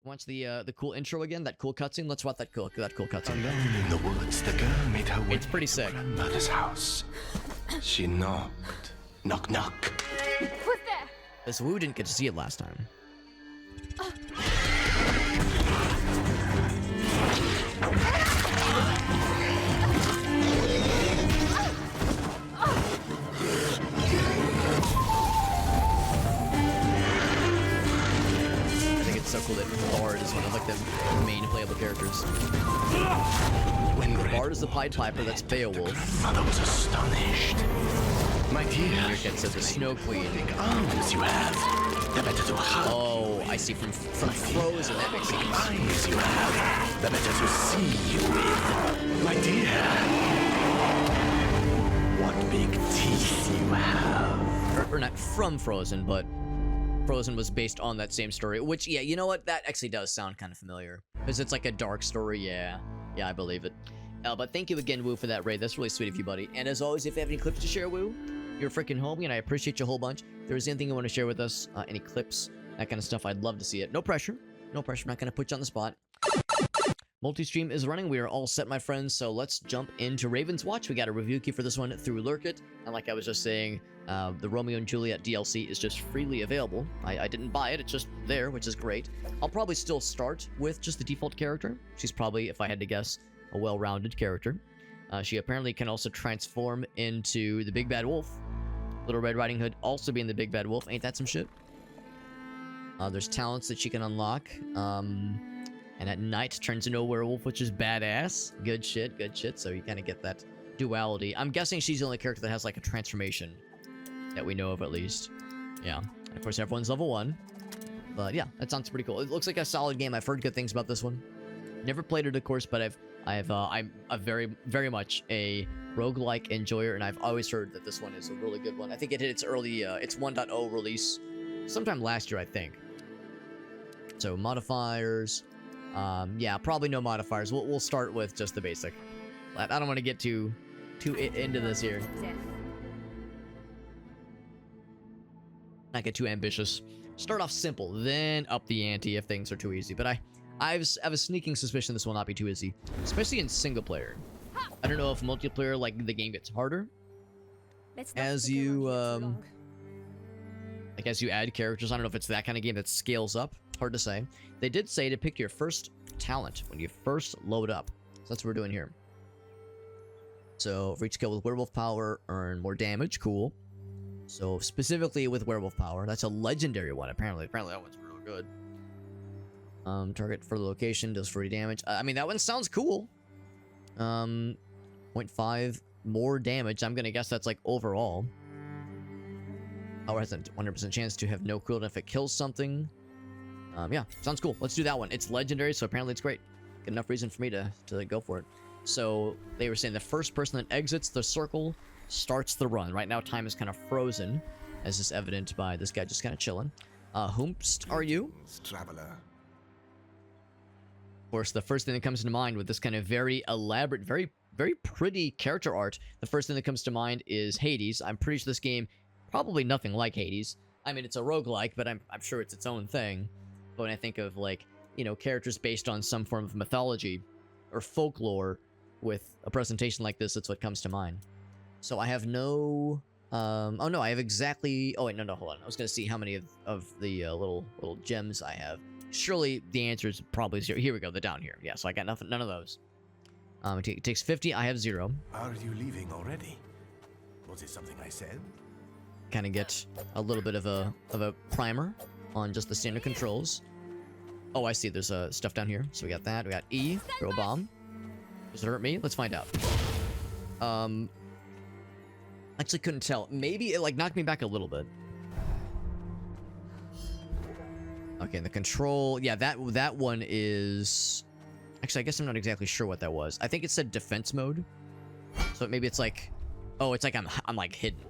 Watch the cool intro again, that cool cutscene. Let's watch that cool cutscene. Alone in the woods, the girl made her way It's pretty to sick. grandmother's house. She knocked. Knock, knock. Who's there? This Wu didn't get to see it last time. I think it's so cool that Bard is one of like the main playable characters. When Bard is the Pied Piper, that's Beowulf. Mother was astonished. My dear, Here gets the Snow Queen. arms you have. The better to hug. Oh, I see from Frozen, that makes sense. Eyes you have. The better to see you with. My dear. What big teeth you have. Or not from Frozen, but Frozen was based on that same story, which, yeah, you know what? That actually does sound kind of familiar. Because it's like a dark story, yeah. Yeah, I believe it. But thank you again, Wu, for that raid. That's really sweet of you, buddy. And as always, if you have any clips to share, Wu, you're a freaking homie, and I appreciate you a whole bunch. If there's anything you want to share with us, any clips, that kind of stuff, I'd love to see it. No pressure. No pressure. I'm not going to put you on the spot. Multi-stream is running. We are all set, my friends, so let's jump into Ravenswatch. We got a review key for this one through Lurkit, and like I was just saying, the Romeo and Juliet DLC is just freely available. I didn't buy it, it's just there, which is great. I'll probably still start with just the default character. She's probably, if I had to guess, a well-rounded character. She apparently can also transform into the Big Bad Wolf. Little Red Riding Hood also being the Big Bad Wolf. Ain't that some shit? There's talents that she can unlock. And at night turns into a werewolf, which is badass. Good shit, good shit. So you kind of get that duality. I'm guessing she's the only character that has like a transformation that we know of, at least. Yeah. And of course, everyone's level 1. But yeah, that sounds pretty cool. It looks like a solid game. I've heard good things about this one. Never played it, of course, but I'm a very much a roguelike enjoyer, and I've always heard that this one is a really good one. I think it hit its early, its 1.0 release sometime last year, I think. So modifiers, yeah, probably no modifiers. We'll start with just the basic. I don't want to get too into this here. Not get too ambitious. Start off simple, then up the ante if things are too easy. But I have a sneaking suspicion this will not be too easy, especially in single player. I don't know if multiplayer, like, the game gets harder as you like as you add characters. I don't know if it's that kind of game that scales up. Hard to say. They did say to pick your first talent when you first load up. So that's what we're doing here. So for each skill with werewolf power, earn more damage. Cool. So specifically with werewolf power, that's a legendary one. Apparently that one's real good. Target for the location does 40 damage. I mean, that one sounds cool. 0.5 more damage. I'm gonna guess that's like overall. Power has a 100% chance to have no cooldown if it kills something. Yeah, sounds cool. Let's do that one. It's legendary, so apparently it's great. Good enough reason for me to go for it. So they were saying the first person that exits the circle starts the run. Right now, time is kind of frozen, as is evident by this guy just kind of chilling. Whomst are you? Traveler. Of course, the first thing that comes to mind with this kind of very elaborate, very pretty character art, the first thing that comes to mind is Hades. I'm pretty sure this game, probably nothing like Hades. I mean, it's a roguelike, but I'm sure it's its own thing. But when I think of, like, you know, characters based on some form of mythology or folklore with a presentation like this, that's what comes to mind. So I have no... oh, no, I have exactly... Oh, wait, no, hold on. I was going to see how many of the little gems I have. Surely the answer is probably 0. Here we go, the down here. Yeah, so I got none of those. It takes 50. I have 0. Are you leaving already? Was it something I said? Kind of get a little bit of a primer on just the standard controls. Oh, I see. There's stuff down here. So we got that. We got E. Throw a bomb. Does it hurt me? Let's find out. Actually couldn't tell. Maybe it, like, knocked me back a little bit. Okay, the control... Yeah, that one is... Actually, I guess I'm not exactly sure what that was. I think it said defense mode. So maybe it's like... Oh, it's like I'm like hidden.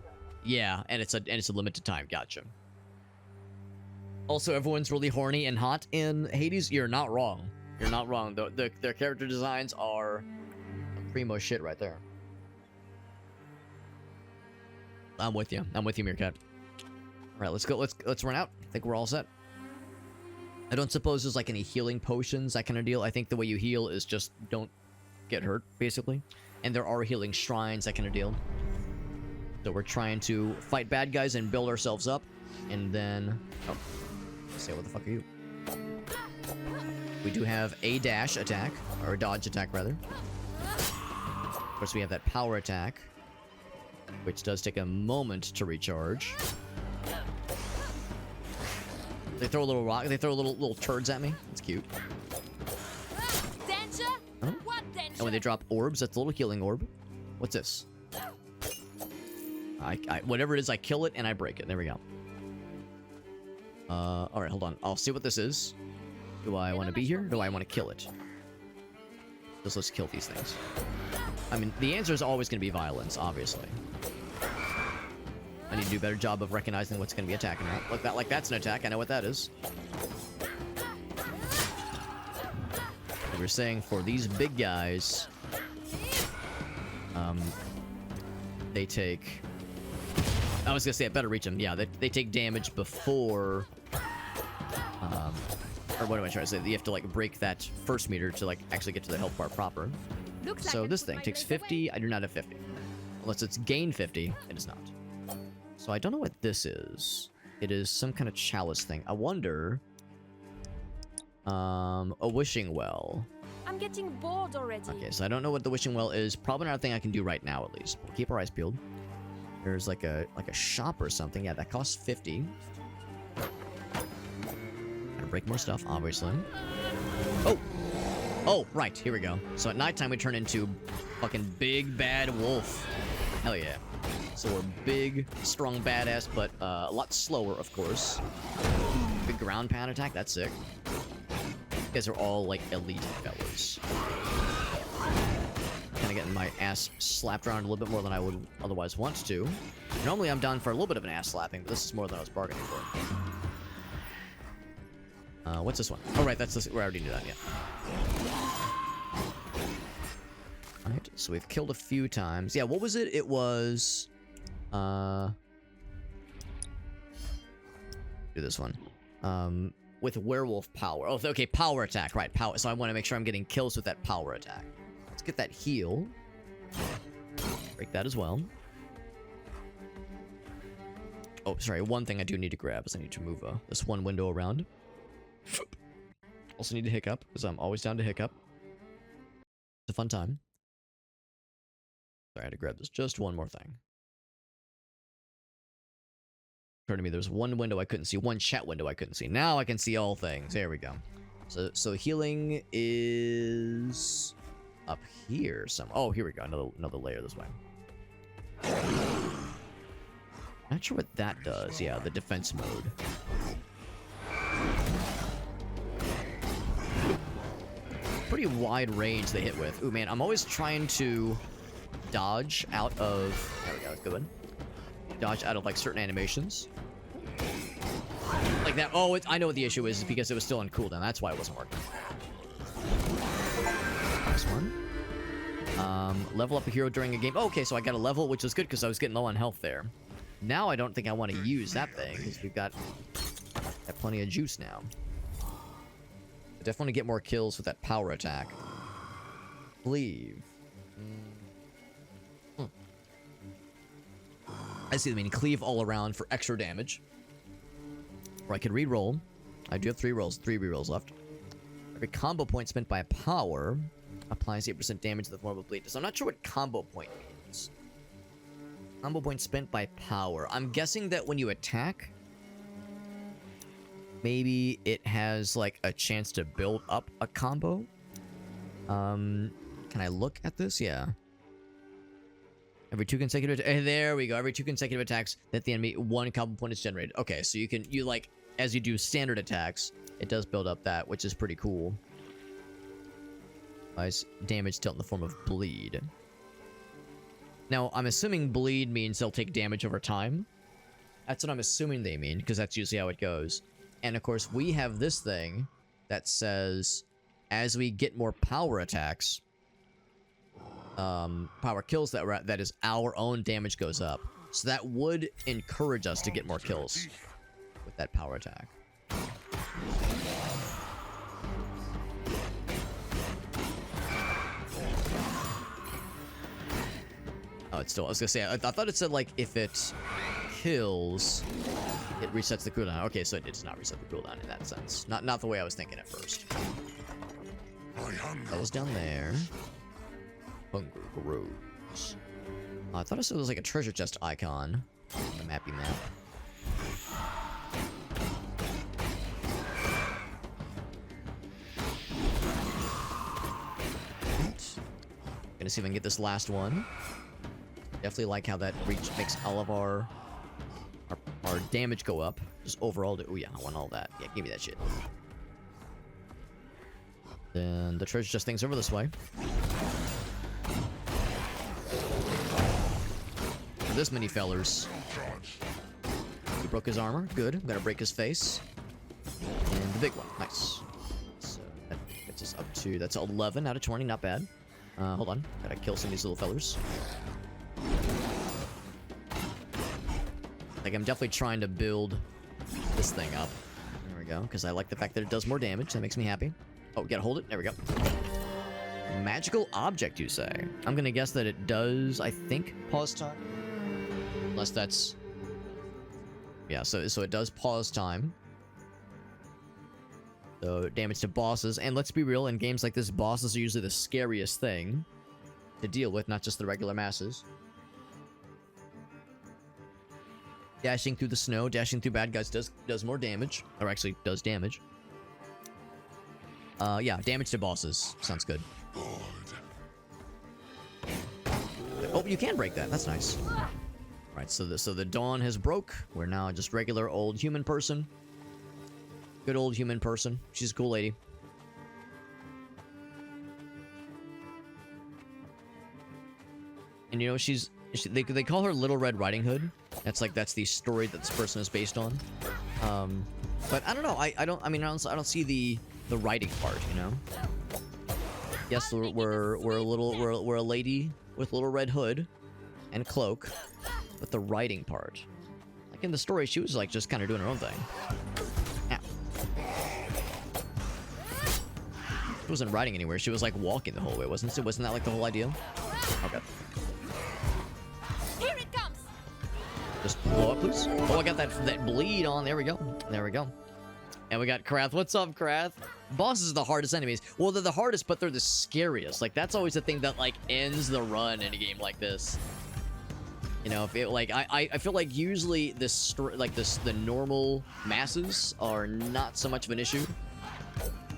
Yeah, and it's a limited time. Gotcha. Also, everyone's really horny and hot in Hades. You're not wrong. You're not wrong. Their character designs are primo shit right there. I'm with you. I'm with you, Meerkat. All right, let's go. Let's run out. I think we're all set. I don't suppose there's like any healing potions, that kind of deal. I think the way you heal is just don't get hurt, basically. And there are healing shrines, that kind of deal. So we're trying to fight bad guys and build ourselves up. And then... Oh. Say, what the fuck are you? We do have a dash attack. Or a dodge attack, rather. Of course, we have that power attack. Which does take a moment to recharge. They throw a little rock. They throw little turds at me. It's cute. Danger? Oh. What danger? And when they drop orbs, that's a little healing orb. What's this? Whatever it is, I kill it and I break it. There we go. Alright, hold on. I'll see what this is. Do I want to be here? Or do I want to kill it? Just let's kill these things. I mean, the answer is always going to be violence, obviously. I need to do a better job of recognizing what's going to be attacking that. Look, like that's an attack. I know what that is. We were saying for these big guys, they take... I was gonna say I better reach them. Yeah, they take damage before... or what am I trying to say? You have to like break that first meter to like actually get to the health bar proper. So this thing takes 50. I do not have 50. Unless it's gain 50, it is not. So I don't know what this is. It is some kind of chalice thing. I wonder... a wishing well. I'm getting bored already. Okay, so I don't know what the wishing well is. Probably not a thing I can do right now, at least. We'll keep our eyes peeled. There's like a shop or something. Yeah, that costs 50. Gotta break more stuff, obviously. Oh! Oh, right. Here we go. So at nighttime, we turn into fucking big bad wolf. Hell yeah. So we're big, strong, badass, but a lot slower, of course. Big ground pound attack. That's sick. You guys are all, like, elite fellas. Kind of getting my ass slapped around a little bit more than I would otherwise want to. Normally, I'm down for a little bit of an ass slapping, but this is more than I was bargaining for. What's this one? Oh, right, that's this. We already knew that, yeah. Alright, so we've killed a few times. Yeah, what was it? It was... do this one. With werewolf power. Oh, okay, power attack. Right, power. So I want to make sure I'm getting kills with that power attack. Let's get that heal. Break that as well. Oh, sorry. One thing I do need to grab is I need to move this one window around. Also need to hiccup, because I'm always down to hiccup. It's a fun time. Sorry, I had to grab this. Just one more thing. Occurred to me, there's one window I couldn't see, one chat window I couldn't see. Now I can see all things. There we go. So healing is up here. Oh, here we go. Another layer this way. Not sure what that does. Yeah, the defense mode. Pretty wide range they hit with. Ooh, man, I'm always trying to dodge out of... There we go, that's a good one. Dodge out of, like, certain animations. Like that. Oh, I know what the issue is because it was still on cooldown. That's why it wasn't working. Nice one. Level up a hero during a game. Oh, okay, so I got a level, which was good because I was getting low on health there. Now I don't think I want to use that thing because we've got plenty of juice now. I definitely get more kills with that power attack. Cleave. I see what I mean. Cleave all around for extra damage. Or I could re-roll. I do have 3 re-rolls left. Every combo point spent by a power applies 8% damage to the form of bleed. So I'm not sure what combo point means. Combo point spent by power. I'm guessing that when you attack, maybe it has like a chance to build up a combo. Can I look at this? Yeah. Every 2 consecutive... there we go. Every 2 consecutive attacks that the enemy... 1 combo point is generated. Okay, so you like... As you do standard attacks, it does build up that, which is pretty cool. Nice damage dealt in the form of bleed. Now, I'm assuming bleed means they'll take damage over time. That's what I'm assuming they mean, because that's usually how it goes. And, of course, we have this thing that says, as we get more power attacks... power kills that is our own damage goes up. So that would encourage us to get more kills with that power attack. it's still. I was gonna say. I thought it said like if it kills, it resets the cooldown. Okay, so it does not reset the cooldown in that sense. Not the way I was thinking at first. That was down there. Hunger grows. I thought I said it was like a treasure chest icon. The mappy map. Gonna see if I can get this last one. Definitely like how that reach makes all of our damage go up. Just overall, oh yeah, I want all that. Yeah, give me that shit. Then the treasure chest thing's over this way. For this many fellers. He broke his armor. Good. I'm gonna break his face. And the big one. Nice. So that gets us up to, that's 11 out of 20. Not bad. Hold on. Gotta kill some of these little fellers. Like, I'm definitely trying to build this thing up. There we go. Because I like the fact that it does more damage. That makes me happy. Oh, we gotta hold it. There we go. Magical object, you say? I'm gonna guess that it does, I think, pause time. Unless that's... Yeah, so it does pause time. So, damage to bosses. And let's be real, in games like this, bosses are usually the scariest thing to deal with, not just the regular masses. Dashing through the snow, dashing through bad guys does more damage. Or actually, does damage. Yeah, damage to bosses. Sounds good. Oh, you can break that. That's nice. Alright, so the dawn has broke. We're now just regular old human person. Good old human person. She's a cool lady. And you know, they call her Little Red Riding Hood. That's the story that this person is based on. But I don't know. I don't see the writing part, you know. Yes, we're a lady with little red hood and cloak, but the writing part, like in the story, she was like just kind of doing her own thing. Ow. She wasn't riding anywhere. She was like walking the whole way, wasn't it? Wasn't that like the whole idea? Okay. Here it comes. Just blow up, please. Oh, I got that bleed on. There we go. There we go. And we got Krath. What's up, Krath? Bosses are the hardest enemies. Well, they're the hardest, but they're the scariest. Like, that's always the thing that, like, ends the run in a game like this. You know, if it, like, I feel like usually the normal masses are not so much of an issue.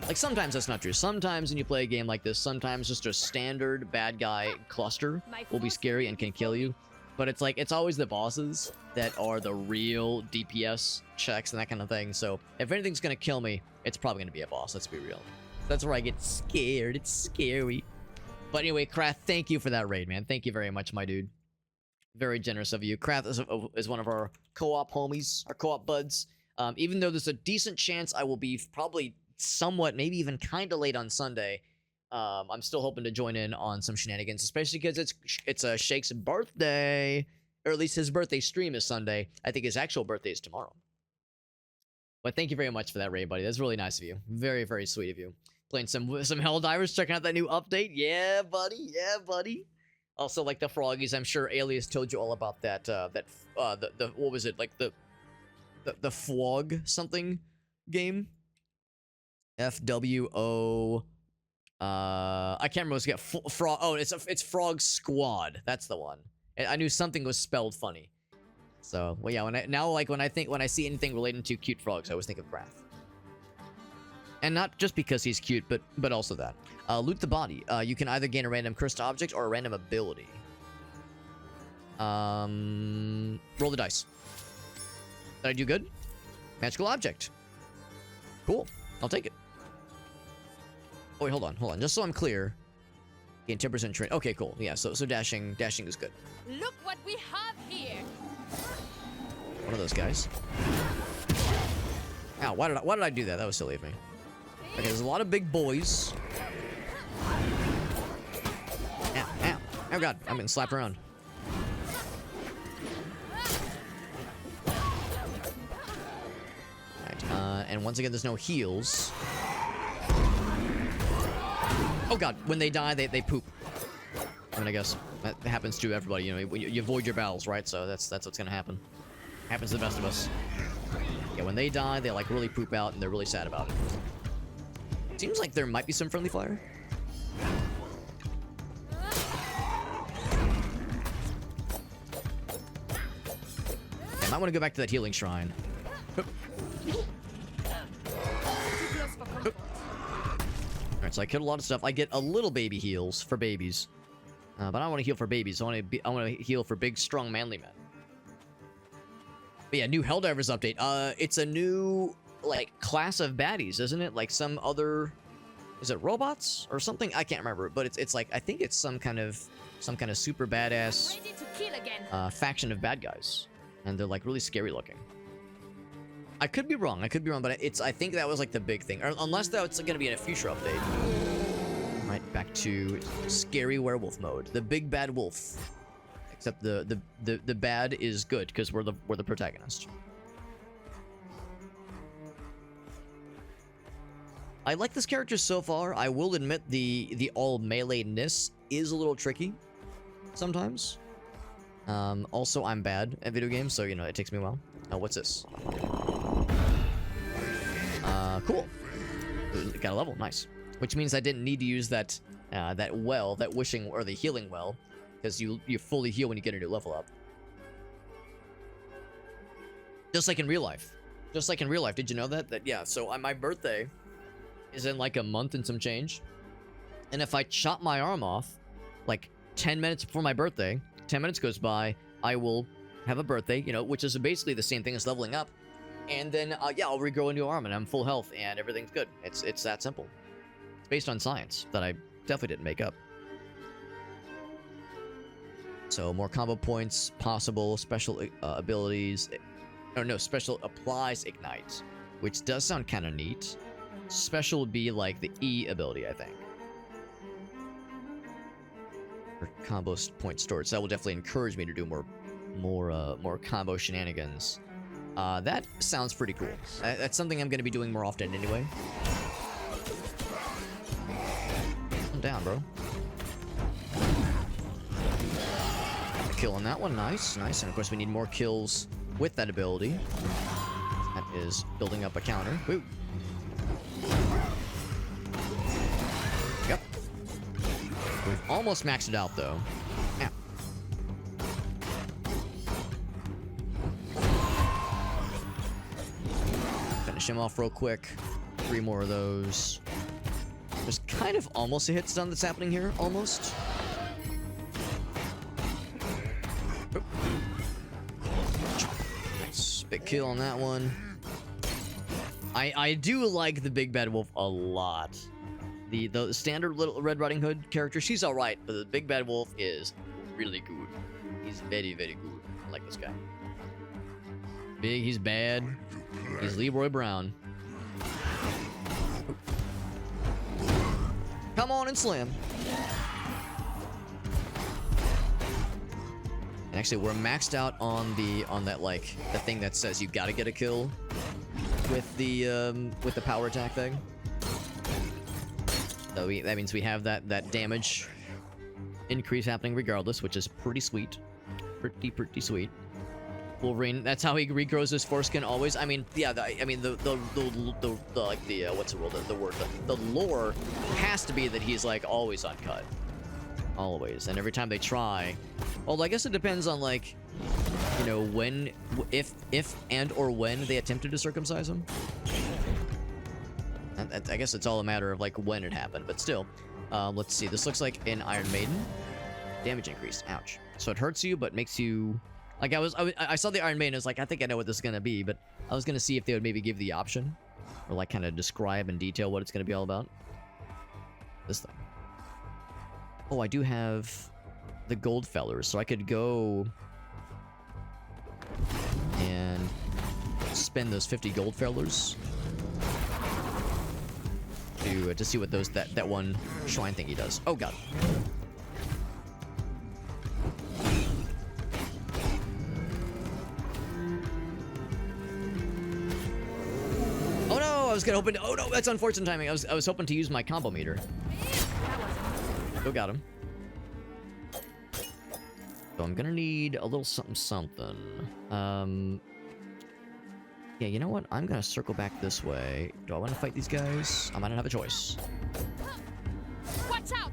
Like, sometimes that's not true. Sometimes when you play a game like this, sometimes just a standard bad guy cluster will be scary and can kill you. But it's like, it's always the bosses that are the real DPS checks and that kind of thing. So if anything's gonna kill me, it's probably gonna be a boss. Let's be real. That's where I get scared. It's scary. But anyway, Krath, thank you for that raid, man. Thank you very much, my dude. Very generous of you. Krath is one of our co-op homies, our co-op buds. Even though there's a decent chance I will be probably somewhat, maybe even kind of late on Sunday, I'm still hoping to join in on some shenanigans, especially because it's Shake's birthday, or at least his birthday stream is Sunday. I think his actual birthday is tomorrow. But thank you very much for that raid, buddy. That's really nice of you. Very, very sweet of you. Playing some Helldivers, checking out that new update. Yeah, buddy. Yeah, buddy. Also, like the froggies, I'm sure Alias told you all about that. The what was it, like the Flog something game? FWO. I can't remember what's got frog. Oh, it's Frog Squad. That's the one. I knew something was spelled funny. So, well, yeah. When I see anything relating to cute frogs, I always think of Krath. And not just because he's cute, but also that. Loot the body. You can either gain a random cursed object or a random ability. Roll the dice. Did I do good? Magical object. Cool. I'll take it. Oh, wait, hold on. Just so I'm clear. Gain 10% train. Okay, cool. Yeah, so dashing is good. Look what we have here. One of those guys. Ow, why did I do that? That was silly of me. Okay, there's a lot of big boys. Ow, ow. Oh god, I'm getting slapped around. Alright, and once again, there's no heals. Oh god, when they die, they poop. I'm gonna guess. That happens to everybody, you know, you avoid your battles, right? So that's what's gonna happen. Happens to the best of us. Yeah, when they die, they like really poop out and they're really sad about it. Seems like there might be some friendly fire. I might want to go back to that healing shrine. Alright, so I killed a lot of stuff. I get a little baby heals for babies. But I don't want to heal for babies. I want to heal for big, strong, manly men. But yeah, new Helldivers update. It's a new, like, class of baddies, isn't it? Like some other... Is it robots? Or something? I can't remember. But it's like, I think it's some kind of super badass Ready to kill again. faction of bad guys. And they're, like, really scary looking. I could be wrong, but I think that was, like, the big thing. Or, unless that's gonna be in a future update. Right, back to scary werewolf mode. The big bad wolf. Except the bad is good, because we're the protagonist. I like this character so far. I will admit the all melee-ness is a little tricky sometimes. Also, I'm bad at video games, so, you know, it takes me a while. What's this? Cool. Got a level, nice. Which means I didn't need to use that well, that wishing, or the healing well, because you fully heal when you get a new level up. Just like in real life. Just like in real life, did you know that? Yeah, so my birthday is in like a month and some change. And if I chop my arm off, like 10 minutes before my birthday, 10 minutes goes by, I will have a birthday, you know, which is basically the same thing as leveling up. And then, yeah, I'll regrow a new arm and I'm full health and everything's good. It's that simple. It's based on science that I definitely didn't make up. So, more combo points possible, special abilities. Or no, special applies ignite, which does sound kind of neat. Special would be like the E ability, I think. Or combo point storage. So that will definitely encourage me to do more combo shenanigans. That sounds pretty cool. That's something I'm going to be doing more often anyway. Calm down, bro. A kill on that one. Nice, nice. And of course, we need more kills with that ability. That is building up a counter. Woo. Yep. We've almost maxed it out, though. Yeah. Finish him off real quick. 3 more of those. There's kind of almost a hit stun that's happening here. Almost. Oop. Nice. Big kill on that one. I do like the Big Bad Wolf a lot. The standard little Red Riding Hood character, she's alright, but the Big Bad Wolf is really good. He's very, very good. I like this guy. Big, he's bad. He's Leroy Brown. Come on and slam. And actually, we're maxed out on that like the thing that says you gotta get a kill with the power attack thing. So that means we have that damage increase happening regardless, which is pretty sweet. Pretty sweet. Wolverine, that's how he regrows his foreskin always. I mean, yeah, the lore has to be that he's like always uncut. Always. And every time they try, well, I guess it depends on like, you know, when, if and or when they attempted to circumcise him. I guess it's all a matter of like when it happened, but still. Let's see. This looks like an Iron Maiden. Damage increase. Ouch. So it hurts you, but makes you like I saw the Iron Maiden. I was like, I think I know what this is gonna be, but I was gonna see if they would maybe give the option or like kind of describe in detail what it's gonna be all about. This thing. Oh, I do have the gold fellers, so I could go and spend those 50 gold fellers to see what that one shrine thingy does. Oh god. Oh no, I was gonna open. Oh no, that's unfortunate timing. I was hoping to use my combo meter. Oh, got him. So I'm gonna need a little something. Yeah, you know what? I'm gonna circle back this way. Do I want to fight these guys? I might not have a choice. Watch out!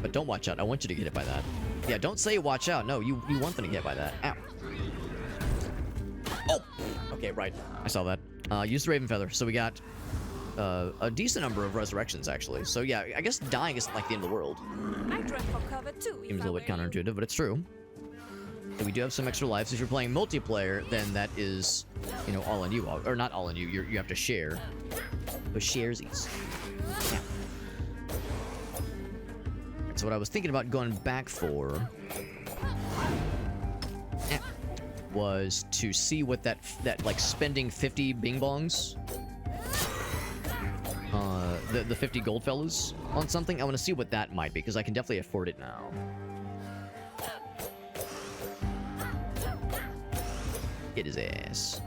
But don't watch out. I want you to get hit by that. Yeah, don't say watch out. No, you want them to get hit by that. Ow. Oh! Okay, right. I saw that. Use the Raven Feather. So we got a decent number of resurrections, actually. So yeah, I guess dying isn't like the end of the world. I drove for cover too. Seems a little bit counterintuitive, but it's true. So we do have some extra lives. If you're playing multiplayer, then that is, you know, all on you. Or not all on you. You have to share. But sharesies. Yeah. So what I was thinking about going back for was to see what that like spending 50 bing bongs, the 50 gold fellas on something. I want to see what that might be, because I can definitely afford it now. Get his ass.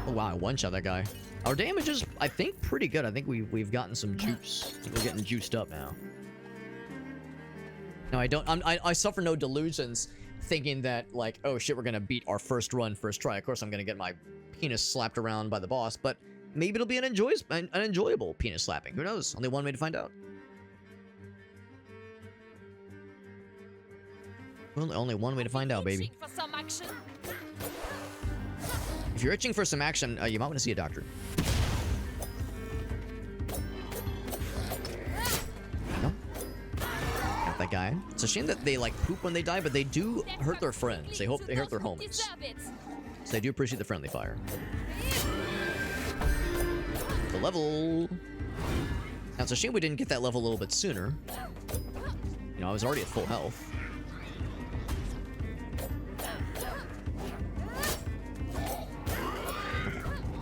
Oh wow, I one-shot that guy. Our damage is, I think, pretty good. I think we've gotten some juice. I think we're getting juiced up now. No, I don't. I suffer no delusions thinking that, like, oh shit, we're gonna beat our first run, first try. Of course, I'm gonna get my penis slapped around by the boss, but maybe it'll be an enjoyable penis slapping. Who knows? Only one way to find out. Only one way to find out, baby. For some action. If you're itching for some action, you might want to see a doctor. No? Got that guy. It's a shame that they, like, poop when they die, but they do hurt their friends. They hurt their homies. So they do appreciate the friendly fire. The level. Now, it's a shame we didn't get that level a little bit sooner. You know, I was already at full health.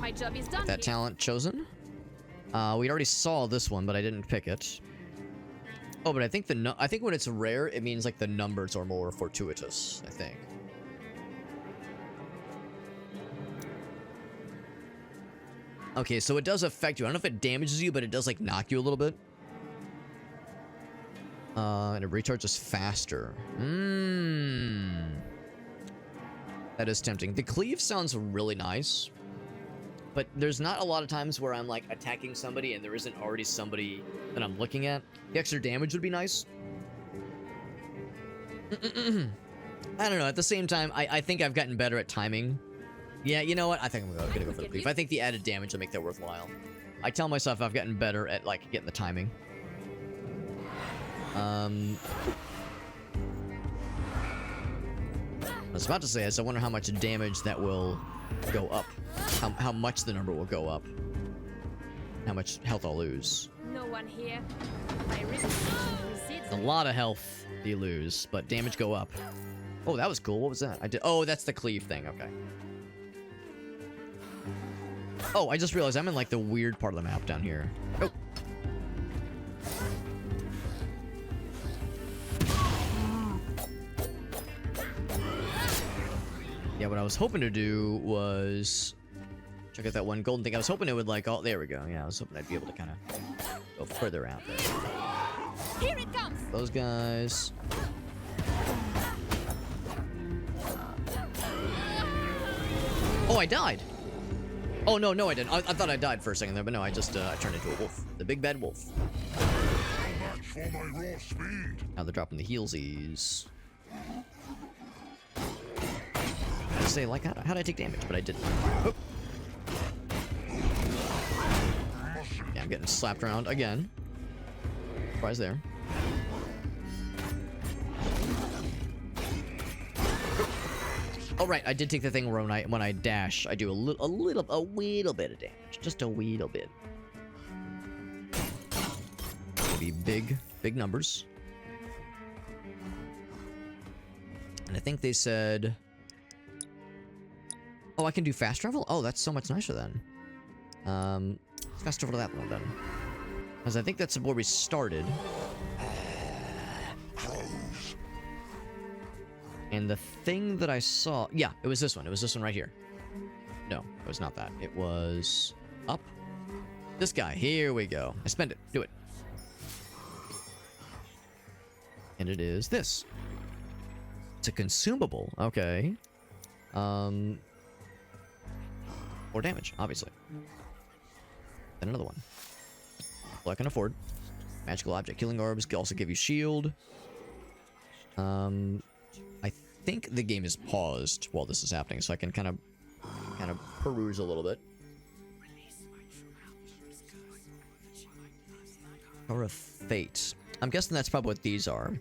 My job is done. That talent chosen. We already saw this one, but I didn't pick it. Oh, but I think I think when it's rare, it means like the numbers are more fortuitous, I think. Okay, so it does affect you. I don't know if it damages you, but it does like knock you a little bit. And it recharges faster. That is tempting. The cleave sounds really nice. But there's not a lot of times where I'm like attacking somebody and there isn't already somebody that I'm looking at. The extra damage would be nice. I don't know. At the same time, I think I've gotten better at timing. Yeah, you know what? I think I'm gonna go for the cleave. I think the added damage will make that worthwhile. I tell myself I've gotten better at like getting the timing. I was about to say this. I wonder how much damage that will go up. How much the number will go up. How much health I'll lose. No one here. My resist. A lot of health you lose, but damage go up. Oh, that was cool. What was that? Oh, that's the cleave thing. Okay. Oh, I just realized I'm in like the weird part of the map down here. Oh. Yeah, what I was hoping to do was check out that one golden thing. I was hoping it would like, oh, there we go. Yeah, I was hoping I'd be able to kind of go further out there. Here it comes. Those guys. Oh, I died. Oh, no, I didn't. I thought I died for a second there, but no, I just I turned into a wolf. The big bad wolf. Now they're dropping the heelsies. Say, like, how did I take damage? But I didn't. Oh. Yeah, I'm getting slapped around again. Surprise there. Oh, right, I did take the thing where when I dash, I do a little bit of damage. Just a little bit. Maybe big numbers. And I think they said... Oh, I can do fast travel? Oh, that's so much nicer then. Let's fast travel to that one then. Because I think that's where we started. And the thing that I saw... Yeah, it was this one. It was this one right here. No, it was not that. It was... up. This guy. Here we go. I spend it. Do it. And it is this. It's a consumable. Okay. 4 damage, obviously. Then another one. Well, I can afford. Magical object. Killing orbs can also give you shield. I think the game is paused while this is happening, so I can kind of peruse a little bit. Or a fate. I'm guessing that's probably what these are.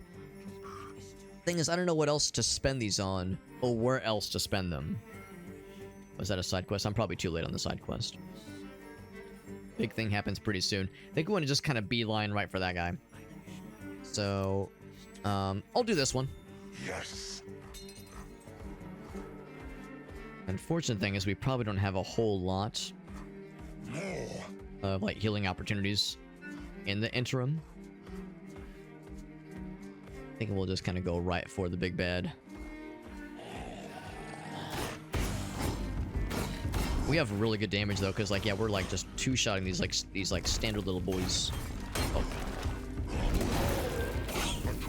Thing is, I don't know what else to spend these on, or where else to spend them. Was that a side quest? I'm probably too late on the side quest. Big thing happens pretty soon. I think we want to just kind of beeline right for that guy. So, I'll do this one. Yes. Unfortunate thing is we probably don't have a whole lot of, like, healing opportunities in the interim. I think we'll just kind of go right for the big bad. We have really good damage though, because like, yeah, we're like just two-shotting these like standard little boys. Oh.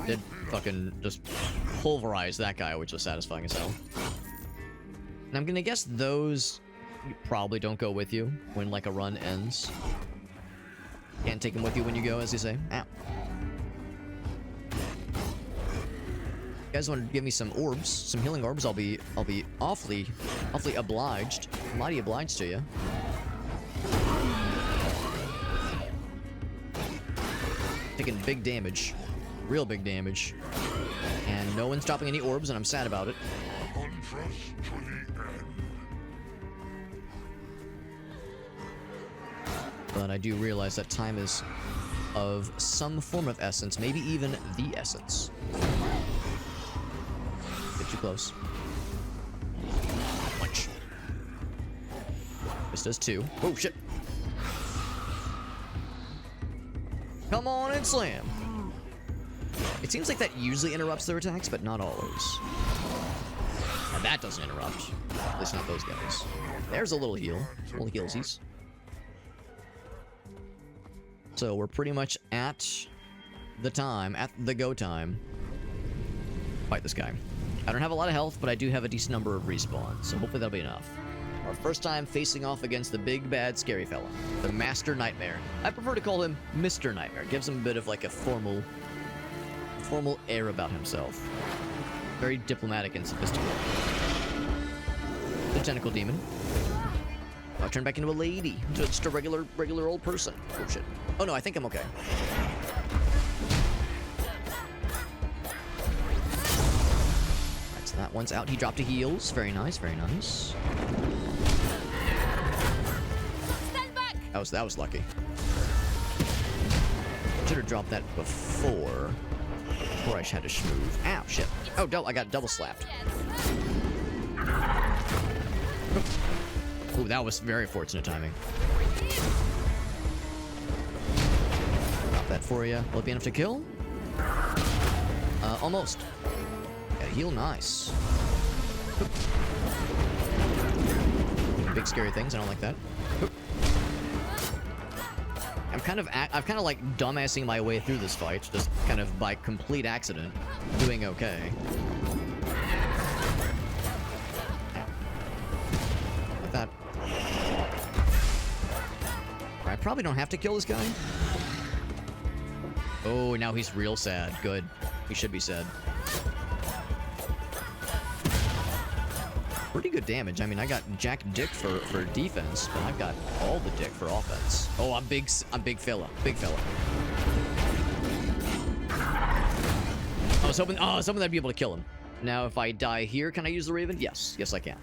Did fucking just pulverize that guy, which was satisfying as hell. And I'm gonna guess those probably don't go with you when like a run ends. Can't take them with you when you go, as they say. Ow. You guys want to give me some orbs, some healing orbs? I'll be awfully obliged. Mighty obliged to you. Taking big damage, real big damage, and no one's dropping any orbs, and I'm sad about it. But I do realize that time is of some form of essence, maybe even the essence. Too close. Punch. This does 2. Oh, shit. Come on and slam. It seems like that usually interrupts their attacks, but not always. And that doesn't interrupt. At least not those guys. There's a little heal. Little healsies. So we're pretty much at the time, at the go time. Fight this guy. I don't have a lot of health, but I do have a decent number of respawns, so hopefully that'll be enough. Our first time facing off against the big bad scary fella, the Master Nightmare. I prefer to call him Mr. Nightmare. Gives him a bit of like a formal air about himself. Very diplomatic and sophisticated. The tentacle demon. I'll turn back into a lady, just a regular old person. Oh shit. Oh no, I think I'm okay. That one's out. He dropped to heals. Very nice, very nice. Stand back. That was lucky. Should have dropped that before I had to schmoove. Ow, shit. Oh, I got double slapped. Ooh, that was very fortunate timing. Drop that for you. Will it be enough to kill? Almost. Heal nice. Big scary things. I don't like that. I've kind of like dumbassing my way through this fight, just kind of by complete accident, doing okay. Like that. I probably don't have to kill this guy. Oh, now he's real sad. Good. He should be sad. Pretty good damage. I mean, I got Jack Dick for defense, but I've got all the dick for offense. Oh, I'm big fella. Big fella. I was hoping that I'd be able to kill him. Now, if I die here, can I use the Raven? Yes. Yes, I can.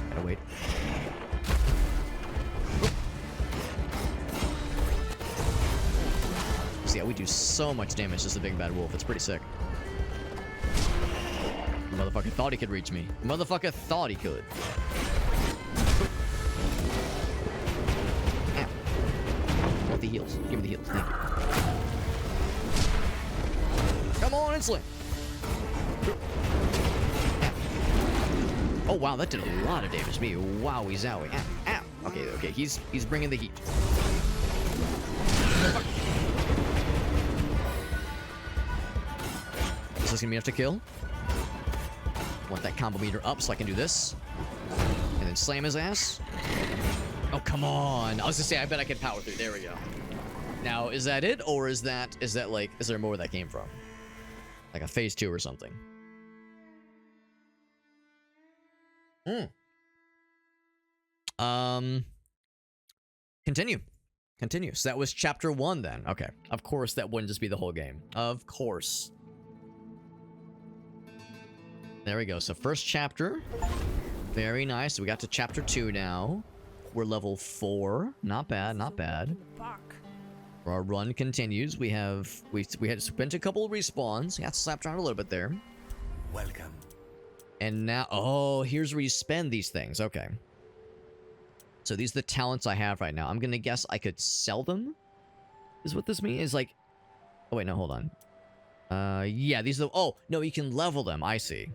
Gotta wait. So yeah, we do so much damage as the big bad wolf. It's pretty sick. The motherfucker thought he could reach me. The motherfucker thought he could. Ow. I want the heals. Give me the heals. Thank you. Come on and slam. Oh wow, that did a lot of damage to me. Wowie zowie. Ow. Ow. Okay. He's bringing the heat. this gonna be enough to kill? Want that combo meter up so I can do this. And then slam his ass. Oh, come on. I was gonna say, I bet I could power through. There we go. Now, is that it? Or is that like, is there more where that came from? Like a phase 2 or something? Continue. Continue. So that was chapter 1 then. Okay. Of course, that wouldn't just be the whole game. Of course. There we go. So first chapter. Very nice. We got to chapter 2 now. We're level 4. Not bad, not bad. Our run continues. We had spent a couple of respawns. Got slapped around a little bit there. Welcome. And now, oh, here's where you spend these things. Okay. So these are the talents I have right now. I'm gonna guess I could sell them. Is what this means? Is like, oh wait, no, hold on. Yeah, these are the, oh, no, you can level them. I see.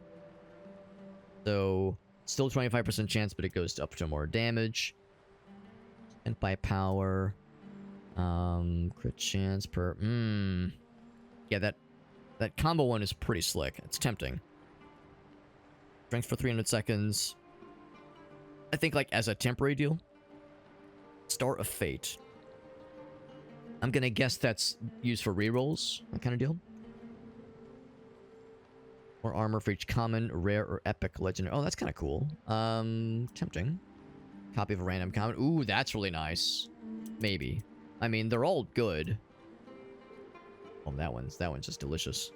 So, still 25% chance, but it goes up to more damage. And by power. Crit chance per, yeah, that combo one is pretty slick. It's tempting. Strength for 300 seconds. I think, like, as a temporary deal. Star of Fate. I'm gonna guess that's used for rerolls, that kind of deal. More armor for each common, rare, or epic legendary. Oh, that's kind of cool. Tempting. Copy of a random common. Ooh, that's really nice. Maybe. I mean, they're all good. Oh, that one's just delicious.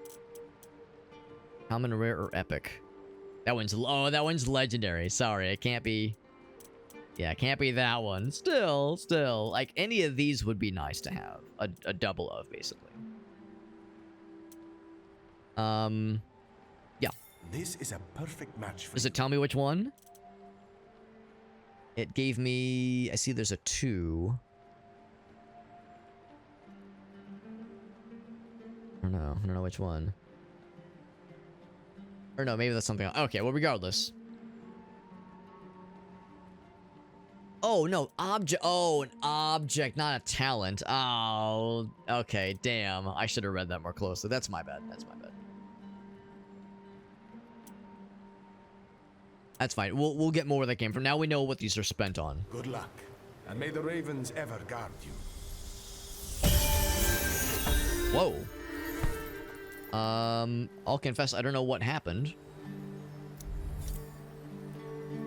Common, rare, or epic. That one's legendary. Sorry, it can't be. Yeah, it can't be that one. Still, like any of these would be nice to have a double of, basically. Yeah. This is a perfect match for Does it tell me which one? It gave me. I see. There's a 2. I don't know which one. Or no, maybe that's something else. Okay, well, regardless. Oh, no, object. Oh, an object, not a talent. Oh, okay, damn. I should have read that more closely. That's my bad. That's my bad. That's fine. We'll get more where that came from. Now we know what these are spent on. Good luck, and may the ravens ever guard you. Whoa. I'll confess, I don't know what happened.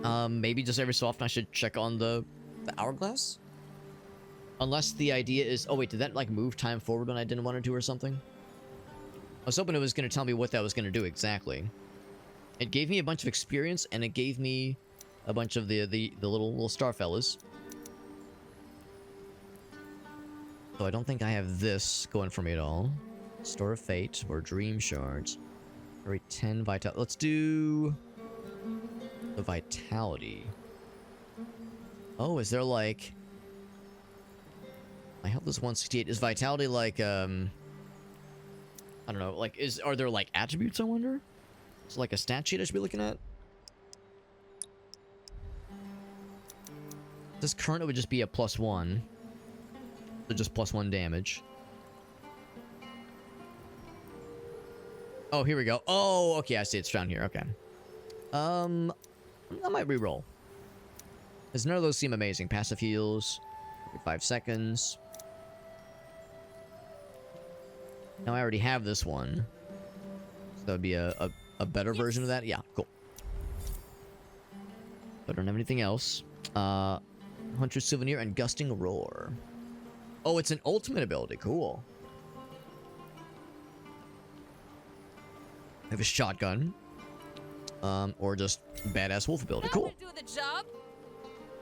Maybe just every so often I should check on the hourglass? Unless the idea is... Oh, wait, did that, like, move time forward when I didn't want it to or something? I was hoping it was going to tell me what that was going to do exactly. It gave me a bunch of experience, and it gave me a bunch of the little star fellas. So I don't think I have this going for me at all. Store of Fate or Dream Shards. Alright, 10 vitality. Let's do the vitality. Oh, is there like... My health is 168. Is vitality like, I don't know, like, are there like attributes, I wonder? Is it like a stat sheet I should be looking at? This current would just be a +1. So just +1 damage. Oh, here we go. Oh, okay, I see it's down here. Okay. I might reroll. Because none of those seem amazing. Passive heals. Every 5 seconds. Now I already have this one. So that would be a better version of that. Yeah, cool. But I don't have anything else. Hunter's Souvenir and Gusting Roar. Oh, it's an ultimate ability. Cool. I have a shotgun. Or just badass wolf ability. Cool. Do the job.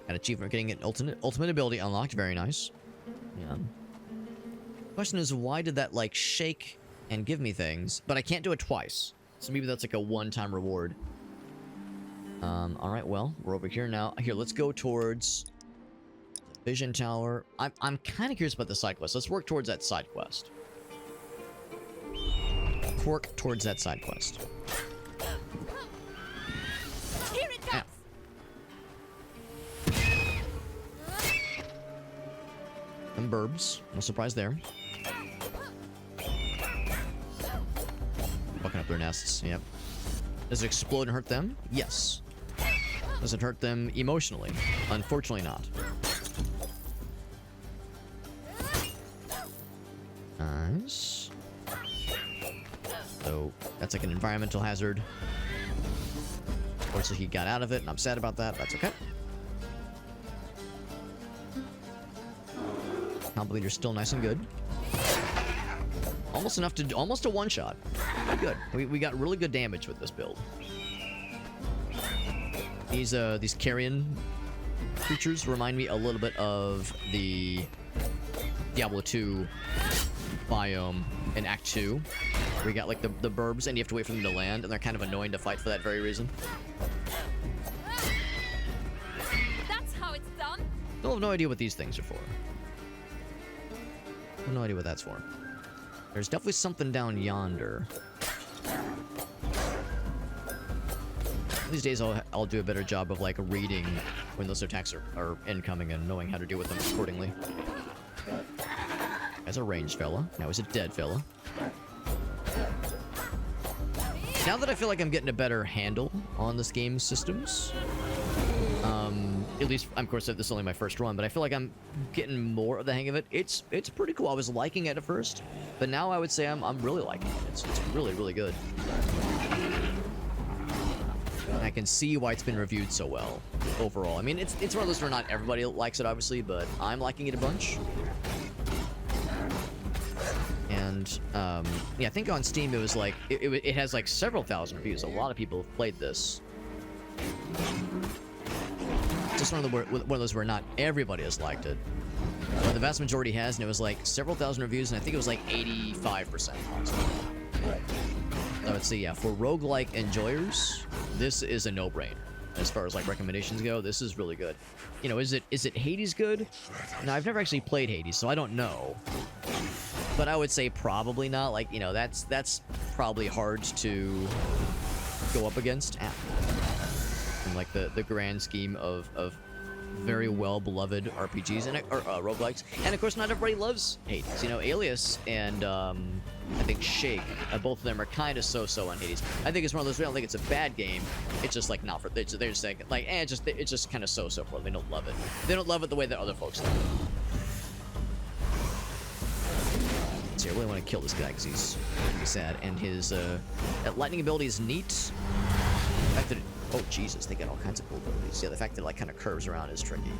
An achievement for getting an ultimate ability unlocked. Very nice. Yeah. Question is, why did that, like, shake and give me things? But I can't do it twice. So maybe that's like a one-time reward. Alright, well, we're over here now. Here, let's go towards the Vision Tower. I'm kind of curious about the side quest. Let's work towards that side quest. Work towards that side quest. Here it comes. Them burbs. No surprise there. Fucking up their nests. Yep. Does it explode and hurt them? Yes. Does it hurt them emotionally? Unfortunately not. Nice. So, that's like an environmental hazard. Fortunately, he got out of it, and I'm sad about that. That's okay. Comp leader's still nice and good. Almost enough to... Almost a one-shot. Good. We got really good damage with this build. These carrion creatures remind me a little bit of the Diablo 2 biome in Act 2. Where you got like the burbs and you have to wait for them to land, and they're kind of annoying to fight for that very reason. That's how it's done. Still have no idea what these things are for. I have no idea what that's for. There's definitely something down yonder. These days I'll do a better job of like reading when those attacks are incoming and knowing how to deal with them accordingly. As a ranged fella. Now he's a dead fella. Now that I feel like I'm getting a better handle on this game's systems, at least, of course, this is only my first run, but I feel like I'm getting more of the hang of it. It's pretty cool. I was liking it at first, but now I would say I'm really liking it. It's really, really good. And I can see why it's been reviewed so well overall. I mean, it's one of those where not everybody likes it, obviously, but I'm liking it a bunch. And yeah, I think on Steam it was like it has like several thousand reviews. A lot of people have played this. Just one of those where not everybody has liked it. The vast majority has, and it was like several thousand reviews, and I think it was like 85%. I would say, yeah, for roguelike enjoyers, this is a no-brainer. As far as like recommendations go, this is really good. You know, is it Hades good? No, I've never actually played Hades, so I don't know. But I would say probably not. Like, you know, that's probably hard to go up against. In like the grand scheme of very well-beloved RPGs and or roguelikes. And of course, not everybody loves Hades. You know, Alias and I think Shake, both of them are kind of so-so on Hades. I think it's one of those. I don't think it's a bad game. It's just like not for. They're just saying like, it's just kind of so-so for them. They don't love it. They don't love it the way that other folks love it. So I really want to kill this guy because he's sad, and his that lightning ability is neat. The fact that oh Jesus, they got all kinds of cool abilities. Yeah, the fact that it like kind of curves around is tricky.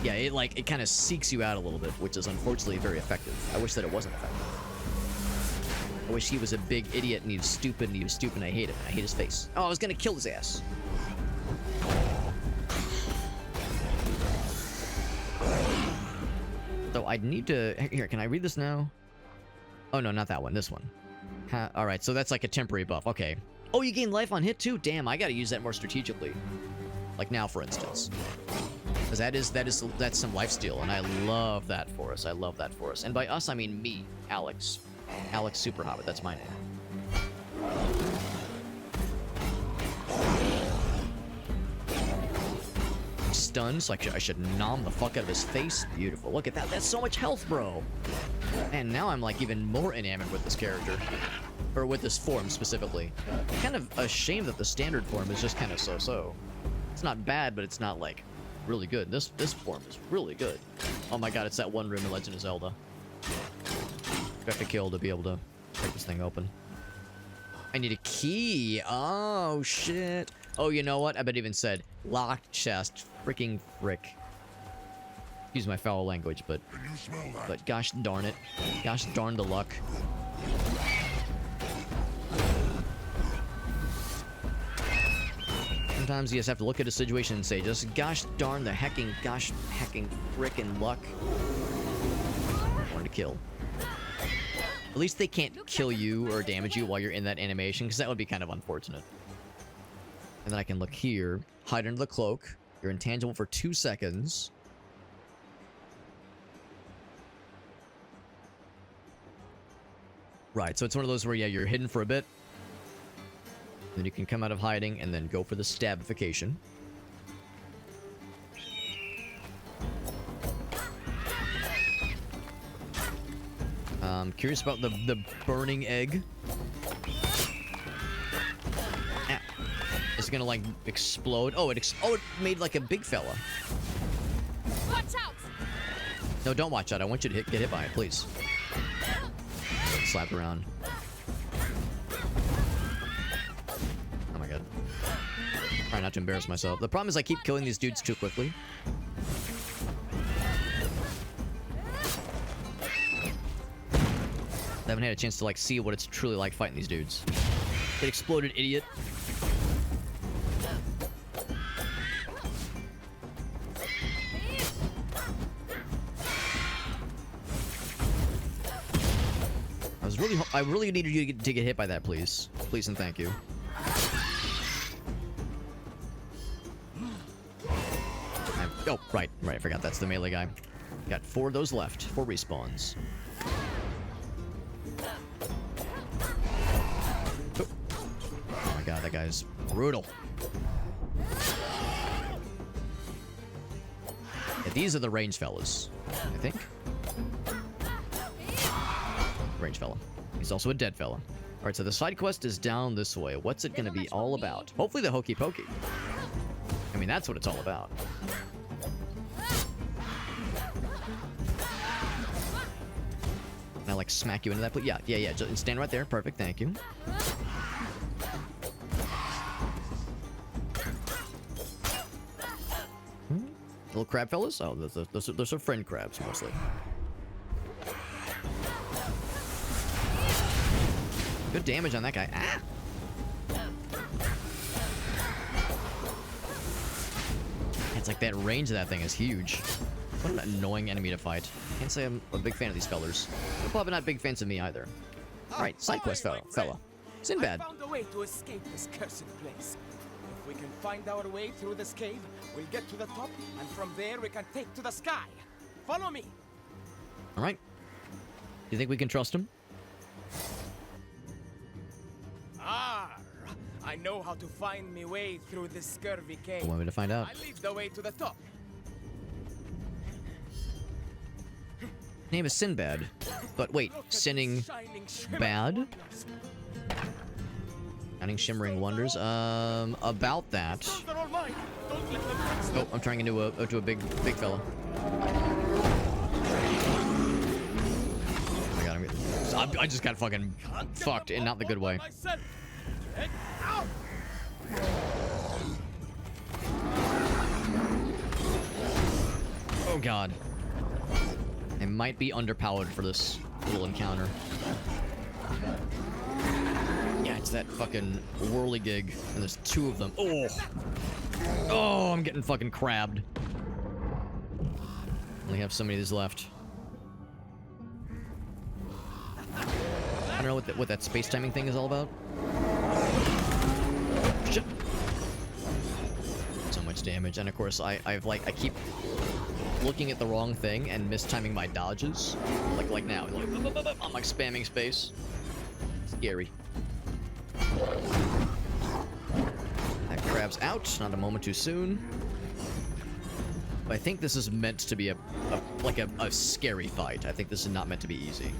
Yeah, it kind of seeks you out a little bit, which is unfortunately very effective. I wish that it wasn't effective. I wish he was a big idiot and he was stupid and I hate him. I hate his face. Oh, I was gonna kill his ass. So I'd need to... Here, can I read this now? Oh, no, not that one. This one. Alright, so that's like a temporary buff. Okay. Oh, you gain life on hit, too? Damn, I gotta use that more strategically. Like now, for instance. Because that's some lifesteal, and I love that for us. I love that for us. And by us, I mean me, Alex. Alex Super Hobbit. That's my name. Stuns, like I should nom the fuck out of his face. Beautiful. Look at that. That's so much health, bro. And now I'm like even more enamored with this character. Or with this form specifically. Kind of ashamed that the standard form is just kind of so-so. It's not bad, but it's not like really good. This form is really good. Oh my god, it's that one room in Legend of Zelda. You have to kill to be able to break this thing open. I need a key. Oh shit. Oh, you know what? I bet it even said locked chest. Freaking frick. Excuse my foul language, but gosh darn it. Gosh darn the luck. Sometimes you just have to look at a situation and say, just gosh darn the hecking frickin' luck. I wanted to kill. At least they can't kill you or damage you while you're in that animation, because that would be kind of unfortunate. And then I can look here, hide under the cloak. You're intangible for 2 seconds. Right, so it's one of those where, yeah, you're hidden for a bit. Then you can come out of hiding and then go for the stabification. I'm curious about the burning egg. Ah. Is it gonna like explode? Oh, it made like a big fella. Watch out! No, don't watch out. I want you to get hit by it, please. Slap around. Oh my god. Try not to embarrass myself. The problem is I keep killing these dudes too quickly. I haven't had a chance to like see what it's truly like fighting these dudes. It exploded, idiot. I really needed you to get hit by that, please. Please and thank you. Oh, right. I forgot that's the melee guy. Got 4 of those left. 4 respawns. Oh. Oh my god, that guy's brutal. Yeah, these are the range fellas, I think. Range fella. He's also a dead fella. Alright, so the side quest is down this way. What's it gonna be all about? Hopefully the hokey pokey. I mean, that's what it's all about. Can I like smack you into that? Yeah. Just stand right there. Perfect. Thank you. Little crab fellas? Oh, those are friend crabs mostly. Good damage on that guy. Ah! It's like that range of that thing is huge. What an annoying enemy to fight. Can't say I'm a big fan of these fellers. They're probably not big fans of me either. Alright, side quest fella. Sinbad. I found a way to escape this cursed place. If we can find our way through this cave, we'll get to the top, and from there we can take to the sky. Follow me. Alright. Do you think we can trust him? I know how to find me way through this scurvy cave. You want me to find out? I lead the way to the top. Name is Sinbad. But wait, sinning bad? Shining shimmering wonders. About that. Oh, I'm trying into a big fella. Oh my god, I just got fucking fucked in not the good way. Oh god. I might be underpowered for this little encounter. Yeah, it's that fucking whirligig, and there's 2 of them. Oh! Oh, I'm getting fucking crabbed. Only have so many of these left. I don't know what that space timing thing is all about. Shit. So much damage, and of course I keep looking at the wrong thing and mistiming my dodges. Like now. I'm like spamming space. Scary. That crab's out, not a moment too soon. But I think this is meant to be a scary fight. I think this is not meant to be easy.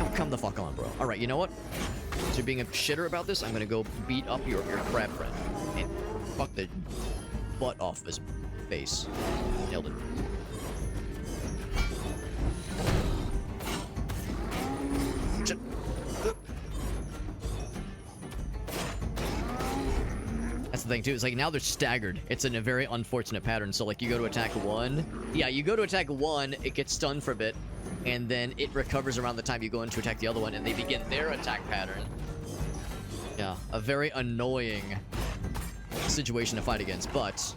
Oh, come the fuck on, bro. Alright, you know what? So you're being a shitter about this, I'm gonna go beat up your crab friend. And fuck the butt off of his face. Nailed it. Shit. That's the thing too, it's like now they're staggered. It's in a very unfortunate pattern. So like you go to attack one. Yeah, you go to attack one, it gets stunned for a bit. And then it recovers around the time you go in to attack the other one, and they begin their attack pattern. Yeah, a very annoying situation to fight against, but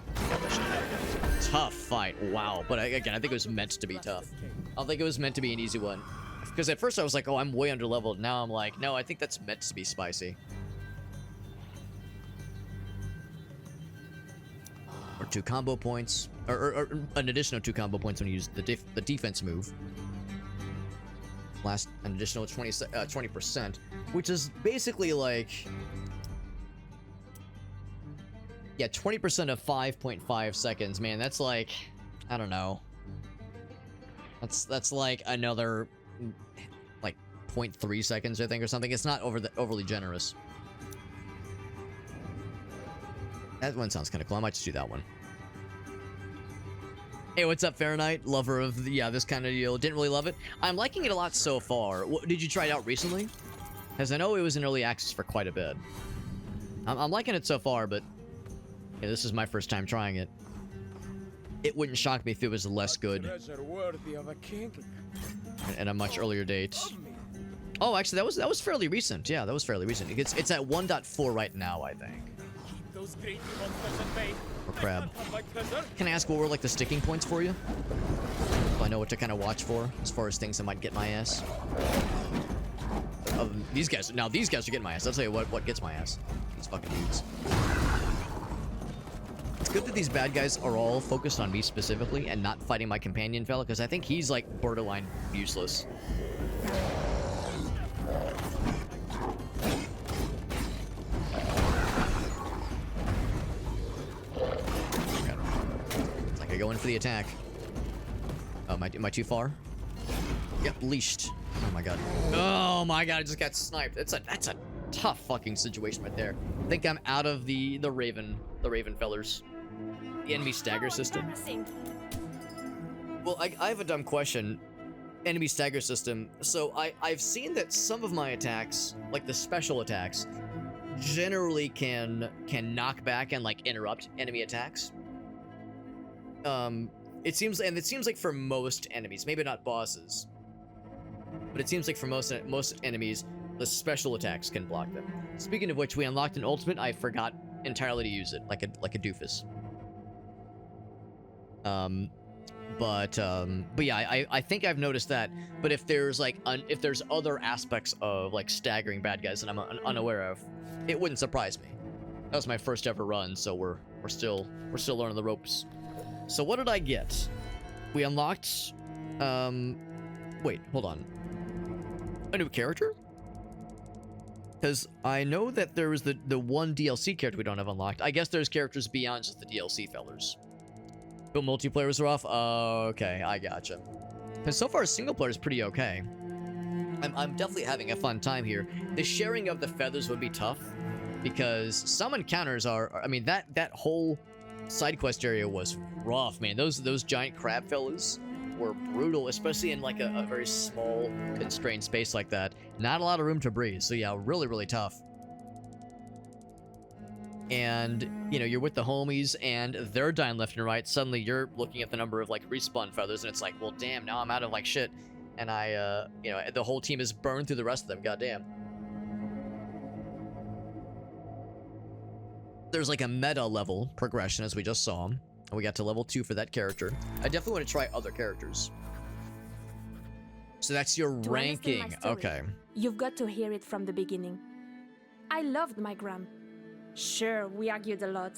tough fight. Wow. But again, I think it was meant to be tough. I don't think it was meant to be an easy one. Because at first I was like, oh, I'm way under leveled. Now I'm like, no, I think that's meant to be spicy. Or 2 combo points, or an additional 2 combo points when you use the defense move. Last an additional 20%, which is basically like, yeah, 20% of 5.5 seconds. Man, that's like, I don't know. That's like another like 0.3 seconds, I think, or something. It's not overly generous. That one sounds kind of cool. I might just do that one. Hey, what's up, Fahrenheit? Lover of this kind of deal. Didn't really love it. I'm liking it a lot so far. Did you try it out recently? Because I know it was in early access for quite a bit. I'm liking it so far, but yeah, this is my first time trying it. It wouldn't shock me if it was less good Worthy of a king. at a much earlier date. Oh, actually, that was fairly recent. Yeah, that was fairly recent. It's at 1.4 right now, I think. Keep those great monsters at bay. Or crab. They can't have my treasure. Can I ask what were like the sticking points for you? So I know what to kind of watch for as far as things that might get my ass. These guys are getting my ass. I'll tell you what gets my ass. These fucking dudes. It's good that these bad guys are all focused on me specifically and not fighting my companion fella, because I think he's like borderline useless. It's like I go in for the attack. Oh, am I too far? Yep, leashed. Oh my god. Oh my god, I just got sniped. That's a tough fucking situation right there. I think I'm out of the Raven fellers. The enemy stagger system. Well, I have a dumb question. Enemy stagger system. So I've seen that some of my attacks, like the special attacks, generally can knock back and like interrupt enemy attacks. It seems like for most enemies, maybe not bosses, but it seems like for most enemies, the special attacks can block them. Speaking of which, we unlocked an ultimate. I forgot entirely to use it, like a doofus. But yeah, I think I've noticed that. But if there's like if there's other aspects of like staggering bad guys that I'm unaware of, it wouldn't surprise me. That was my first ever run, so we're still learning the ropes. So what did I get? We unlocked. Wait, hold on. A new character? Because I know that there was the one DLC character we don't have unlocked. I guess there's characters beyond just the DLC fellers. But multiplayers are off? Okay, I gotcha. And so far, single player is pretty okay. I'm definitely having a fun time here. The sharing of the feathers would be tough, because some encounters are... I mean, that whole side quest area was rough, man. Those giant crab fellas were brutal, especially in like a very small, constrained space like that. Not a lot of room to breathe, so yeah, really, really tough. And, you know, you're with the homies, and they're dying left and right. Suddenly, you're looking at the number of, like, respawn feathers, and it's like, well, damn, now I'm out of, like, shit. And you know, the whole team is burned through the rest of them, goddamn. There's, like, a meta level progression, as we just saw. And we got to level 2 for that character. I definitely want to try other characters. So that's your ranking. Okay. You've got to hear it from the beginning. I loved my gram. Sure, we argued a lot.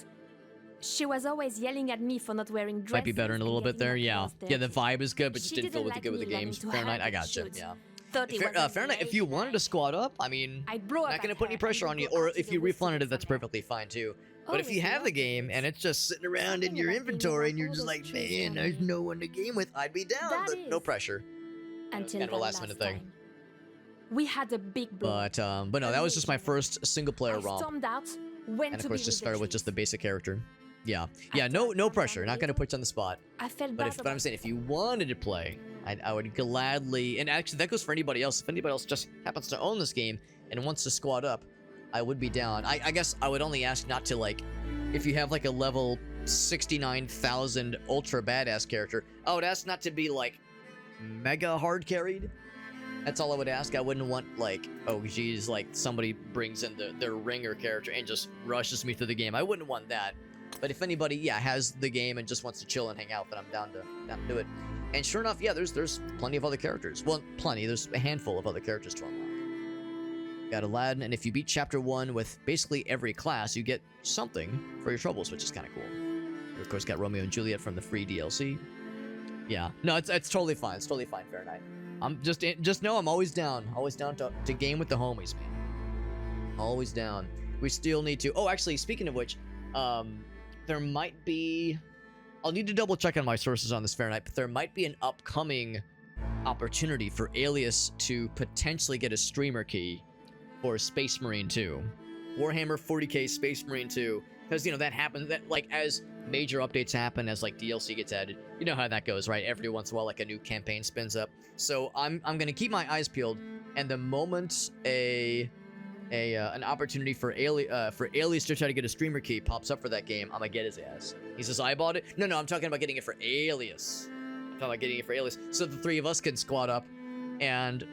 She was always yelling at me for not wearing dresses. Might be better in a little bit there, yeah. Yeah, the vibe is good, but just She didn't feel didn't with the good with the like me games. learning to Fahrenheit, have I gotcha, shoot. yeah. Thought it was Fahrenheit, if you wanted to squad up, I mean, I'd blow not up gonna at put any her pressure and on you, go or out to if the you woods refunded it, with that's someone. perfectly fine too. But Oh, if you yes, have the yes, game and it's just sitting around in Speaking your of being inventory and you're around just all like, those trees man, around there's no one to game with, I'd be down, That but no is. pressure. Until kind of a the last-minute thing. time. We had a big blow. But no, that was just my first single player I romp. stormed out, went And to of course be just with started with just the trees. basic character. Yeah. I Yeah, no tried pressure. down Not gonna later. put you on the spot. I felt But bad I'm saying, if you wanted to play, I would gladly, and actually that goes for anybody else. If anybody else just happens to own this game and wants to squad up, I would be down. I guess I would only ask not to, like, if you have like a level 69,000 ultra badass character, I would ask not to be like mega hard carried. That's all I would ask. I wouldn't want like, oh geez, like somebody brings in their ringer character and just rushes me through the game. I wouldn't want that. But if anybody, yeah, has the game and just wants to chill and hang out, then I'm down to do it. And sure enough, yeah, there's plenty of other characters. Well, plenty. There's a handful of other characters to unlock. Got Aladdin, and if you beat Chapter 1 with basically every class, you get something for your troubles, which is kind of cool. You, of course, got Romeo and Juliet from the free DLC. Yeah, no, it's totally fine. It's totally fine, Fahrenheit. I'm just know I'm always down to game with the homies, man. Always down. We still need to. Oh, actually, speaking of which, there might be. I'll need to double check on my sources on this, Fahrenheit, but there might be an upcoming opportunity for Alias to potentially get a streamer key for Space Marine 2. Warhammer 40k Space Marine 2. Because, you know, that happens, that, like, as major updates happen, as, like, DLC gets added, you know how that goes, right? Every once in a while, like, a new campaign spins up. So I'm gonna keep my eyes peeled, and the moment an opportunity for Alias to try to get a streamer key pops up for that game, I'm gonna get his ass. He says, I bought it? No, I'm talking about getting it for Alias. I'm talking about getting it for Alias. So the three of us can squad up and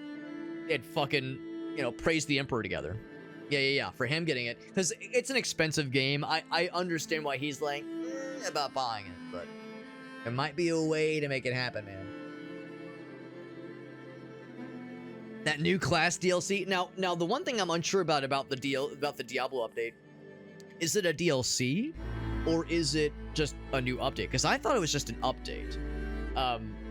fucking, you know, praise the Emperor together. Yeah, for him getting it. Because it's an expensive game. I understand why he's like, about buying it, but there might be a way to make it happen, man. That new class DLC. Now the one thing I'm unsure about the Diablo update, is it a DLC or is it just a new update? Because I thought it was just an update.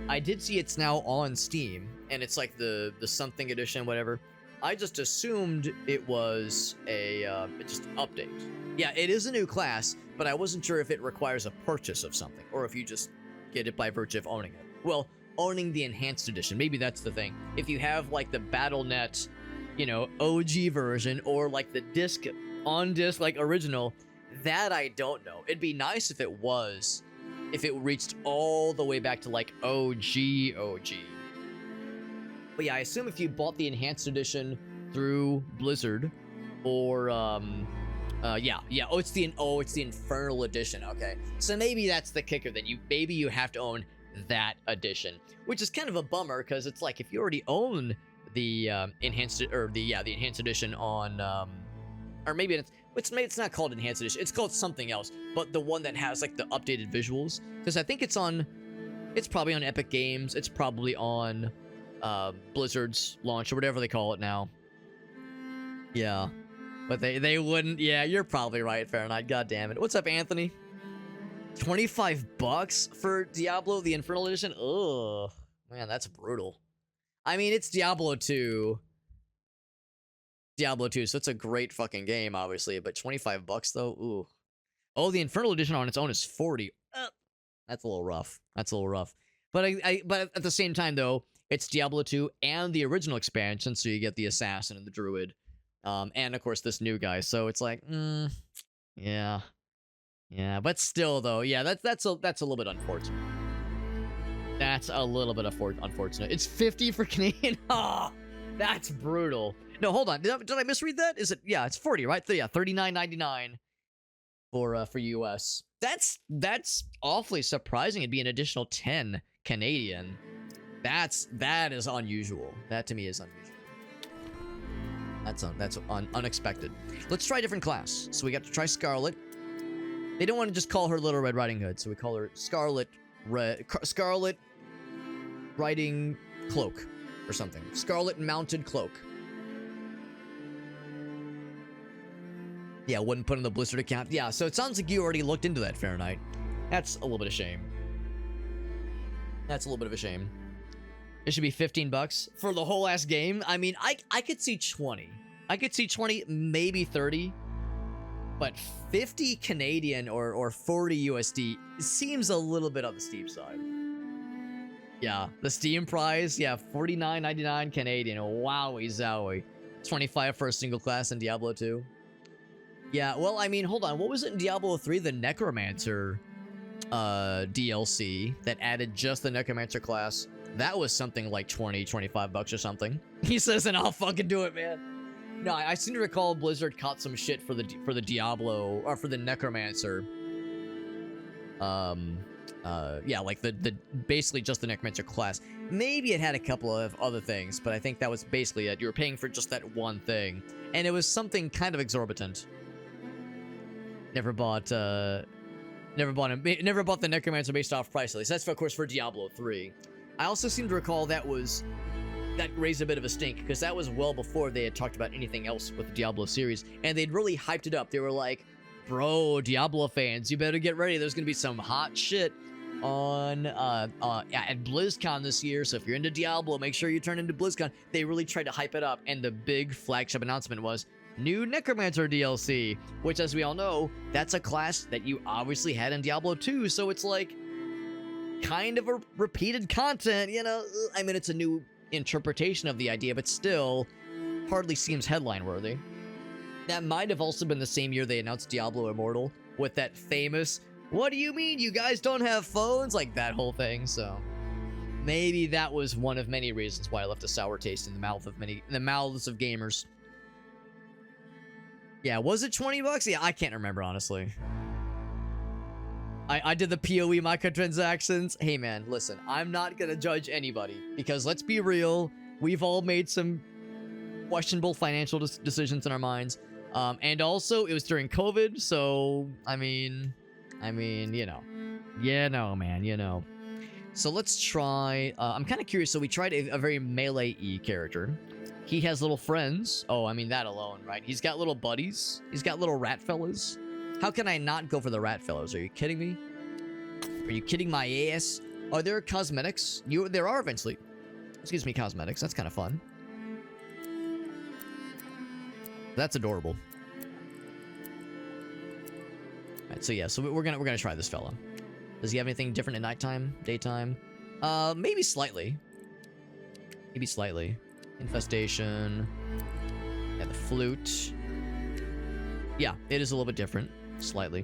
I did see it's now on Steam and it's like the something edition, whatever. I just assumed it was a just update. Yeah, it is a new class, but I wasn't sure if it requires a purchase of something or if you just get it by virtue of owning it. Well, owning the enhanced edition, maybe that's the thing. If you have like the BattleNet, you know, OG version or like the disc on disc like original, that I don't know. It'd be nice if it reached all the way back to like OG. But yeah, I assume if you bought the enhanced edition through Blizzard or it's the Infernal edition. Okay. So maybe that's the kicker, that maybe you have to own that edition, which is kind of a bummer because it's like if you already own the enhanced edition on or maybe it's not called enhanced edition, it's called something else, but the one that has like the updated visuals, because I think it's probably on Epic Games, it's probably on Blizzard's launch or whatever they call it now. Yeah, but they wouldn't. Yeah, you're probably right, Fahrenheit. God damn it. What's up, Anthony? $25 for Diablo the Infernal Edition? Ugh. Man, that's brutal. I mean, it's Diablo 2. So it's a great fucking game, obviously, but $25 though? Ooh. Oh, the Infernal Edition on its own is $40. That's a little rough. But but at the same time, though, it's Diablo 2 and the original expansion, so you get the Assassin and the Druid. And of course, this new guy. So it's like, yeah. Yeah, but still, though, yeah, that's a little bit unfortunate. That's a little bit unfortunate. It's 50 for Canadian. Oh, that's brutal. No, hold on. Did I misread that? Is it? Yeah, it's 40, right? Yeah, $39.99 for US. That's awfully surprising. It'd be an additional 10 Canadian. That is unusual. That to me is unusual. That's unexpected. Let's try a different class. So we got to try Scarlet. They don't want to just call her Little Red Riding Hood, so we call her Scarlet Riding Cloak or something. Scarlet Mounted Cloak. Yeah, wouldn't put in the Blizzard account. Yeah, so it sounds like you already looked into that, Fahrenheit. That's a little bit of shame. It should be $15 for the whole ass game. I mean, I could see 20. I could see 20, maybe 30. But 50 Canadian or 40 USD seems a little bit on the steep side. Yeah, the Steam price, yeah, $49.99 Canadian. Wowie zowie. 25 for a single class in Diablo 2. Yeah, well, I mean, hold on. What was it in Diablo 3? The Necromancer DLC that added just the Necromancer class. That was something like $20-25 or something. He says, and I'll fucking do it, man. No, I seem to recall Blizzard caught some shit for the Diablo or for the Necromancer. Yeah, like the basically just the Necromancer class. Maybe it had a couple of other things, but I think that was basically it. You were paying for just that one thing, and it was something kind of exorbitant. Never bought the Necromancer based off price list. That's of course for Diablo 3. I also seem to recall that raised a bit of a stink, because that was well before they had talked about anything else with the Diablo series, and they'd really hyped it up. They were like, bro, Diablo fans, you better get ready. There's gonna be some hot shit on at BlizzCon this year, so if you're into Diablo, make sure you turn into BlizzCon. They really tried to hype it up, and the big flagship announcement was new Necromancer DLC, which, as we all know, that's a class that you obviously had in Diablo 2, so it's like, kind of a repeated content, you know? I mean, it's a new interpretation of the idea, but still hardly seems headline worthy. That might have also been the same year they announced Diablo Immortal with that famous, "What do you mean you guys don't have phones?" Like that whole thing. So maybe that was one of many reasons why I left a sour taste in the mouths of gamers. Yeah, was it $20? Yeah, I can't remember, honestly. I did the PoE microtransactions. Hey man, listen, I'm not gonna judge anybody because let's be real, we've all made some questionable financial decisions in our minds. And also it was during COVID, so I mean, you know. Yeah, no, man, you know. So let's try, I'm kind of curious. So we tried a very melee-y character. He has little friends. Oh, I mean, that alone, right? He's got little buddies. He's got little rat fellas. How can I not go for the rat fellows? Are you kidding me? Are you kidding my ass? Are there cosmetics? There are eventually. Excuse me, cosmetics. That's kind of fun. That's adorable. Alright, so yeah, so we're gonna try this fella. Does he have anything different at nighttime, daytime? Maybe slightly. Maybe slightly. Infestation. Yeah, the flute. Yeah, it is a little bit different. Slightly.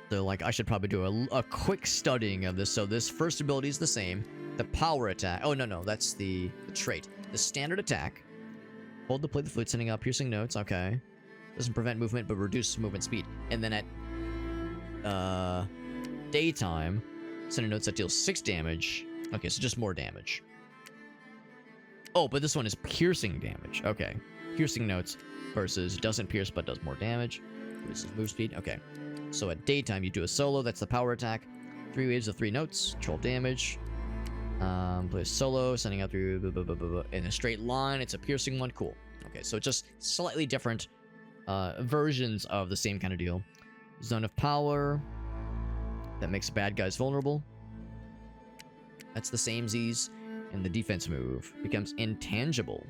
So, like, I should probably do a quick studying of this. So, this first ability is the same. The power attack. Oh, no, that's the trait. The standard attack. Hold to play the flute, sending out piercing notes. Okay. Doesn't prevent movement, but reduces movement speed. And then at daytime, sending notes that deals 6 damage. Okay, so just more damage. Oh, but this one is piercing damage. Okay. Piercing notes versus doesn't pierce but does more damage. This is move speed. Okay. So at daytime, you do a solo. That's the power attack. 3 waves of 3 notes. 12 damage. Play a solo, sending out through in a straight line. It's a piercing one. Cool. Okay, so just slightly different versions of the same kind of deal. Zone of power. That makes bad guys vulnerable. That's the same Z's. And the defense move becomes intangible.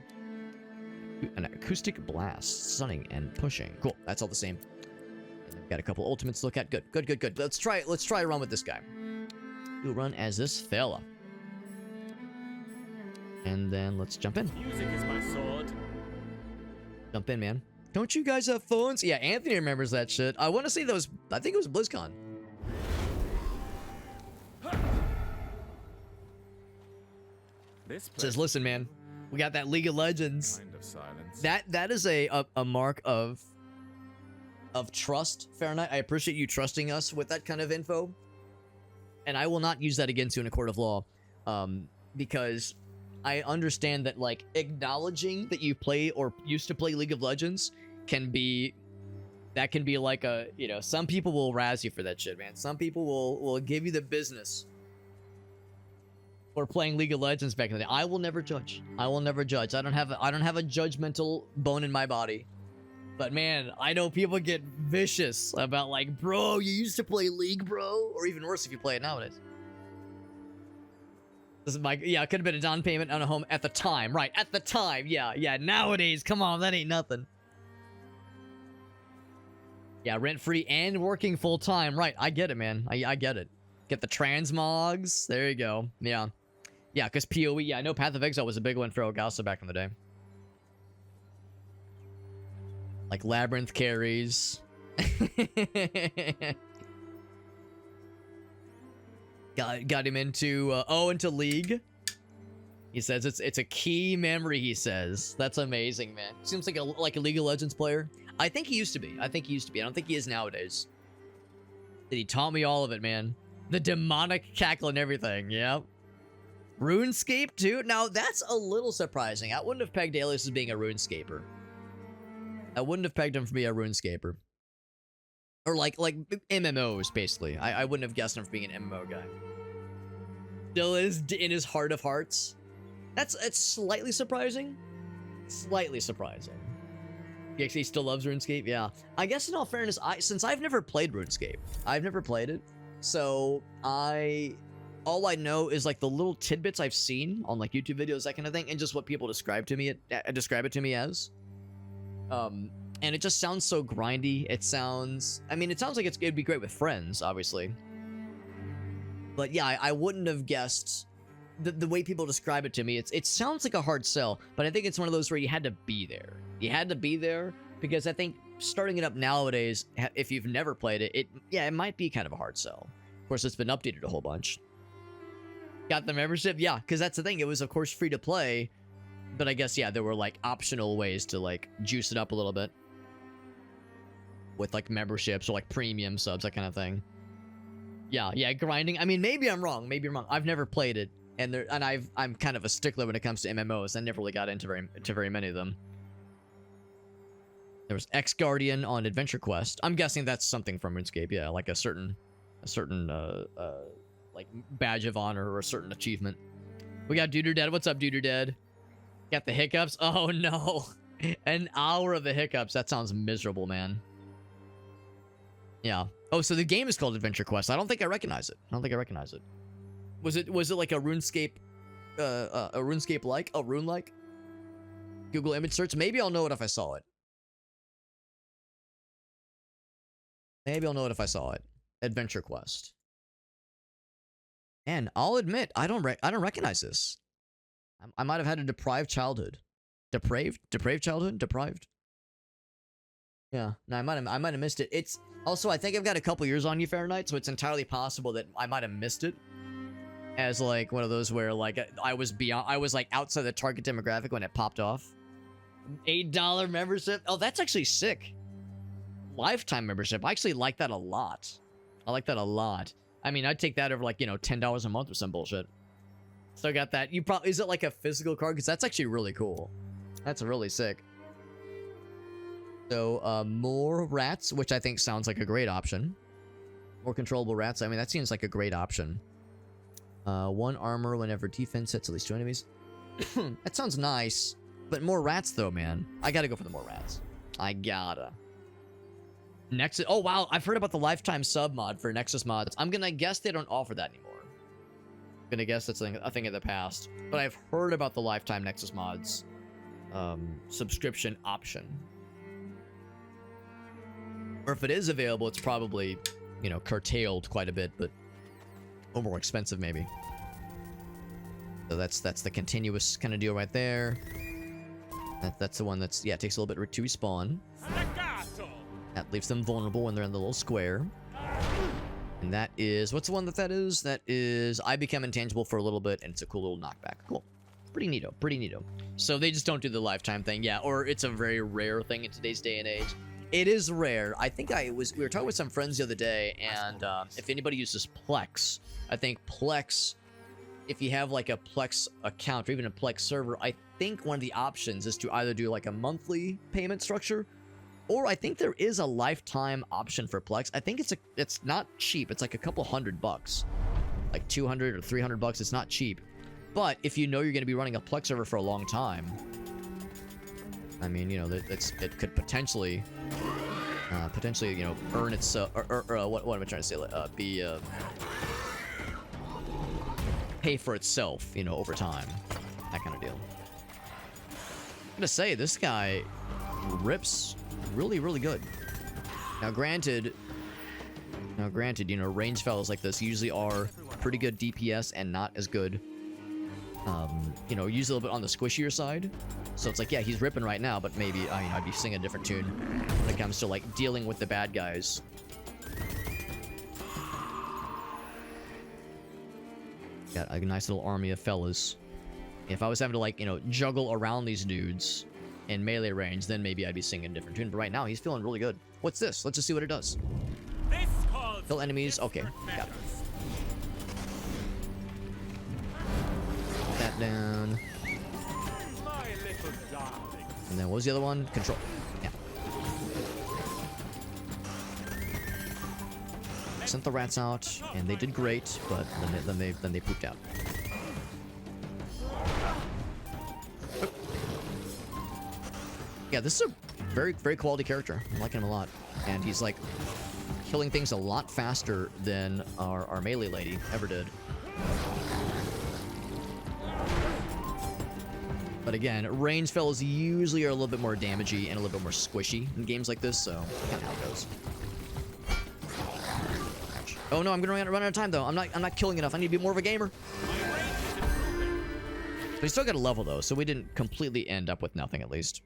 An acoustic blast, stunning and pushing. Cool. That's all the same. And then we've got a couple ultimates to look at. Good. Let's try a run with this guy. We'll run as this fella. And then let's jump in. Music is my sword. Jump in, man. Don't you guys have phones? Yeah, Anthony remembers that shit. I want to say that was, I think it was BlizzCon. This Says, listen, man, we got that League of Legends. kind of silence. That is a mark of trust, Fahrenheit. I appreciate you trusting us with that kind of info. And I will not use that against you in a court of law. Because I understand that, like, acknowledging that you play or used to play League of Legends can be like a, you know, some people will razz you for that shit, man. Some people will give you the business for playing League of Legends back in the day. I will never judge. I will never judge. I don't have a judgmental bone in my body. But man, I know people get vicious about, like, bro, you used to play League, bro, or even worse if you play it nowadays. This is my, yeah, it could have been a down payment on a home at the time, right? At the time, yeah. Nowadays, come on, that ain't nothing. Yeah, rent-free and working full-time, right? I get it, man. I get it. Get the transmogs. There you go. Yeah. Yeah, because PoE, yeah, I know Path of Exile was a big one for Ogasa back in the day. Like Labyrinth carries. Got him into, into League. He says it's a key memory, he says. That's amazing, man. Seems like a League of Legends player. I think he used to be. I don't think he is nowadays. He taught me all of it, man. The demonic cackle and everything, yeah. RuneScape, too? Now, that's a little surprising. I wouldn't have pegged Alias as being a RuneScaper. I wouldn't have pegged him for being a RuneScaper. Or like MMOs, basically. I wouldn't have guessed him for being an MMO guy. Still is in his heart of hearts. It's slightly surprising. Slightly surprising. He actually still loves RuneScape, yeah. I guess in all fairness, since I've never played RuneScape, I've never played it, so all I know is like the little tidbits I've seen on like YouTube videos, that kind of thing, and just what people describe it to me as. And it just sounds so grindy. It sounds like it'd be great with friends, obviously. But yeah, I wouldn't have guessed the way people describe it to me. It sounds like a hard sell, but I think it's one of those where you had to be there. You had to be there because I think starting it up nowadays, if you've never played it, it might be kind of a hard sell. Of course, it's been updated a whole bunch. Got the membership? Yeah, because that's the thing. It was, of course, free to play, but I guess, yeah, there were, like, optional ways to, like, juice it up a little bit. With, like, memberships or, like, premium subs, that kind of thing. Yeah, grinding. I mean, maybe I'm wrong. I've never played it, and I'm kind of a stickler when it comes to MMOs. I never really got into very many of them. There was X-Guardian on Adventure Quest. I'm guessing that's something from RuneScape. Yeah, like a certain like badge of honor or a certain achievement. We got Duder Dead. What's up, Duder Dead? Got the hiccups? Oh no. An hour of the hiccups. That sounds miserable, man. Yeah. Oh, so the game is called Adventure Quest. I don't think I recognize it. Was it like a RuneScape like? A Rune like? Google image search? Maybe I'll know it if I saw it. Adventure Quest. And I'll admit, I don't recognize this. I might have had a deprived childhood. Depraved childhood? Deprived? Yeah. No, I might have missed it. It's also, I think I've got a couple years on you, Fahrenheit, so it's entirely possible that I might have missed it. As like one of those where like I was like outside the target demographic when it popped off. $8 membership. Oh, that's actually sick. Lifetime membership. I actually like that a lot. I mean, I'd take that over like, you know, $10 a month or some bullshit. So I got that. Is it like a physical card? Because that's actually really cool. That's really sick. So, more rats, which I think sounds like a great option. More controllable rats. I mean, that seems like a great option. 1 armor whenever defense hits at least 2 enemies. That sounds nice. But more rats, though, man. I gotta go for the more rats. I gotta. Nexus. Oh, wow. I've heard about the lifetime sub mod for Nexus mods. I'm gonna guess they don't offer that anymore. I'm gonna guess that's a thing of the past. But I've heard about the lifetime Nexus mods subscription option. Or if it is available, it's probably, you know, curtailed quite a bit, but or more expensive maybe. So that's the continuous kind of deal right there. That's the one that's, yeah, it takes a little bit to respawn. That leaves them vulnerable when they're in the little square. And that is, what's the one that is? That is, I become intangible for a little bit, and it's a cool little knockback. Cool. Pretty neato. So they just don't do the lifetime thing. Yeah, or it's a very rare thing in today's day and age. It is rare. I think we were talking with some friends the other day, and if anybody uses Plex, I think Plex, if you have like a Plex account or even a Plex server, I think one of the options is to either do like a monthly payment structure, or I think there is a lifetime option for Plex. I think it's not cheap. It's like a couple $100, like 200 or 300 bucks. It's not cheap, but if you know you're going to be running a Plex server for a long time, I mean, you know, it could potentially, you know, earn its, what am I trying to say? Pay for itself, you know, over time, that kind of deal. I'm gonna say this guy rips really, really good. Now, granted, you know, range fellas like this usually are pretty good DPS and not as good. You know, usually a little bit on the squishier side. So it's like, yeah, he's ripping right now, but maybe, I'd be singing a different tune when it comes to, like, dealing with the bad guys. Got a nice little army of fellas. If I was having to, like, you know, juggle around these dudes in melee range, then maybe I'd be singing a different tune. But right now, he's feeling really good. What's this? Let's just see what it does. Kill enemies. Okay, got it. Put that down. And then what was the other one? Control. Yeah. Sent the rats out, and they did great, but then they pooped out. Yeah, this is a very, very quality character. I'm liking him a lot. And he's like killing things a lot faster than our melee lady ever did. But again, range fellas usually are a little bit more damagey and a little bit more squishy in games like this, so kind of how it goes. Ouch. Oh no, I'm gonna run out of time though. I'm not killing enough. I need to be more of a gamer. We still got a level though, so we didn't completely end up with nothing at least.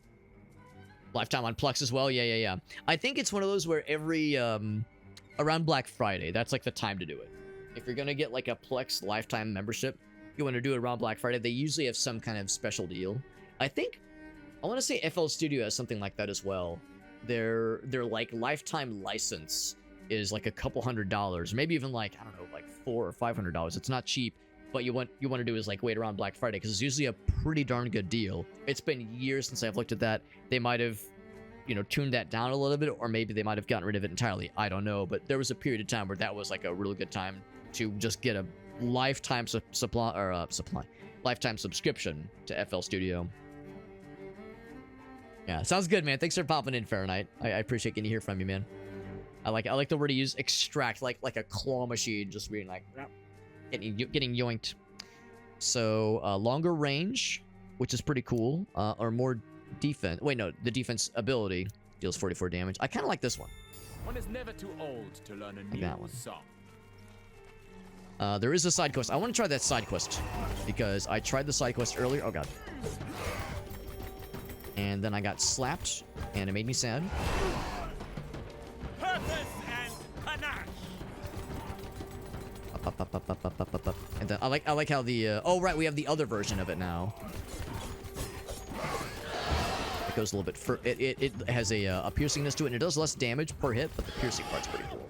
Lifetime on Plex as well. Yeah. I think it's one of those where every around Black Friday, that's like the time to do it. If you're gonna get like a Plex lifetime membership, you want to do it around Black Friday. They usually have some kind of special deal. I want to say FL Studio has something like that as well. Their like lifetime license is like a couple $100, maybe even like, I don't know, like $400 or $500. It's not cheap, but you want to do is like wait around Black Friday because it's usually a pretty darn good deal. It's been years since I've looked at that. They might have, tuned that down a little bit, or maybe they might have gotten rid of it entirely. I don't know, but there was a period of time where that was like a really good time to just get a lifetime lifetime subscription to FL Studio. Yeah, sounds good, man. Thanks for popping in, Fahrenheit. I appreciate getting to hear from you, man. I like the word to use, extract, like a claw machine, just being like getting yoinked. So longer range, which is pretty cool, or more defense. Wait, no, the defense ability deals 44 damage. I kind of like this one. One is never too old to learn a Like new that one. song. There is a side quest. I want to try that side quest because I tried the side quest earlier. Oh god. And then I got slapped, and it made me sad. Purpose and panache. Up. And then I like how the oh right, we have the other version of it now. It goes a little bit it has a piercingness to it, and it does less damage per hit, but the piercing part's pretty cool.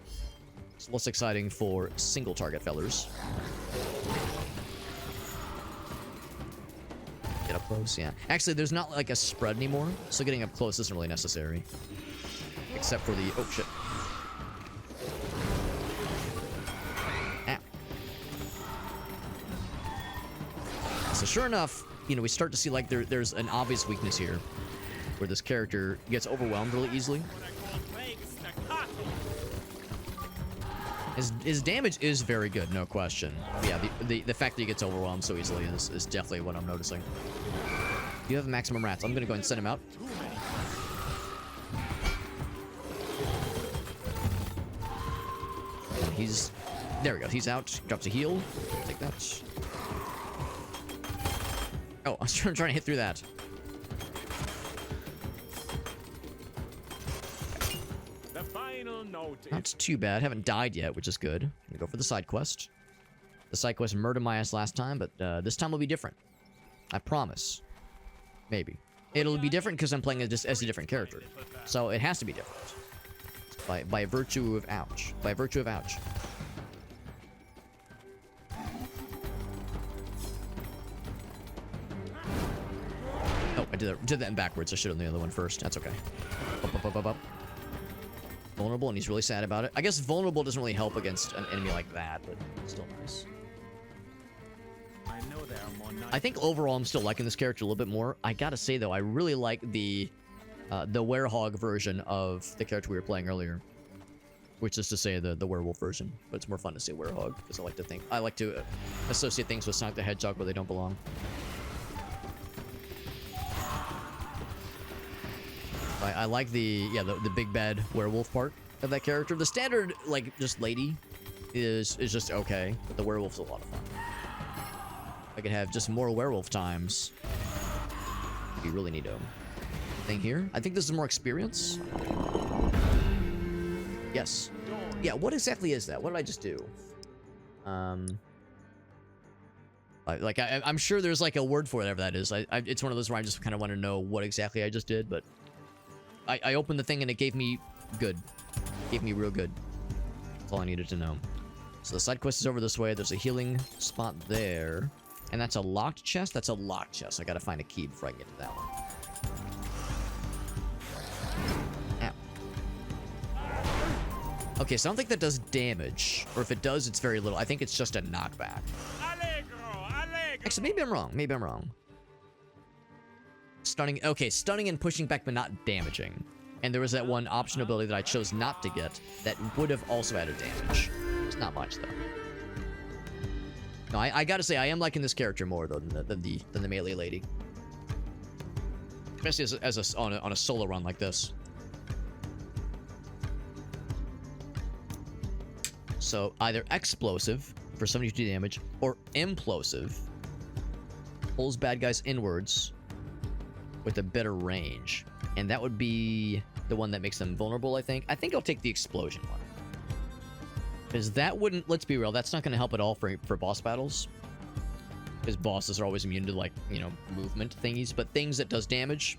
It's less exciting for single target fellers. Get up close, yeah. Actually, there's not like a spread anymore, so getting up close isn't really necessary. Except for the oh shit. Ah. So sure enough, we start to see like there's an obvious weakness here, where this character gets overwhelmed really easily. His damage is very good, no question. But yeah, the fact that he gets overwhelmed so easily is definitely what I'm noticing. You have maximum rats. I'm gonna go ahead and send him out. And there we go. He's out. Drops a heal. Take that. Oh, I was trying to hit through that. The final note Not too bad. Haven't died yet, which is good. I'm gonna go for the side quest. The side quest murdered my ass last time, but this time will be different. I promise. Maybe. It'll be different because I'm playing as a different character. So it has to be different. By virtue of ouch. By virtue of ouch. Oh, I did that in backwards. I should have done the other one first. That's okay. Up. Vulnerable, and he's really sad about it. I guess vulnerable doesn't really help against an enemy like that, but still nice. I think overall I'm still liking this character a little bit more. I gotta say though, I really like the werehog version of the character we were playing earlier, which is to say the werewolf version. But it's more fun to say werehog because I like to associate things with Sonic the Hedgehog where they don't belong. I like the big bad werewolf part of that character. The standard like just lady is just okay, but the werewolf's a lot of fun. I could have just more werewolf times. We really need a thing here. I think this is more experience. Yes. Yeah, what exactly is that? What did I just do? I'm sure there's like a word for whatever that is. It's one of those where I just kind of want to know what exactly I just did, but I opened the thing and it gave me good. Gave me real good. That's all I needed to know. So the side quest is over this way. There's a healing spot there. And that's a locked chest? That's a locked chest. I gotta find a key before I can get to that one. Ow. Okay, so I don't think that does damage. Or if it does, it's very little. I think it's just a knockback. Actually, maybe I'm wrong. Stunning. Okay, stunning and pushing back, but not damaging. And there was that one option ability that I chose not to get that would have also added damage. It's not much, though. No, I gotta say, I am liking this character more, though, than the melee lady. Especially on a solo run like this. So either explosive for 72 damage, or implosive pulls bad guys inwards with a better range. And that would be the one that makes them vulnerable, I think. I think I'll take the explosion one. Because that wouldn't, let's be real, that's not going to help at all for boss battles. Because bosses are always immune to, like, you know, movement thingies. But things that does damage,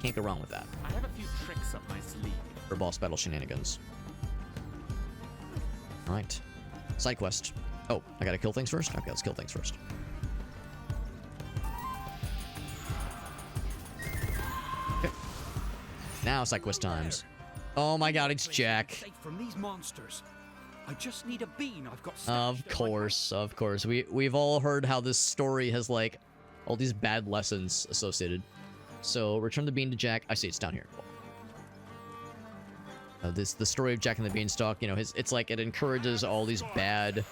can't go wrong with that. I have a few tricks up my sleeve. For boss battle shenanigans. Alright. Side quest. Oh, I gotta kill things first? Okay, let's kill things first. Okay. Now side quest times. Oh my god, it's Jack. Safe from these monsters. I just need a bean. I've got Of course, of course. We've all heard how this story has, like, all these bad lessons associated. So, return the bean to Jack. I see it's down here. The story of Jack and the Beanstalk, you know, it's like it encourages all these bad,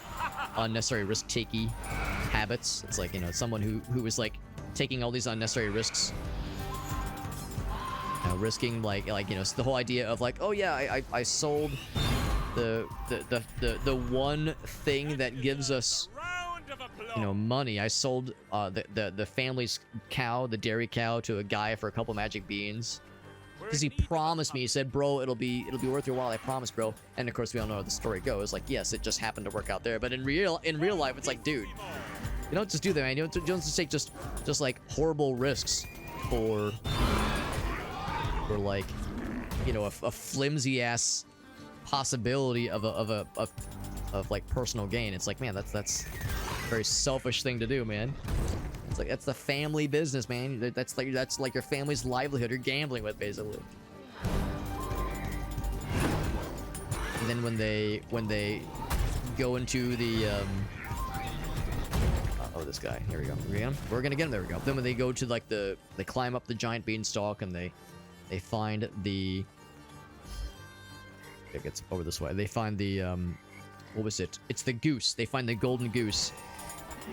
unnecessary risk-taking habits. It's like, you know, someone who is, like, taking all these unnecessary risks. Risking, like, you know, the whole idea of, like, oh yeah, I sold the one thing that gives us, you know, money. I sold the family's cow, the dairy cow, to a guy for a couple magic beans. Because he promised me, he said, bro, it'll be worth your while, I promise, bro. And of course we all know how the story goes. Like, yes, it just happened to work out there, but in real life, it's like, dude, you don't just do that, man. You don't just take just like horrible risks for like, you know, a flimsy ass possibility of like personal gain. It's like, man, that's a very selfish thing to do, man. It's like, that's the family business, man. That's like your family's livelihood you're gambling with, basically. And then when they go into the oh, this guy, here we go. We're gonna get him. There we go. Then when they go to, like, they climb up the giant beanstalk and they find the, it gets over this way. They find the what was it? It's the goose. They find the golden goose.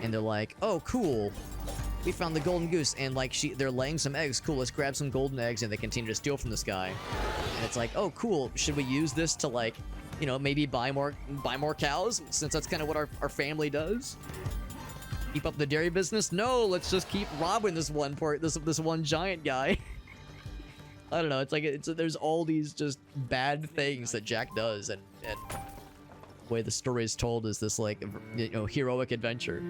And they're like, oh, cool. We found the golden goose. And, like, they're laying some eggs. Cool, let's grab some golden eggs. And they continue to steal from this guy. And it's like, oh, cool. Should we use this to, like, you know, maybe buy more cows? Since that's kind of what our family does. Keep up the dairy business? No, let's just keep robbing this one giant guy. I don't know. It's like, there's all these just bad things that Jack does. And the way the story is told is this, like, you know, heroic adventure.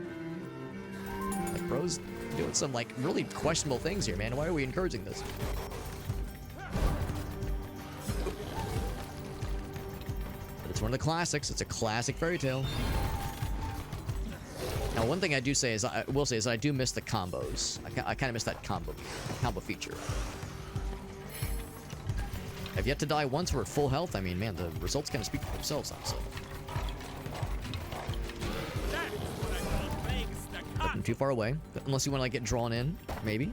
Like, bro's doing some, like, really questionable things here, man. Why are we encouraging this? But it's one of the classics. It's a classic fairy tale. Now, one thing I do say is, I do miss the combos. I kind of miss that combo feature. I've yet to die once. We're at full health. I mean, man, the results kind of speak for themselves, honestly. Nothing too far away, unless you want to, like, get drawn in, maybe.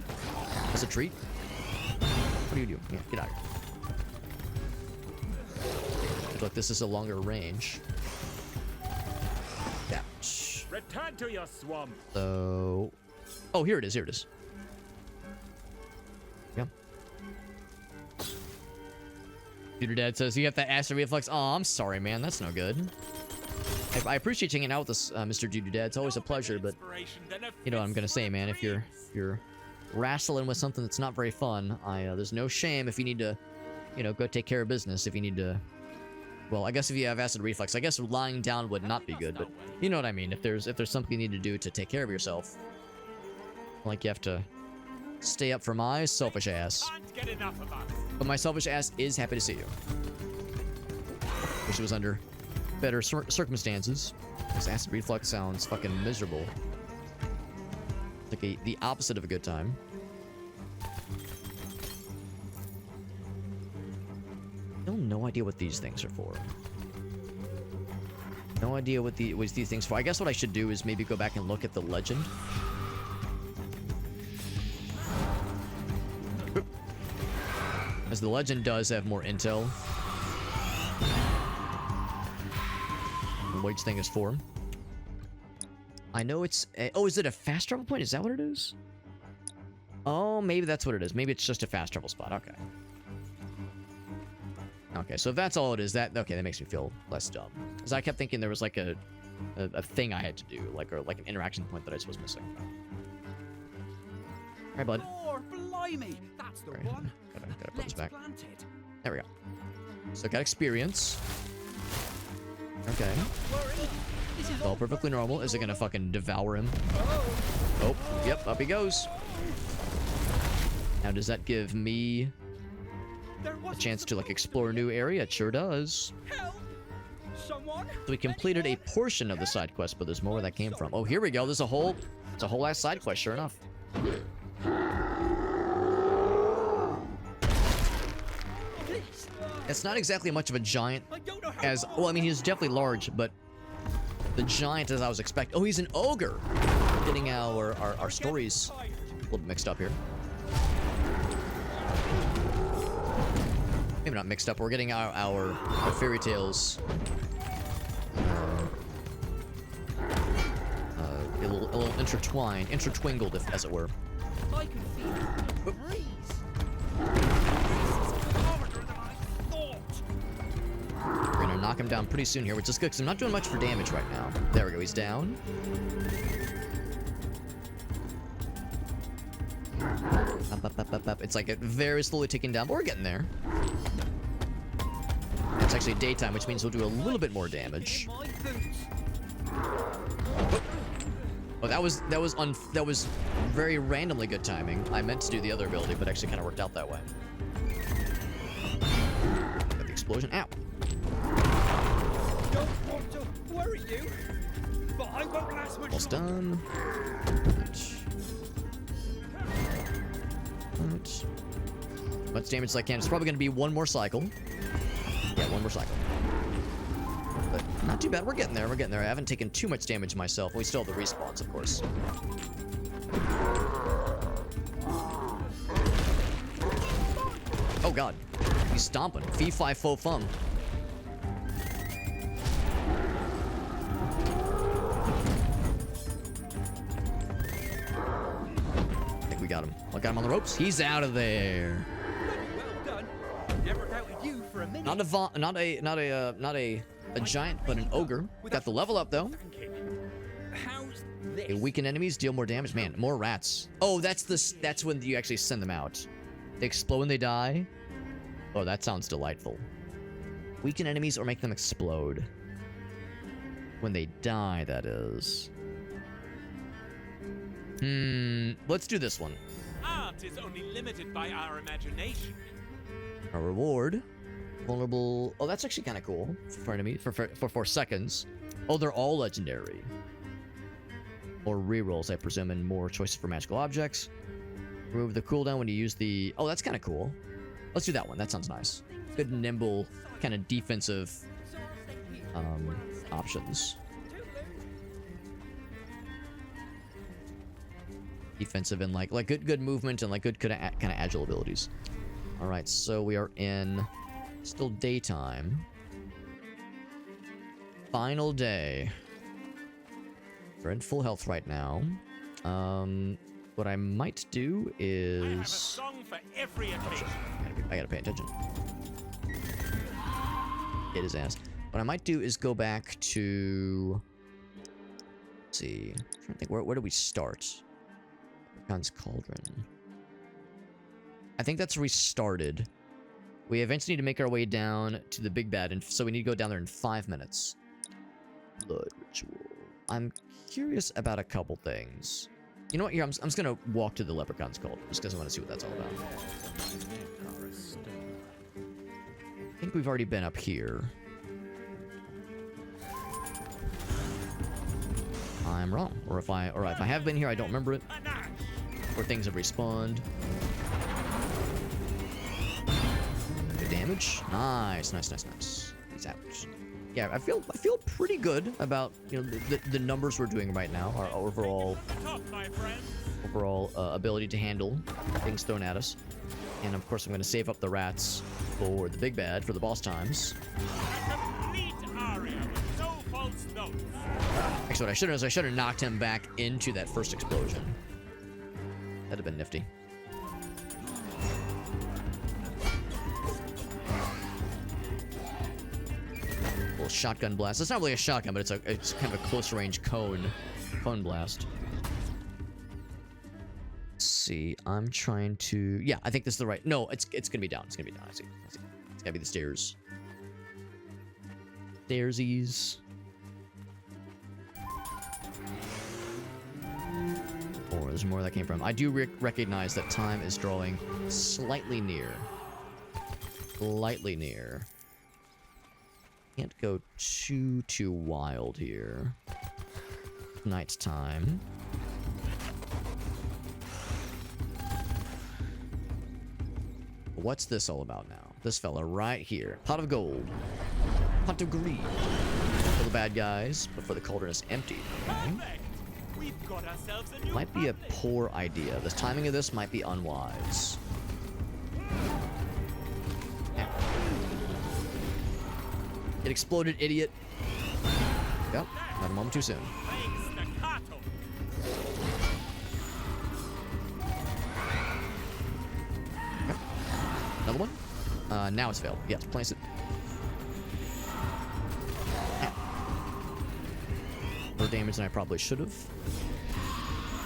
As a treat. What are you doing? Yeah, get out of here. Look, this is a longer range. Yeah. Return to your swamp. So, oh, here it is. Yeah. Duder Dad says you have that acid reflex. Oh, I'm sorry, man. That's no good. I appreciate hanging out with us, Mr. Duder Dad. It's always a pleasure, but you know what I'm gonna say, man. If you're wrestling with something that's not very fun, there's no shame if you need to, you know, go take care of business. If you need to, well, I guess if you have acid reflex, I guess lying down would not be good, but you know what I mean. If there's something you need to do to take care of yourself, like you have to stay up for my selfish ass. But my selfish ass is happy to see you. Wish it was under better circumstances. This acid reflux sounds fucking miserable. Like the opposite of a good time. Still no idea what these things are for. No idea what these things for. I guess what I should do is maybe go back and look at the legend. As the legend does have more intel. What each thing is for. I know it's oh, is it a fast travel point? Is that what it is? Oh, maybe that's what it is. Maybe it's just a fast travel spot. Okay. Okay, so if that's all it is, that makes me feel less dumb. Because I kept thinking there was like a thing I had to do, like an interaction point that I was missing. All right, bud. Oh, blimey! That's the Right, one. gotta put this Let's back. plant it. There we go. So got experience. Okay. Worry. This is All perfectly normal. Is it gonna fucking devour him? Oh, yep, up he goes. Now, does that give me There a wasn't chance to like supposed explore a new area? It sure does. Help! Someone? So we completed a portion of the side quest, but there's more where that came from. Oh, here we go. It's a whole ass side quest, sure enough. Please. It's not exactly much of a giant I don't know how as well. I mean, he's definitely large, but the giant as I was expecting. Oh, he's an ogre. Getting our stories a little bit mixed up here. Maybe not mixed up. We're getting our fairy tales a little intertwingled, as it were. I can feel it. Freeze. We're gonna knock him down pretty soon here, which is good because I'm not doing much for damage right now. There we go. He's down. Up. It's like very slowly ticking down, but we're getting there. It's actually daytime, which means we'll do a little bit more damage. My boots. Oh, that was very randomly good timing. I meant to do the other ability, but actually kind of worked out that way. Got the explosion. Ow. Don't want to worry you, but I won't last much Almost longer. done. Right. Much damage as I can. It's probably going to be one more cycle. Yeah, one more cycle. But not too bad. We're getting there. We're getting there. I haven't taken too much damage myself. We still have the respawns, of course. Oh, God. He's stomping. Fee, fi, fo, fum. I think we got him. I got him on the ropes. He's out of there. Well done. Never doubted you for a minute. Not a giant, but an ogre. Got the level up though. How's Okay, this? weaken enemies, deal more damage. Man, more rats. Oh, that's when you actually send them out. They explode when they die. Oh, that sounds delightful. Weaken enemies or make them explode. When they die, that is. Let's do this one. Art is only limited by our imagination. A reward. Vulnerable. Oh, that's actually kind of cool for enemy for 4 seconds. Oh, they're all legendary. Or rerolls, I presume, and more choices for magical objects. Remove the cooldown when you use the. Oh, that's kind of cool. Let's do that one. That sounds nice. Good, nimble, kind of defensive options. Defensive and like good movement and like good kind of agile abilities. All right, so we are in still daytime. Final day. We're in full health right now. What I might do I have a is song for every occasion. I gotta pay attention. Get his ass. What I might do is go back to. Let's see. I'm trying to think. Where do we start? Leprechaun's Cauldron. I think that's restarted. We eventually need to make our way down to the big bad, and so we need to go down there in 5 minutes. Blood ritual. I'm curious about a couple things. You know what? Here, I'm just gonna walk to the Leprechaun's Cauldron just because I want to see what that's all about. I think we've already been up here. I'm wrong, or if I have been here, I don't remember it. Or things have respawned. Good damage. Nice. He's out. Yeah, I feel pretty good about the numbers we're doing right now. Our overall ability to handle things thrown at us. And of course, I'm going to save up the rats for the big bad for the boss times. Actually, what I should have is I should have knocked him back into that first explosion. That'd have been nifty. shotgun blast. It's not really a shotgun, but it's kind of a close range cone blast. Let's see. I'm trying to. Yeah, I think this is the right. No, it's gonna be down. It's gonna be down. I see. It's gotta be the stairs. Stairsies. Or there's more that came from. I do recognize that time is drawing slightly near. Slightly near. Can't go too wild here. Nighttime. What's this all about now? This fella right here. Pot of gold. Pot of greed. For the bad guys, but for the cauldron is empty. Okay. We've got ourselves a new Might be a puppet. poor idea. The timing of this might be unwise. Yeah. It exploded, idiot. Yep, not a moment too soon. Playing staccato. Another one? Now it's failed. Yes, place it. More damage than I probably should have.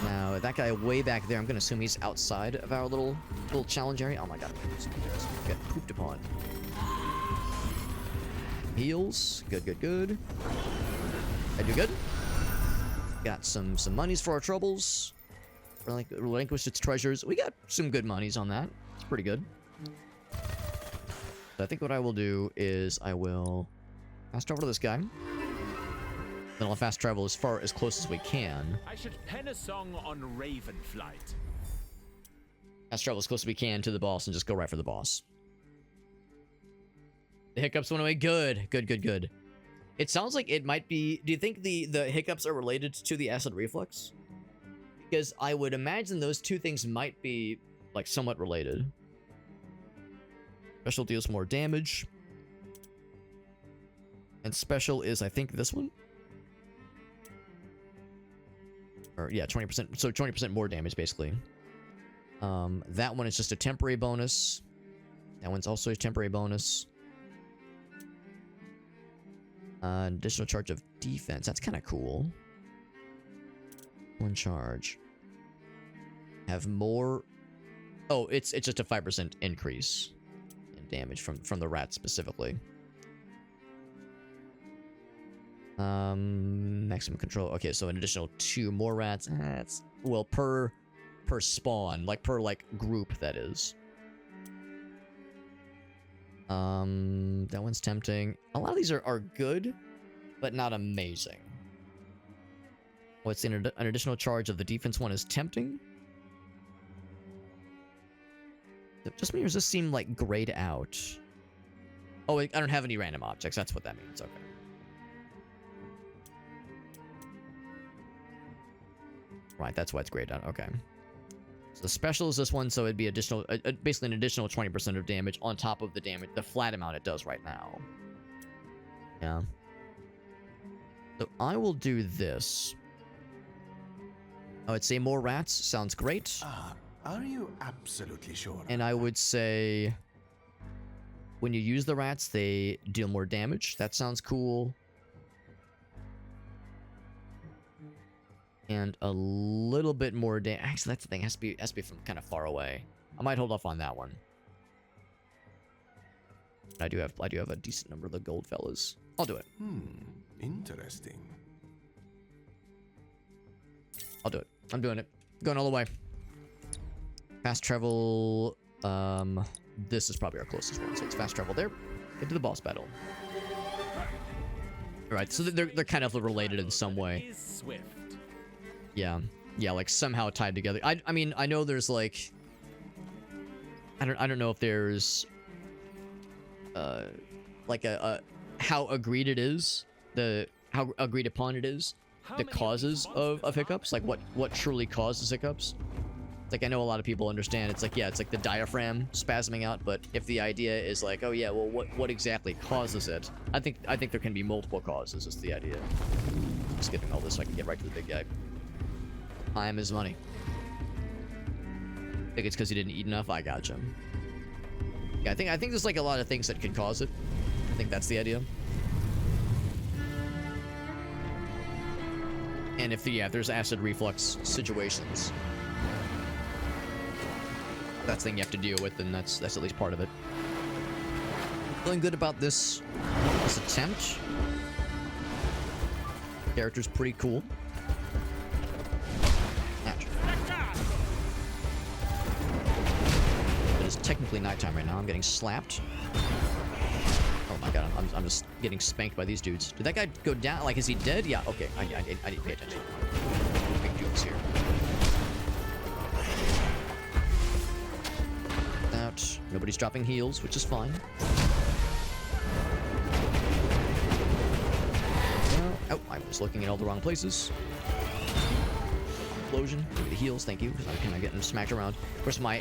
Now, that guy way back there, I'm gonna assume he's outside of our little challenge area. Oh my god, get pooped upon. Heals. Good. I do good. Got some monies for our troubles. Relinquished its treasures. We got some good monies on that. It's pretty good. So I think what I will do is I will fast travel to this guy. Then I'll fast travel as close as we can. I should pen a song on Ravenflight. Fast travel as close as we can to the boss and just go right for the boss. The hiccups went away. Good. It sounds like it might be... Do you think the hiccups are related to the acid reflux? Because I would imagine those two things might be, like, somewhat related. Special deals more damage. And special is, I think, this one? Or, yeah, 20%. So 20% more damage, basically. That one is just a temporary bonus. That one's also a temporary bonus. Additional charge of defense. That's kind of cool. One charge. Have more... Oh, it's just a 5% increase in damage from the rat specifically. Maximum control. Okay, so an additional 2 more rats. That's... Well, per spawn. Like, per, like, group, that is. That one's tempting. A lot of these are good, but not amazing. What's an additional charge of the defense one is tempting? It just means this seem like grayed out. Oh, I don't have any random objects. That's what that means. Okay. Right, that's why it's grayed out. Okay. So the special is this one, so it'd be additional, basically an additional 20% of damage on top of the damage, the flat amount it does right now. Yeah. So I will do this. I would say more rats sounds great. Are you absolutely sure? And I would say when you use the rats, they deal more damage. That sounds cool. And a little bit more damage. Actually, that's the thing. Has to be from kind of far away. I might hold off on that one. I do have a decent number of the gold fellas. I'll do it. Interesting. I'll do it. I'm doing it. Going all the way. Fast travel. This is probably our closest one. So it's fast travel there. Get to the boss battle. All right. So they're kind of related in some way. Is swift. Yeah, like somehow tied together. I mean, I know there's like, I don't know if there's, like a how agreed it is, how agreed upon it is, the causes of hiccups, like what truly causes hiccups. It's like I know a lot of people understand. It's like, yeah, it's like the diaphragm spasming out, but if the idea is like, oh yeah, well what exactly causes it? I think there can be multiple causes. Is the idea. Just getting all this so I can get right to the big guy. Time is money. I think it's because he didn't eat enough. I gotcha. Yeah, I think there's like a lot of things that could cause it. I think that's the idea. And if there's acid reflux situations, that's the thing you have to deal with, and that's at least part of it. Feeling good about this attempt. Character's pretty cool. Ouch. It is technically nighttime right now. I'm getting slapped. Oh my god, I'm just getting spanked by these dudes. Did that guy go down? Like, is he dead? Yeah, okay. I need to pay attention. Big jokes here. Out. Nobody's dropping heals, which is fine. Oh, I was looking at all the wrong places. Explosion. Give me the heals, thank you, because I'm kind of getting smacked around. Of course, my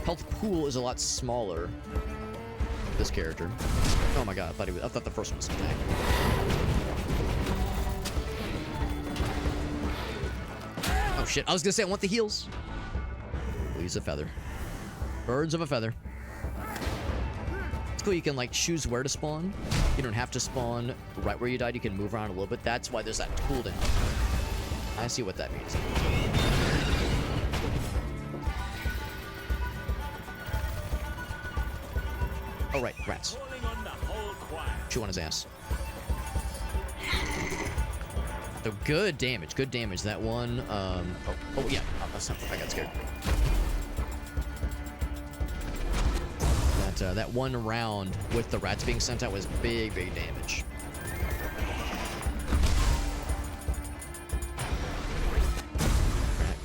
health pool is a lot smaller. This character. Oh my god, I thought the first one was an attack. Oh shit, I was gonna say I want the heals. Please, a feather. Birds of a feather. It's cool, you can like choose where to spawn. You don't have to spawn right where you died, you can move around a little bit. That's why there's that cooldown. I see what that means. Oh right, rats. Chew on his ass. So good damage, good damage. That one, oh yeah, that's not, I got scared. That one round with the rats being sent out was big damage.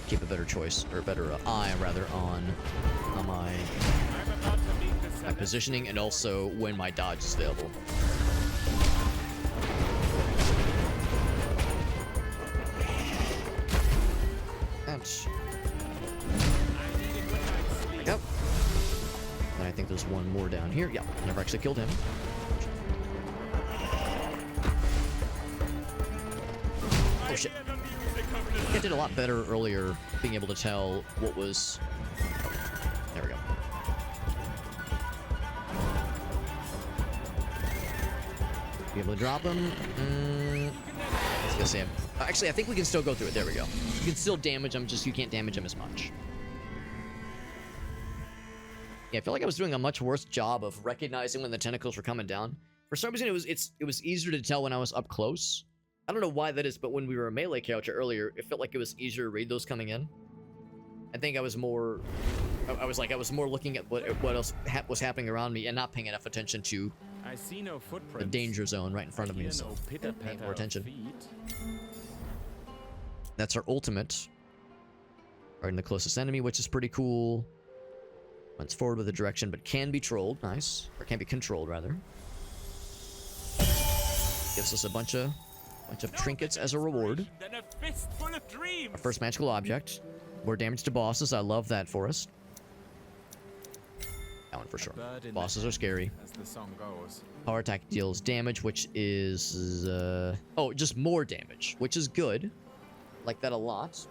Keep a better choice, or a better eye rather, on my positioning, and also when my dodge is available. Ouch. There we go. And I think there's one more down here. Yeah, never actually killed him. Oh shit. I did a lot better earlier being able to tell what was... There we go. Be able to drop them. I was gonna say, actually, I think we can still go through it. There we go. You can still damage them, just you can't damage them as much. Yeah, I feel like I was doing a much worse job of recognizing when the tentacles were coming down. For some reason, it was easier to tell when I was up close. I don't know why that is, but when we were a melee character earlier, it felt like it was easier to read those coming in. I think I was more... I was more looking at what else was happening around me and not paying enough attention to I see no footprints. the danger zone right in front of me. So paying more attention. That's our ultimate. Right in the closest enemy, which is pretty cool. Runs forward with a direction, but can be trolled. Nice. Or can be controlled, rather. Gives us a bunch of trinkets as a reward. Then a fistful of dreams. Our first magical object. More damage to bosses. I love that for us. That one for sure. Bosses are scary. As the song goes. Power attack deals damage, which is... oh, just more damage, which is good. Like that a lot.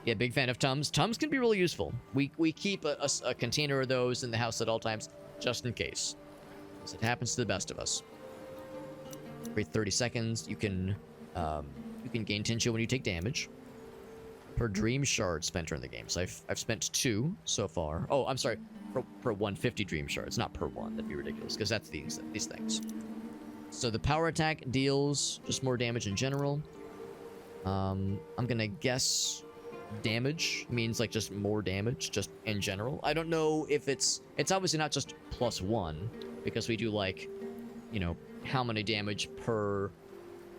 Yeah, big fan of Tums. Tums can be really useful. We keep a container of those in the house at all times, just in case. Because it happens to the best of us. Every 30 seconds, you can gain tension when you take damage. Per dream shard spent during the game. So I've spent 2 so far. Oh, I'm sorry. Per 150 dream shards, not per 1. That'd be ridiculous, because that's these things. So the power attack deals just more damage in general. I'm gonna guess damage means like just more damage, just in general. I don't know if it's obviously not just +1, because we do like, you know, how many damage per,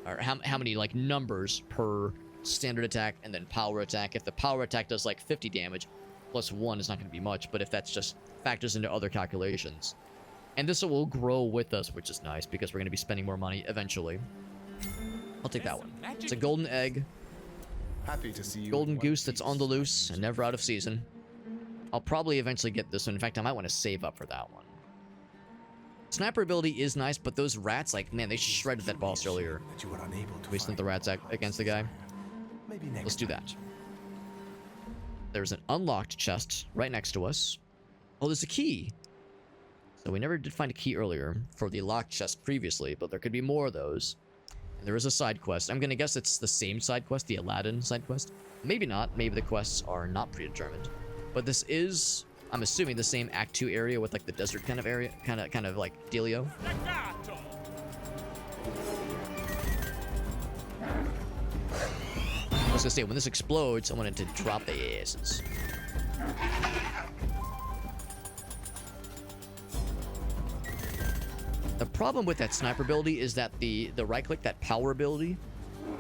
or how many like numbers per standard attack and then power attack. If the power attack does like 50 damage, +1 is not going to be much, but if that's just factors into other calculations. And this will grow with us, which is nice, because we're going to be spending more money eventually. I'll take that one. It's a golden egg. Happy to see you. Golden goose that's on the loose and never out of season. I'll probably eventually get this one. In fact, I might want to save up for that one. Sniper ability is nice, but those rats, like, man, they shredded that boss earlier. That you were unable to We sent the rats against the guy. Let's do that. There's an unlocked chest right next to us. Oh, there's a key. So we never did find a key earlier for the locked chest previously, but there could be more of those. There is a side quest. I'm gonna guess it's the same side quest, the Aladdin side quest. Maybe not. Maybe the quests are not predetermined. But this is, I'm assuming, the same Act 2 area with like the desert kind of area, kind of like dealio. Staccato! I was gonna say, when this explodes, I want it to drop the asses. The problem with that sniper ability is that the right click, that power ability,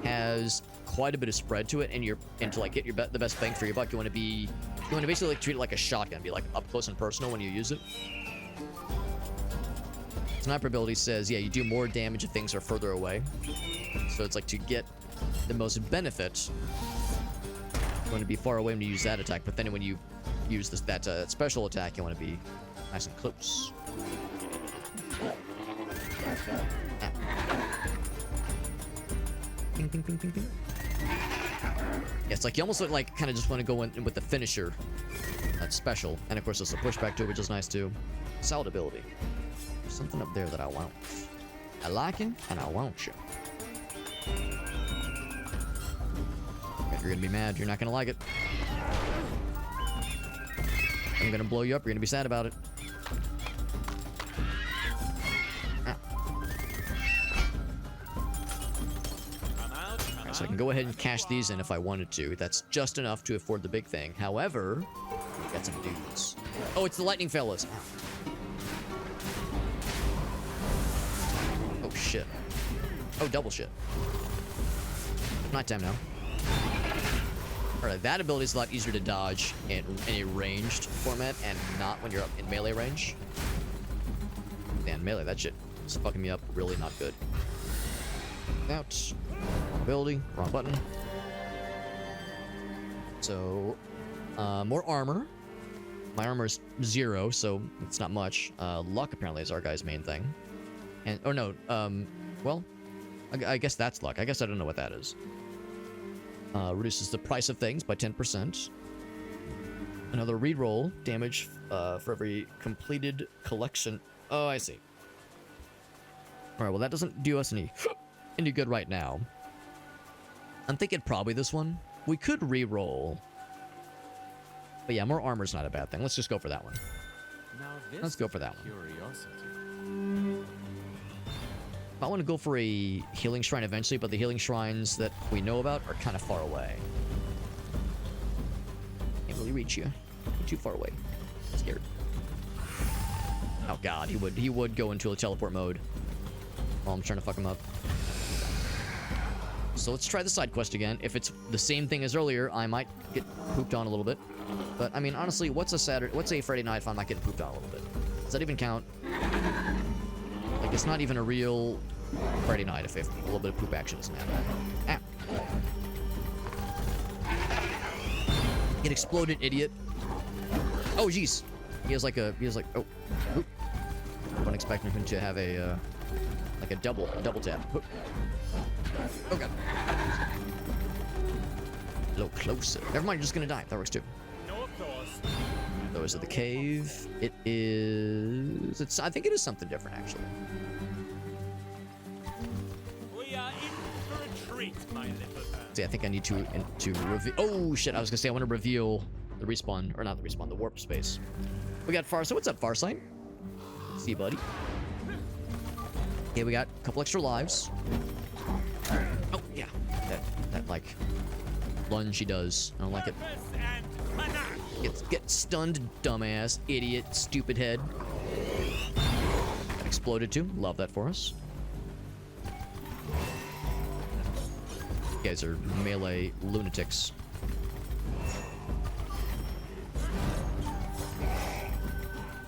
has quite a bit of spread to it, and to like get the best bang for your buck, you want to basically like treat it like a shotgun, be like up close and personal when you use it. Sniper ability says, yeah, you do more damage if things are further away. So it's like to get the most benefit, you want to be far away when you use that attack, but then when you use that special attack, you want to be nice and close. Ping, ping, ping, ping, ping. Yeah, it's like you almost look like kind of just want to go in with the finisher. That's special. And of course, there's a pushback too, which is nice too. Solid ability. There's something up there that I want. I like it, and I want you. You're gonna be mad. You're not gonna like it. I'm gonna blow you up. You're gonna be sad about it. So I can go ahead and cash these in if I wanted to. That's just enough to afford the big thing. However, got some dudes. Oh, it's the lightning fellas. Oh, shit. Oh, double shit. Nighttime now. Alright, that ability is a lot easier to dodge in a ranged format and not when you're up in melee range. Man, melee, that shit is fucking me up really not good. Out. Wrong ability, wrong button. So, more armor. My armor is 0, so it's not much. Luck apparently is our guy's main thing. And, oh no, well, I guess that's luck. I guess I don't know what that is. Reduces the price of things by 10%. Another reroll damage for every completed collection. Oh, I see. Alright, well that doesn't do us any good right now. I'm thinking probably this one. We could reroll. But yeah, more armor's not a bad thing. Let's just go for that one. Now this Let's go for that one. Curiosity. I want to go for a healing shrine eventually, but the healing shrines that we know about are kind of far away. Can't really reach you. You're too far away. I'm scared. Oh god, he would go into a teleport mode while I'm trying to fuck him up. So let's try the side quest again. If it's the same thing as earlier, I might get pooped on a little bit. But I mean, honestly, what's a Friday night if I'm not getting pooped on a little bit? Does that even count? Like, it's not even a real Friday night if a little bit of poop action isn't happening. Get exploded, idiot. Oh, jeez. He has like, oh. Oop. I wasn't expecting him to have a, like a double tap. Oop. Oh, God. A little closer. Never mind, you're just gonna die. That works too. No applause. Those are the cave. I think it is something different, actually. We are in for a treat, my little man. See, I think I need to reveal. Oh shit! I was gonna say I want to reveal the respawn, or not the respawn, the warp space. We got Farsight. What's up, Farsight? See you, buddy. Okay, we got a couple extra lives. Oh yeah, that like lunge she does. I don't like it. Purpose and panache. Get stunned, dumbass, idiot, stupid head. That exploded too. Love that for us. You guys are melee lunatics.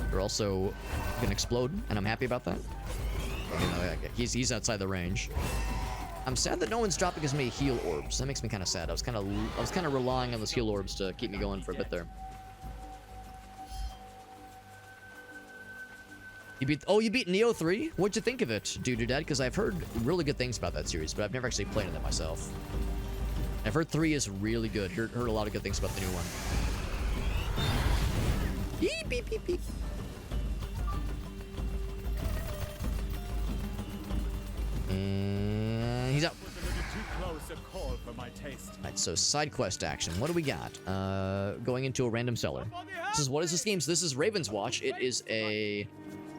They're also gonna explode, and I'm happy about that. You know, he's outside the range. I'm sad that no one's dropping as many heal orbs. That makes me kind of sad. I was kind of relying on those heal orbs to keep me going for a bit there. You beat Neo 3? What'd you think of it, Dad? Because I've heard really good things about that series, but I've never actually played it myself. I've heard 3 is really good. Heard a lot of good things about the new one. Beep, beep, beep, beep. And he's out. taste. Alright, so side quest action. What do we got? Going into a random cellar. What is this game? So this is Ravenswatch. It is a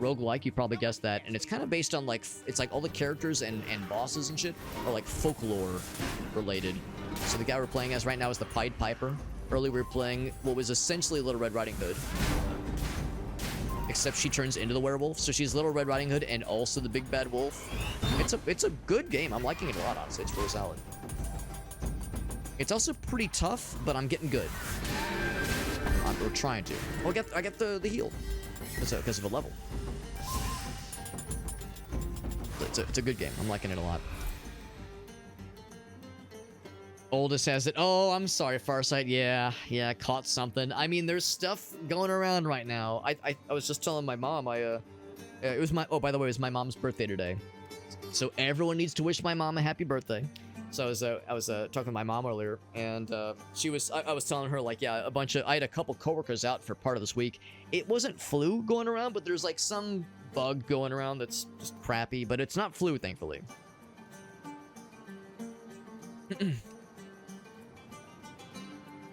roguelike, you probably guessed that, and it's kind of based on like, it's like all the characters and bosses and shit are like folklore related. So the guy we're playing as right now is the Pied Piper. Earlier we were playing what was essentially Little Red Riding Hood, except she turns into the werewolf, so she's Little Red Riding Hood and also the big bad wolf. It's a good game. I'm liking it a lot, honestly. It's really solid. It's also pretty tough, but I'm getting good. We're trying to. Well, I get the heal because of a level. It's a good game. I'm liking it a lot. Oldest has it. Oh, I'm sorry, Farsight. Yeah, caught something. I mean, there's stuff going around right now. I was just telling my mom. It was my. Oh, by the way, it was my mom's birthday today. So everyone needs to wish my mom a happy birthday. So I was talking to my mom earlier, and I was telling her, like, yeah, I had a couple coworkers out for part of this week. It wasn't flu going around, but there's like some bug going around that's just crappy, but it's not flu, thankfully.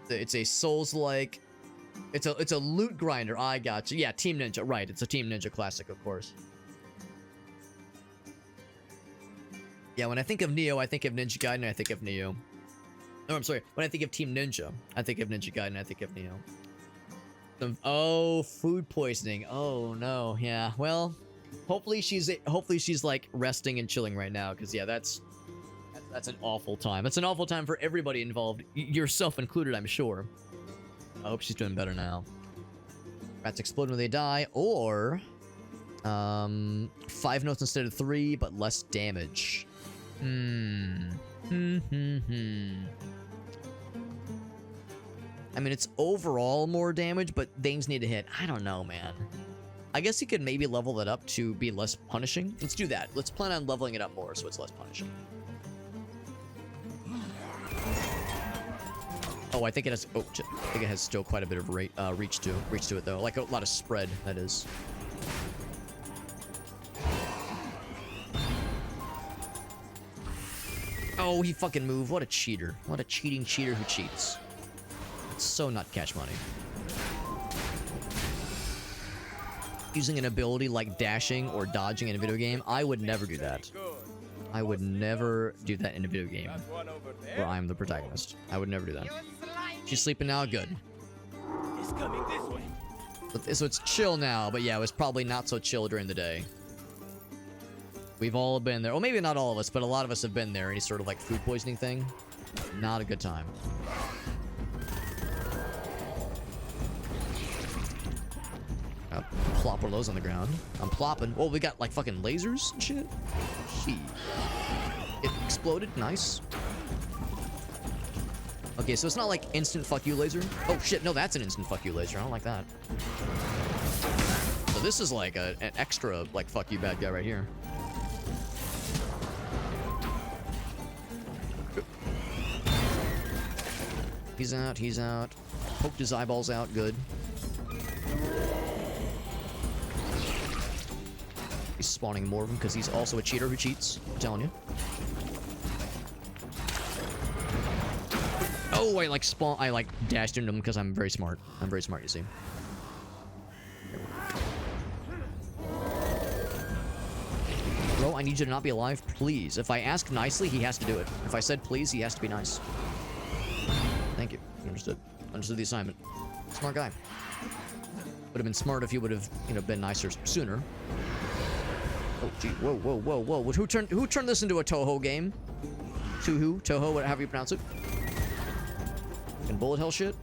It's a Souls-like, it's a loot grinder. I got you. Yeah, Team Ninja, right? It's a Team Ninja classic, of course. Yeah, when I think of Neo, I think of Ninja Gaiden, I think of Neo. Oh, I'm sorry. When I think of Team Ninja, I think of Ninja Gaiden, I think of Neo. Oh, food poisoning. Oh no. Yeah. Well, hopefully she's like resting and chilling right now, because yeah, that's an awful time. It's an awful time for everybody involved, yourself included, I'm sure. I hope she's doing better now. Rats explode when they die, or 5 notes instead of 3, but less damage. I mean, it's overall more damage, but things need to hit. I don't know, man. I guess you could maybe level that up to be less punishing. Let's do that. Let's plan on leveling it up more so it's less punishing. Oh, I think it has. Oh, shit. I think it has still quite a bit of reach to it, though. Like a lot of spread, that is. Oh, he fucking moved. What a cheater. What a cheating cheater who cheats. It's so not cash money. Using an ability like dashing or dodging in a video game, I would never do that. I would never do that in a video game where I'm the protagonist. I would never do that. She's sleeping now? Good. He's coming this way. So it's chill now, but yeah, it was probably not so chill during the day. We've all been there. Well, maybe not all of us, but a lot of us have been there. Any sort of like food poisoning thing. Not a good time. Oh, plop one of those on the ground. I'm plopping. Oh, we got like fucking lasers and shit. Gee. It exploded. Nice. Okay, so it's not like instant fuck you laser. Oh shit, no, that's an instant fuck you laser. I don't like that. So this is like an extra like fuck you bad guy right here. He's out, he's out. Poked his eyeballs out, good. He's spawning more of them because he's also a cheater who cheats. I'm telling you. Oh, I like dashed into him because I'm very smart. I'm very smart, you see. Bro, I need you to not be alive, please. If I ask nicely, he has to do it. If I said please, he has to be nice. Thank you. You understood. Understood the assignment. Smart guy. Would have been smart if you would have, you know, been nicer sooner. Oh, gee. Whoa, whoa, whoa, whoa. Who turned this into a Toho game? Toho, whatever you pronounce it. Fucking bullet hell shit.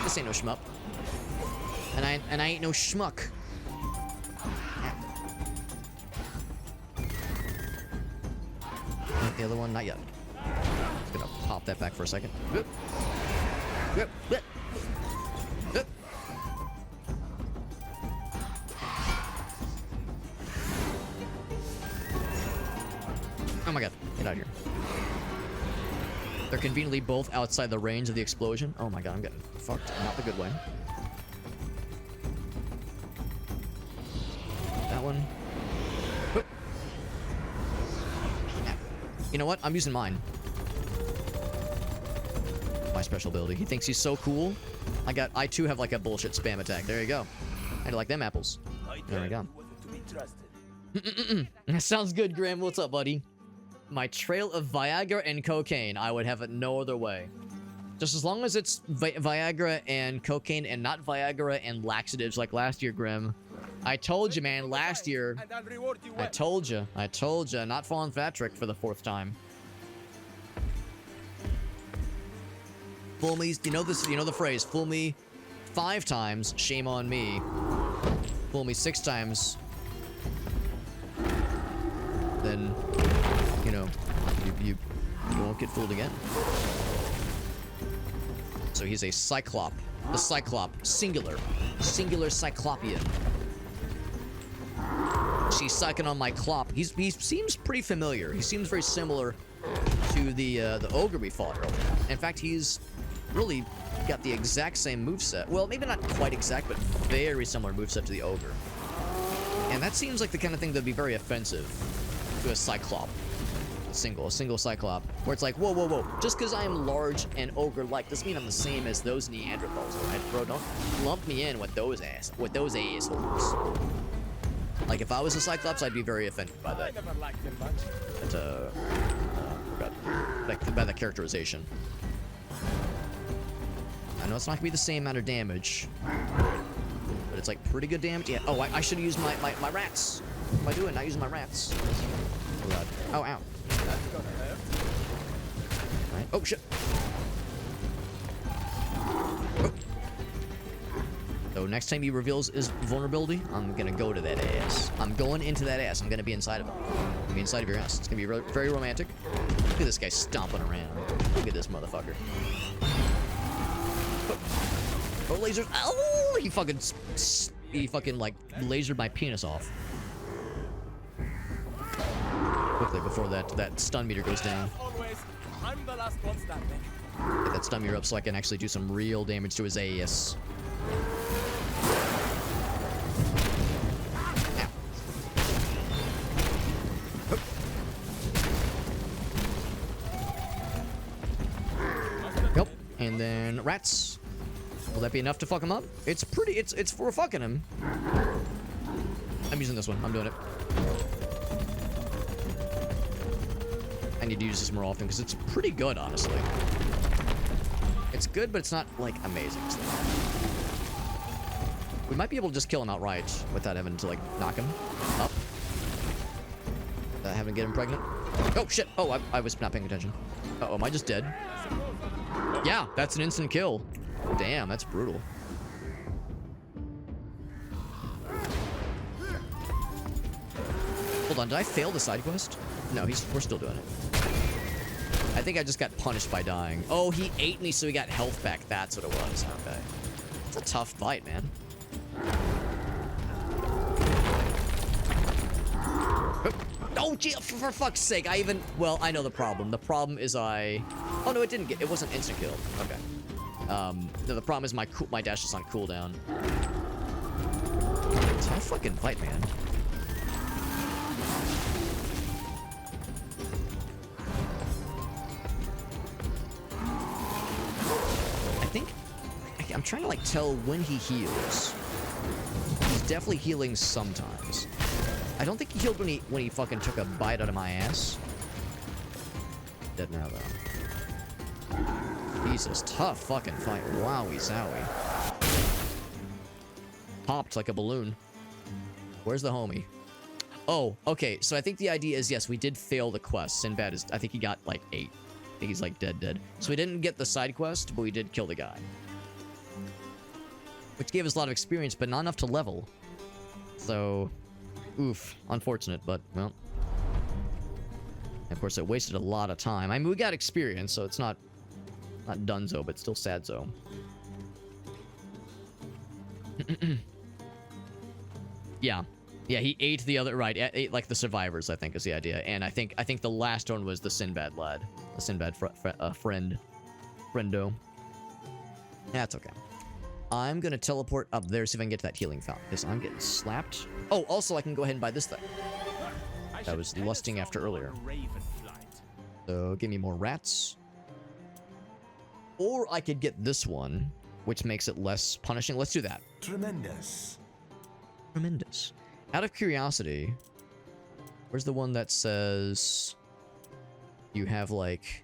This ain't no shmup. And I ain't no schmuck. The other one, not yet. Just gonna pop that back for a second. Oh my god, get out of here. They're conveniently both outside the range of the explosion. Oh my god, I'm getting fucked. Not the good way. That one. Whoop. You know what? I'm using mine. my special ability. He thinks he's so cool. I too have like a bullshit spam attack. There you go. I like them apples. There we go. That sounds good, Graham. What's up, buddy? My trail of Viagra and cocaine. I would have it no other way. Just as long as it's Viagra and cocaine and not Viagra and laxatives like last year, Grim. I told you, man. Last year. I told you. Not falling for that trick for the 4th time. Fool me. You know this. You know the phrase. Fool me 5 times. Shame on me. Fool me 6 times. Then, you know, you won't get fooled again. So he's a Cyclop. The Cyclop. Singular. Singular Cyclopean. She's sucking on my clop. He seems pretty familiar. He seems very similar to the ogre we fought earlier. In fact, he's really got the exact same moveset. Well, maybe not quite exact, but very similar moveset to the ogre. And that seems like the kind of thing that'd be very offensive to a Cyclop. A single Cyclop. Where it's like, whoa, whoa, whoa. Just because I am large and ogre-like doesn't mean I'm the same as those Neanderthals, right? Bro, don't lump me in with those assholes. Like, if I was a Cyclops, I'd be very offended by that. I never liked him much. By the characterization. I know it's not gonna be the same amount of damage, but it's like pretty good damage. Yeah. Oh, I should have used my rats. What am I doing? Not using my rats. Oh god. Oh, ow. Alright. Oh shit. Oh. So next time he reveals his vulnerability, I'm gonna go to that ass. I'm going into that ass. I'm gonna be inside of it. I'm gonna be inside of your ass. It's gonna be very romantic. Look at this guy stomping around. Look at this motherfucker. Oh, lasers. Oh, he fucking like lasered my penis off. Quickly before that stun meter goes down. Always, I'm the last one standing. Get that stun meter up so I can actually do some real damage to his ass. Nope. And then rats. Will that be enough to fuck him up? It's for fucking him. I'm using this one. I'm doing it. I need to use this more often because it's pretty good, honestly. It's good, but it's not, like, amazing. We might be able to just kill him outright without having to, like, knock him up. Having to get him pregnant. Oh, shit. Oh, I was not paying attention. Uh-oh, am I just dead? Yeah, that's an instant kill. Damn, that's brutal. Hold on, did I fail the side quest? No, we're still doing it. I think I just got punished by dying. Oh, he ate me, so he got health back. That's what it was. Okay. It's a tough fight, man. Oh, gee, for fuck's sake. Well, I know the problem. The problem is oh, no, it wasn't instant kill. Okay. No, the problem is my dash is on cooldown. Tough fucking fight, man. I'm trying to, like, tell when he heals. He's definitely healing sometimes. I don't think he healed when he fucking took a bite out of my ass. Dead now, though. Jesus, tough fucking fight. Wowie zowie. Popped like a balloon. Where's the homie? Oh, okay. So I think the idea is, yes, we did fail the quest. Sinbad is, I think he got, like, 8. I think he's, like, dead. So we didn't get the side quest, but we did kill the guy. Which gave us a lot of experience, but not enough to level. So, oof. Unfortunate, but, well. Of course, it wasted a lot of time. I mean, we got experience, so it's not dunzo, but still sadzo. Yeah. Yeah, he ate the other, right, ate like the survivors, I think, is the idea. And I think the last one was the Sinbad lad. The Sinbad friendo. That's okay. I'm gonna teleport up there, see if I can get to that healing fountain, because I'm getting slapped. Oh, also, I can go ahead and buy this thing that I was lusting after earlier. So, give me more rats. Or I could get this one, which makes it less punishing. Let's do that. Tremendous. Tremendous. Out of curiosity, where's the one that says you have like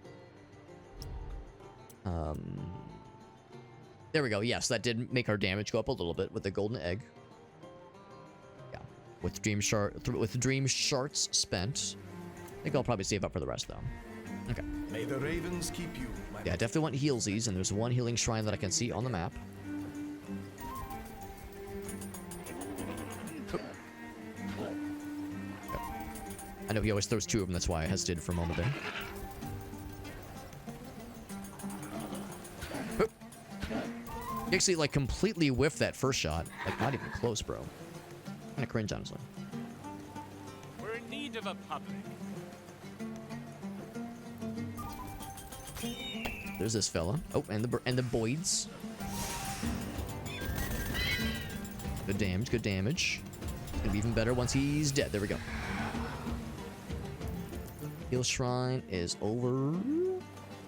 there we go. Yes, that did make our damage go up a little bit with the golden egg. Yeah, with dream shards spent. I think I'll probably save up for the rest though. Okay. May the ravens keep you, my Yeah, I definitely want healsies, and there's one healing shrine that I can see on the map. I know he always throws 2 of them, that's why I hesitated for a moment there. You actually, like, completely whiffed that first shot. Like, not even close, bro. Kinda cringe, honestly. We're in need of a public. There's this fella. Oh, and the Boyds. Good damage, good damage. It's gonna be even better once he's dead. There we go. Heal shrine is over.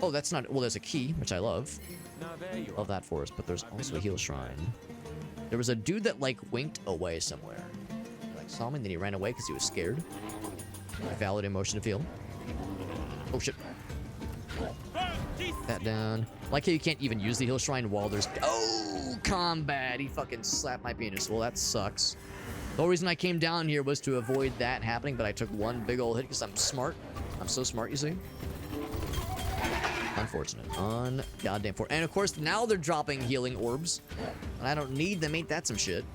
Oh, that's not. Well, there's a key, which I love. Now there you Love that for us, but there's also a heal shrine. There was a dude that like winked away somewhere. He, like saw me, and then he ran away because he was scared. A valid emotion to feel. Oh shit. That down. Like how you can't even use the heal shrine while there's combat. He fucking slapped my penis. Well, that sucks. The whole reason I came down here was to avoid that happening, but I took one big old hit because I'm smart. I'm so smart, you see. Unfortunate. Goddamn for. And of course, now they're dropping healing orbs. And I don't need them. Ain't that some shit?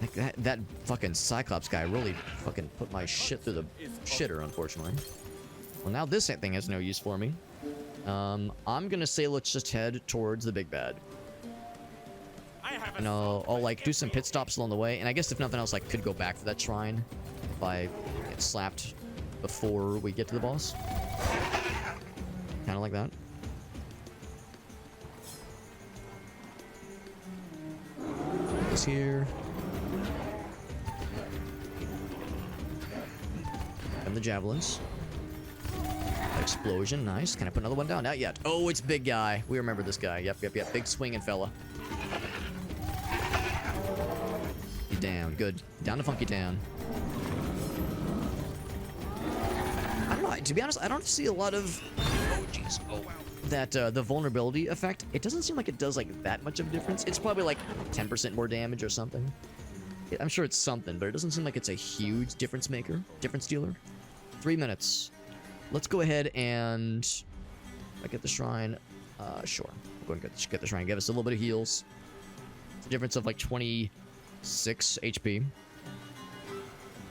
Like that fucking Cyclops guy really fucking put my shit through the shitter, unfortunately. Well, now this thing has no use for me. I'm gonna say let's just head towards the big bad. And I'll like do some pit stops along the way. And I guess if nothing else, I could go back for that shrine if I get slapped before we get to the boss. Kind of like that. This here. And the javelins. Explosion, nice. Can I put another one down? Not yet. Oh, it's big guy. We remember this guy. Yep. Big swinging fella. Down, good. Down to Funky Town. I don't know. To be honest, I don't see a lot of. Oh, jeez. Oh, wow. That the vulnerability effect. It doesn't seem like it does like that much of a difference. It's probably like 10% more damage or something. I'm sure it's something, but it doesn't seem like it's a huge difference maker, difference dealer. 3 minutes. Let's go ahead and I get the shrine. Sure. We'll go and get the shrine. Give us a little bit of heals. It's a difference of like 26 HP.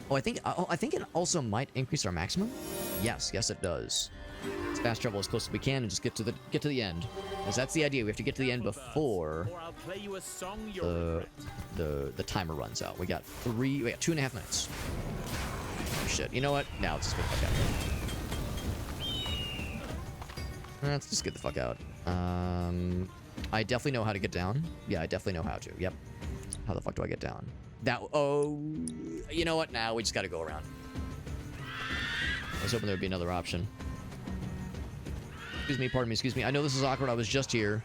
Oh, I think it also might increase our maximum. Yes, it does. Let's fast travel as close as we can and just get to the end. Because that's the idea. We have to get to the end before the timer runs out. We got 2.5 minutes. Oh, shit. You know what? Now let's just get the fuck out. Let's just get the fuck out. I definitely know how to get down. Yeah, I definitely know how to. Yep. How the fuck do I get down? You know what? Now we just gotta go around. I was hoping there would be another option. Excuse me, pardon me, excuse me. I know this is awkward. I was just here.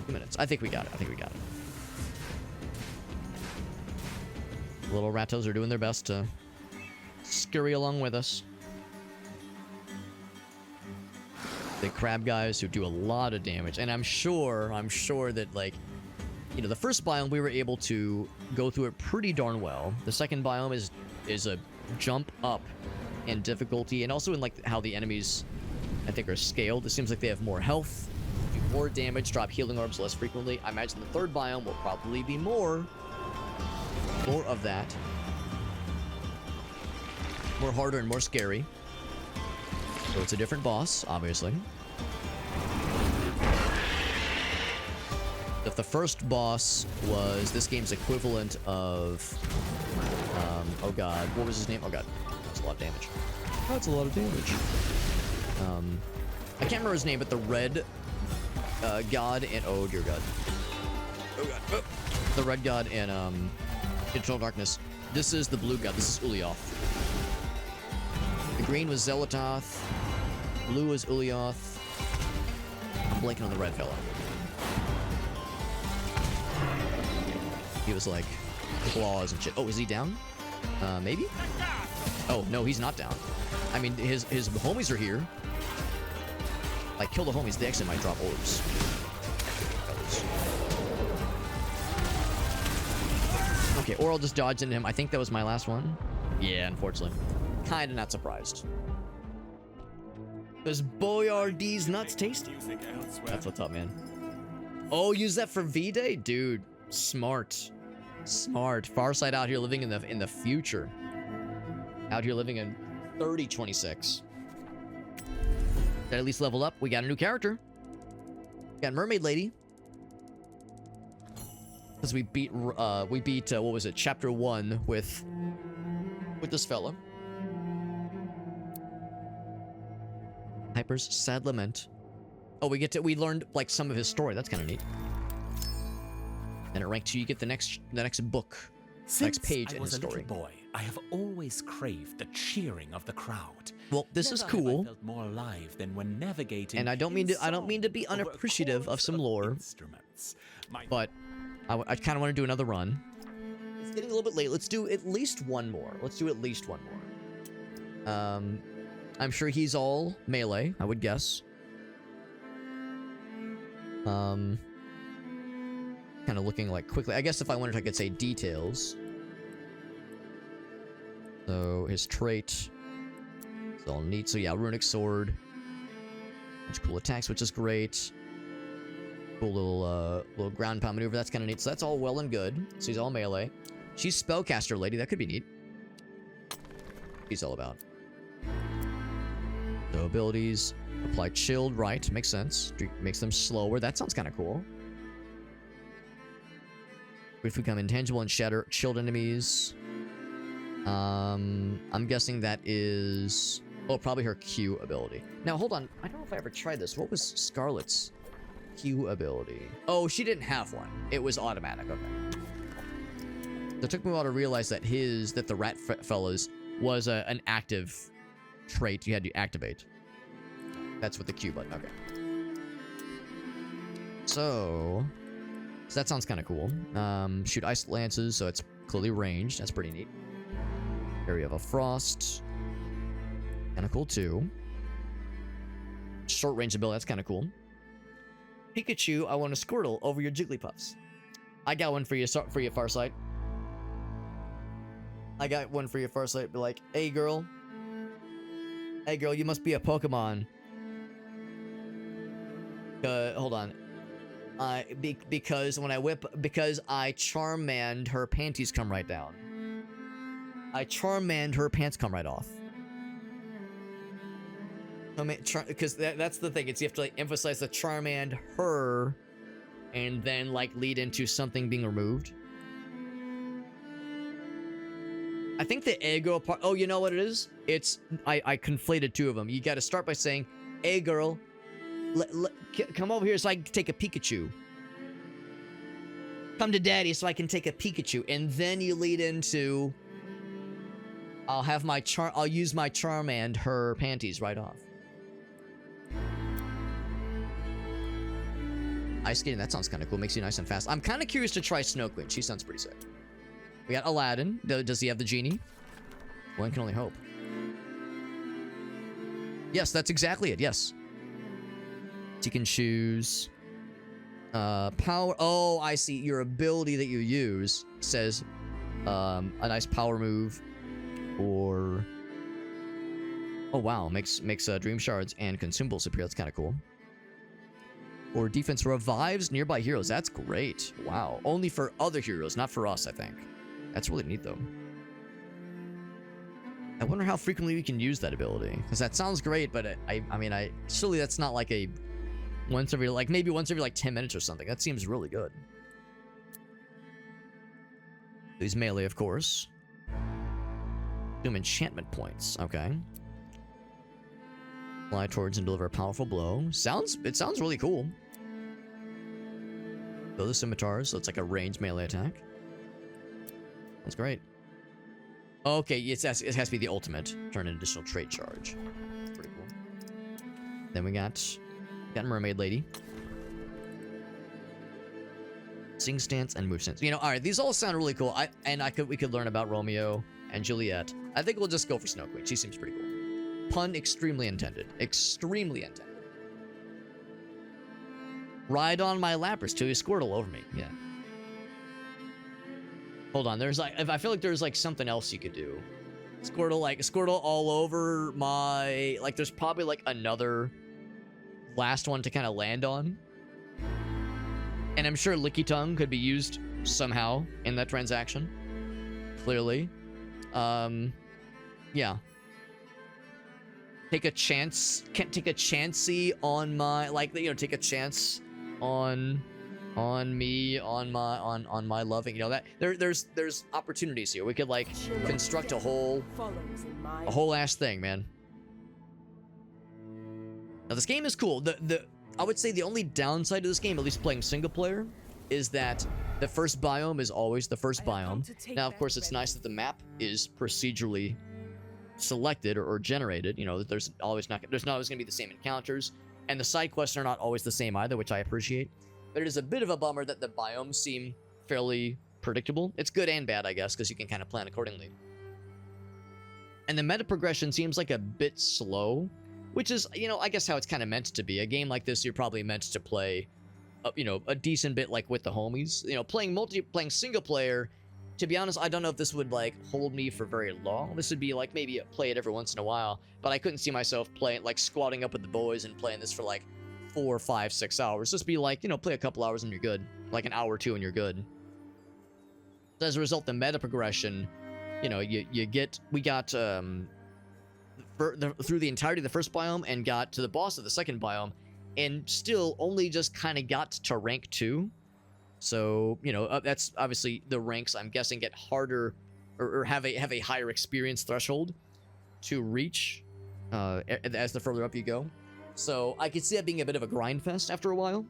2 minutes. I think we got it. The little ratos are doing their best to scurry along with us. The crab guys who do a lot of damage. And I'm sure that, like, you know, the first biome we were able to go through it pretty darn well. The second biome is a jump up in difficulty, and also in like how the enemies, I think, are scaled. It seems like they have more health, do more damage, drop healing orbs less frequently. I imagine the third biome will probably be more of that, more harder and more scary. So it's a different boss, obviously. If the first boss was this game's equivalent of, oh god, what was his name? Oh god, that's a lot of damage. That's a lot of damage. I can't remember his name, but the red god in, oh dear god. Oh god. Oh. The red god in Eternal Darkness. This is the blue god. This is Ulioth. Green was Zelatoth. Blue was Ulioth. I'm blanking on the red fella. He was like claws and shit. Oh, is he down? Maybe? Oh, no, he's not down. I mean, his homies are here. Like, kill the homies, they actually might drop orbs. Okay, or I'll just dodge into him. I think that was my last one. Yeah, unfortunately. Kinda not surprised. Does Boyardee's nuts tasty? That's what's up, man. Oh, use that for V-Day? Dude, smart. Smart. Farsight out here living in the future. Out here living in 3026. That at least level up. We got a new character. We got Mermaid Lady. Because we beat what was it? Chapter 1 with this fella. Hyper's sad lament. Oh, we learned like some of his story. That's kind of neat. And at rank 2, you get the next book, next page in his story. Boy, I have always craved the cheering of the crowd. Well, this is cool. I felt more alive than when navigating. And I don't mean to be unappreciative of some lore, but I kind of want to do another run. It's getting a little bit late. Let's do at least one more. I'm sure he's all melee, I would guess. Kind of looking like quickly. I guess if I wanted, I could say details. So his trait is all neat. So yeah, runic sword. Bunch of cool attacks, which is great. Cool little ground pound maneuver. That's kind of neat. So that's all well and good. So he's all melee. She's spellcaster lady. That could be neat. He's all about. So abilities. Apply chilled. Right. Makes sense. Makes them slower. That sounds kind of cool. If we become intangible and shatter chilled enemies. I'm guessing that is... Oh, probably her Q ability. Now, hold on. I don't know if I ever tried this. What was Scarlet's Q ability? Oh, she didn't have one. It was automatic. Okay. So it took me a while to realize that the rat fella's was an active trait you had to activate. That's with the Q button. Okay. So that sounds kind of cool. Shoot ice lances, so it's clearly ranged. That's pretty neat. Area of a frost. Kind of cool too. Short range ability. That's kind of cool. Pikachu, I want a Squirtle over your Jigglypuffs. I got one for you, Farsight. I got one for you, Farsight. Be like, hey girl, you must be a Pokemon. Hold on. Because when I Charmand, her panties come right down. I Charmand, her pants come right off. Because that's the thing. It's you have to like emphasize the Charmand her, and then like lead into something being removed. I think the ego part. Oh, you know what it is? It's I conflated two of them. You got to start by saying, "Hey, girl, come over here so I can take a Pikachu. Come to daddy so I can take a Pikachu," and then you lead into, I'll use my Charmand her panties right off. Ice skating, that sounds kind of cool. Makes you nice and fast. I'm kind of curious to try Snow Queen. She sounds pretty sick. We got Aladdin. Does he have the genie? One can only hope. Yes, that's exactly it. Yes. You can choose power. Oh, I see. Your ability that you use says a nice power move, or oh wow, makes dream shards and consumables appear. That's kind of cool. Or defense revives nearby heroes. That's great. Wow. Only for other heroes, not for us, I think. That's really neat, though. I wonder how frequently we can use that ability. Because that sounds great, but I mean, surely that's not like a maybe once every like 10 minutes or something. That seems really good. He's melee, of course. Doom enchantment points. Okay. Fly towards and deliver a powerful blow. It sounds really cool. Throw the scimitars, so it's like a ranged melee attack. That's great. Okay, it has to be the ultimate. Turn an additional trait charge. Pretty cool. Then we got Mermaid Lady. Sing stance and move stance. You know, all right, these all sound really cool. We could learn about Romeo and Juliet. I think we'll just go for Snow Queen. She seems pretty cool. Pun extremely intended. Extremely intended. Ride on my Lapras till you Squirtle over me. Yeah. Hold on, there's like, I feel like there's like something else you could do. Squirtle all over my, like there's probably like another last one to kind of land on. And I'm sure Licky Tongue could be used somehow in that transaction. Clearly. Yeah. Take a chance, can't take a chancey on my, like, you know, take a chance on me, on my loving, you know, that there's opportunities here. We could like construct a whole ass thing, man. Now this game is cool. I would say the only downside to this game, at least playing single player, is that the first biome is always the first biome. Now, of course, it's nice that the map is procedurally selected or generated. You know, there's not always going to be the same encounters, and the side quests are not always the same either, which I appreciate. But it is a bit of a bummer that the biomes seem fairly predictable. It's good and bad, I guess, because you can kind of plan accordingly. And the meta progression seems like a bit slow, which is, you know, I guess how it's kind of meant to be. A game like this, you're probably meant to play, you know, a decent bit like with the homies. You know, playing single player, to be honest, I don't know if this would like hold me for very long. This would be like maybe play it every once in a while, but I couldn't see myself playing, like squatting up with the boys and playing this for like 4, 5, 6 hours. Just be like, you know, play a couple hours and you're good. Like an hour or two and you're good. So as a result, the meta progression, you know, we got through the entirety of the first biome and got to the boss of the second biome, and still only just kind of got to rank 2. So, you know, that's obviously the ranks, I'm guessing, get harder or have a higher experience threshold to reach as the further up you go. So I could see that being a bit of a grind fest after a while.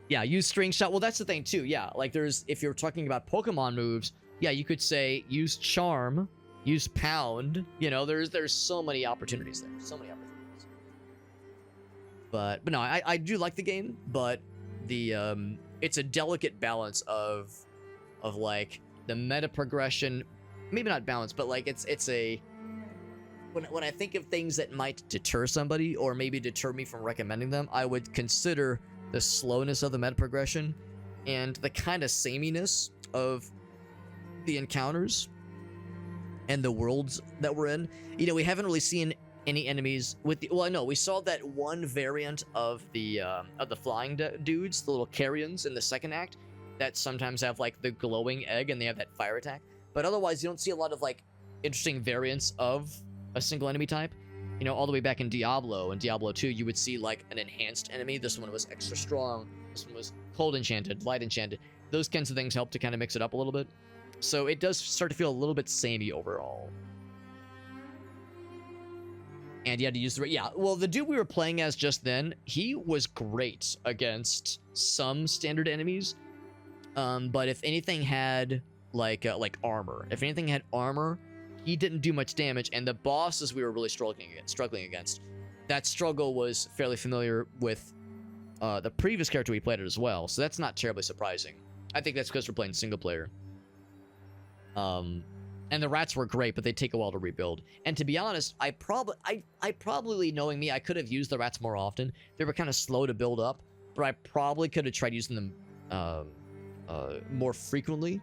Yeah, use String Shot. Well, that's the thing too. Yeah, like if you're talking about Pokemon moves, yeah, you could say use Charm, use Pound. You know, there's so many opportunities there. So many opportunities. But no, I do like the game, but it's a delicate balance of like the meta progression, maybe not balance, but like it's a when I think of things that might deter somebody or maybe deter me from recommending them, I would consider the slowness of the meta progression and the kind of sameness of the encounters and the worlds that we're in. You know, we haven't really seen any enemies with the, well, no, we saw that one variant of the flying dudes, the little carrions in the second act, that sometimes have like the glowing egg and they have that fire attack. But otherwise, you don't see a lot of like interesting variants of a single enemy type. You know, all the way back in Diablo and Diablo 2, you would see like an enhanced enemy. This one was extra strong. This one was cold enchanted, light enchanted. Those kinds of things help to kind of mix it up a little bit. So it does start to feel a little bit samey overall. And you had to use the... Yeah, well, the dude we were playing as just then, he was great against some standard enemies. But if anything had, like armor. If anything had armor, he didn't do much damage. And the bosses we were really struggling against, that struggle was fairly familiar with the previous character we played as well. So that's not terribly surprising. I think that's because we're playing single player. And the rats were great, but they take a while to rebuild. And to be honest, I probably, knowing me, I could have used the rats more often. They were kind of slow to build up, but I probably could have tried using them more frequently.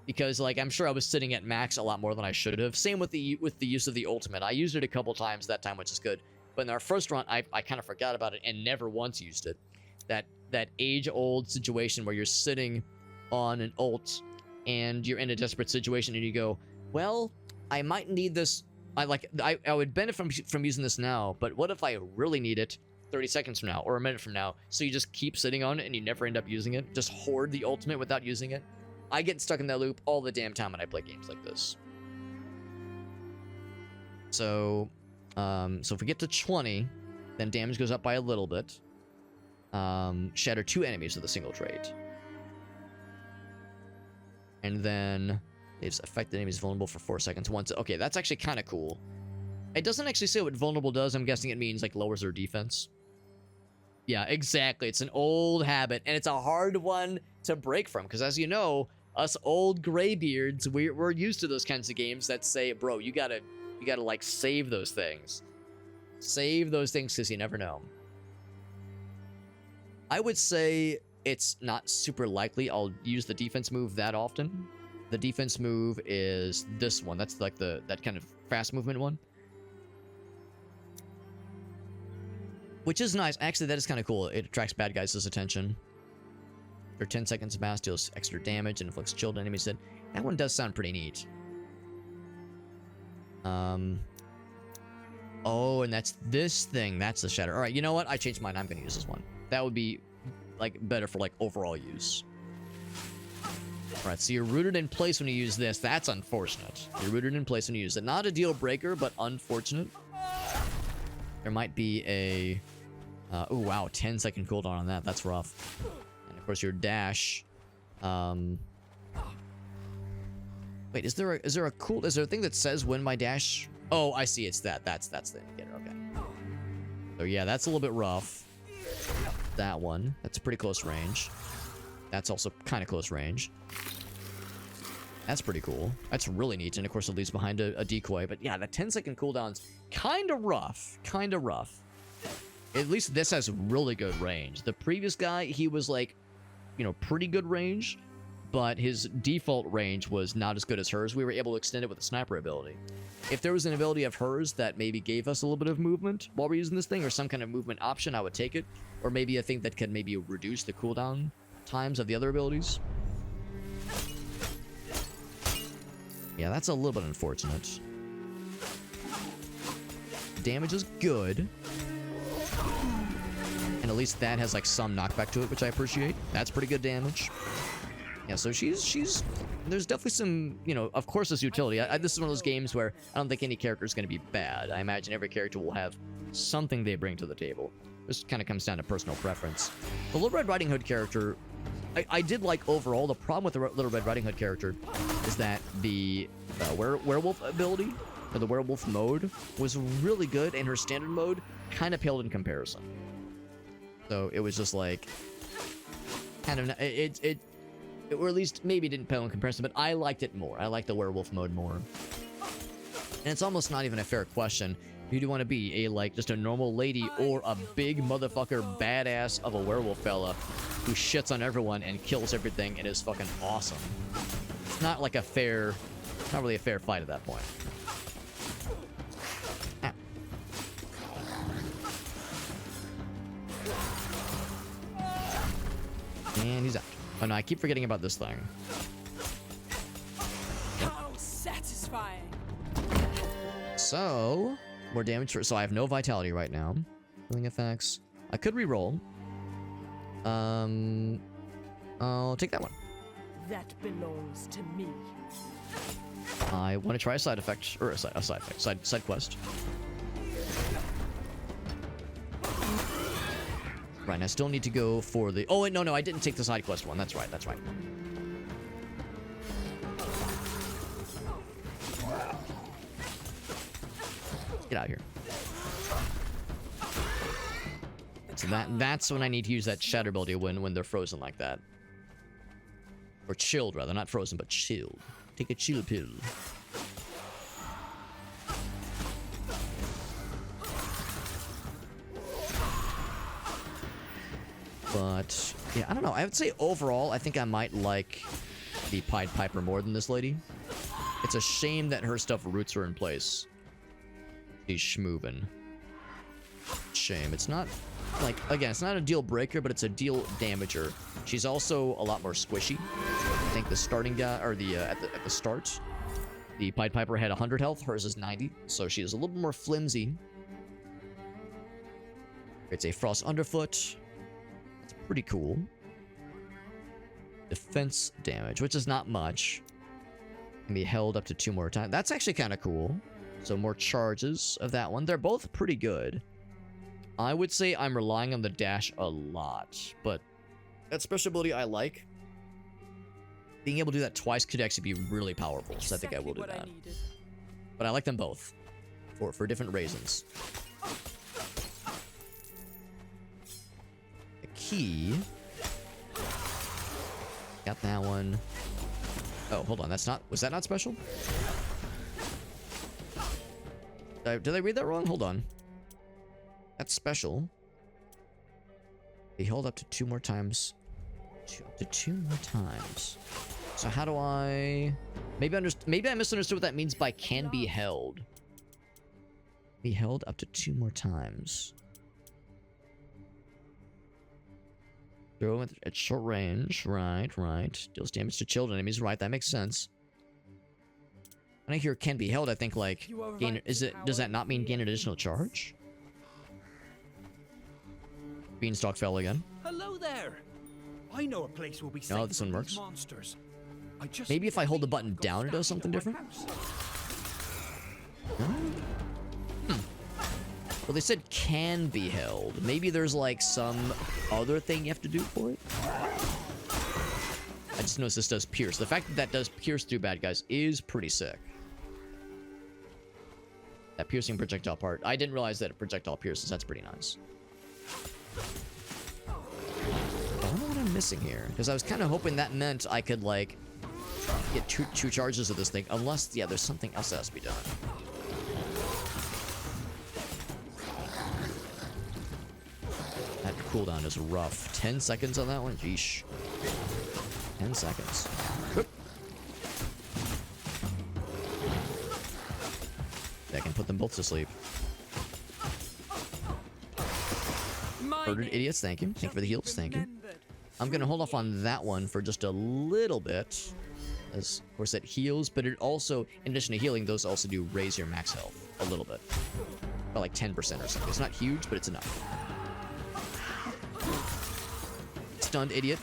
Because, like, I'm sure I was sitting at max a lot more than I should have. Same with the use of the ultimate. I used it a couple times that time, which is good. But in our first run, I kind of forgot about it and never once used it. That age-old situation where you're sitting on an ult and you're in a desperate situation and you go, well, I might need this. I would benefit from using this now, but what if I really need it 30 seconds from now or a minute from now? So you just keep sitting on it and you never end up using it. Just hoard the ultimate without using it. I get stuck in that loop all the damn time when I play games like this. So if we get to 20, then damage goes up by a little bit. Shatter 2 enemies with a single trait. And then Leaves affected enemies vulnerable for 4 seconds once. Okay, that's actually kind of cool. It doesn't actually say what vulnerable does. I'm guessing it means like lowers their defense. Yeah, exactly. It's an old habit, and it's a hard one to break from. Because as you know, us old graybeards, we're used to those kinds of games that say, bro, you gotta like save those things. Save those things because you never know. I would say it's not super likely I'll use the defense move that often. The defense move is this one. That's like that kind of fast movement one. Which is nice. Actually, that is kind of cool. It attracts bad guys' attention. For 10 seconds, mass deals extra damage and inflicts chill to enemies. That one does sound pretty neat. Oh, and that's this thing. That's the shatter. All right, you know what? I changed mine. I'm going to use this one. That would be like better for like overall use. All right, so you're rooted in place when you use this. That's unfortunate. You're rooted in place when you use it. Not a deal breaker, but unfortunate. There might be a... oh, wow. 10-second cooldown on that. That's rough. And, of course, your dash... Wait, is there a thing that says when my dash... Oh, I see. It's that. That's the indicator. Okay. So, yeah, that's a little bit rough. That one. That's pretty close range. That's also kind of close range. That's pretty cool. That's really neat. And, of course, it leaves behind a decoy. But, yeah, the 10-second cooldown's kind of rough. Kind of rough. At least this has really good range. The previous guy, he was, like, you know, pretty good range. But his default range was not as good as hers. We were able to extend it with a sniper ability. If there was an ability of hers that maybe gave us a little bit of movement while we're using this thing, or some kind of movement option, I would take it. Or maybe a thing that could maybe reduce the cooldown times of the other abilities. Yeah, that's a little bit unfortunate. Damage is good. And at least that has like some knockback to it, which I appreciate. That's pretty good damage. Yeah, so she's there's definitely some, you know, of course there's utility. This is one of those games where I don't think any character is going to be bad. I imagine every character will have something they bring to the table. This kind of comes down to personal preference. The Little Red Riding Hood character, I did like overall. The problem with the Little Red Riding Hood character is that the werewolf ability, or the werewolf mode, was really good, and her standard mode kind of paled in comparison. So it was just like, kind of, or at least maybe didn't pale in comparison, but I liked it more. I liked the werewolf mode more. And it's almost not even a fair question. Who do you want to be? Like, just a normal lady or a big motherfucker badass of a werewolf fella who shits on everyone and kills everything and is fucking awesome? It's not like a fair... Not really a fair fight at that point. Ah. And he's out. Oh no, I keep forgetting about this thing. How satisfying. So, more damage for... So I have no vitality right now. Healing effects. I could reroll. I'll take that one. That belongs to me. I want to try a side effect, or a side effect, side quest. Right, and I still need to go for the... Oh, wait, no, I didn't take the side quest one. That's right, that's right. Get out of here. So that's when I need to use that shatter ability when they're frozen like that. Or chilled, rather. Not frozen, but chilled. Take a chill pill. But, yeah, I don't know. I would say overall, I think I might like the Pied Piper more than this lady. It's a shame that her stuff roots her in place. She's schmoovin'. Shame. It's not, like, again, it's not a deal breaker, but it's a deal damager. She's also a lot more squishy. I think the starting guy, or the, at the start, the Pied Piper had 100 health. Hers is 90, so she is a little bit more flimsy. It's a Frost Underfoot. Pretty cool. Defense damage, which is not much. Can be held up to 2 more times. That's actually kind of cool. So more charges of that one. They're both pretty good. I would say I'm relying on the dash a lot, but that special ability I like. being able to do that twice could actually be really powerful, so I think I will do that. But I like them both for different reasons. The key. Got that one. Oh, hold on. That's not... Was that not special? Did I read that wrong? Hold on. That's special. Be held up to 2 more times. Up to 2 more times. So how do I... Maybe I misunderstood what that means by can be held. Be held up to 2 more times. Throw at short range. Right. Deals damage to children enemies. Right, that makes sense. When I hear can be held, I think like gain. Does that not mean gain an additional charge? Beanstalk fell again. Hello there. I know a place will be safe No, this one from works. these monsters. I just Maybe if I hold the need button to down, it does stash something at my different? house. Well, they said can be held. Maybe there's like some other thing you have to do for it. I just noticed this does pierce. The fact that that does pierce through bad guys is pretty sick. That piercing projectile part. I didn't realize that a projectile pierces. That's pretty nice. I don't know what I'm missing here. Because I was kind of hoping that meant I could, like, get two charges of this thing. Unless, yeah, there's something else that has to be done. That cooldown is rough. 10 seconds on that one? Yeesh. 10 seconds. Whoop. That can put them both to sleep. Murdered idiots, thank you. Thank you for the heals, thank you. I'm gonna hold off on that one for just a little bit. As, of course, that heals, but it also, in addition to healing, those also do raise your max health a little bit. By like 10% or something. It's not huge, but it's enough. Stunned idiot.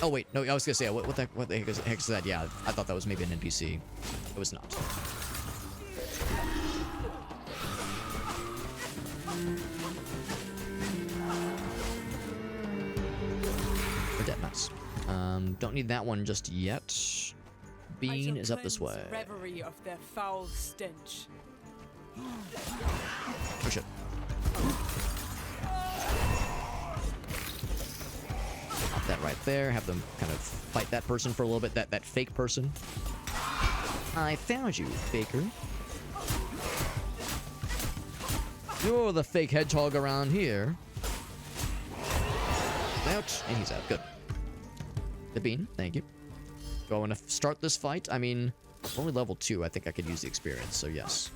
Oh wait, no, I was gonna say, what the heck is that? Yeah, I thought that was maybe an NPC. It was not. We're dead, nice. Don't need that one just yet. Bean is up this way. Reverie of their foul stench. Oh shit. Pop that right there. Have them kind of fight that person for a little bit. That fake person. I found you, faker. You're the fake hedgehog around here. Ouch. And he's out. Good. The bean. Thank you. Do I want to start this fight? I mean, I'm only level 2. I think I could use the experience, so yes.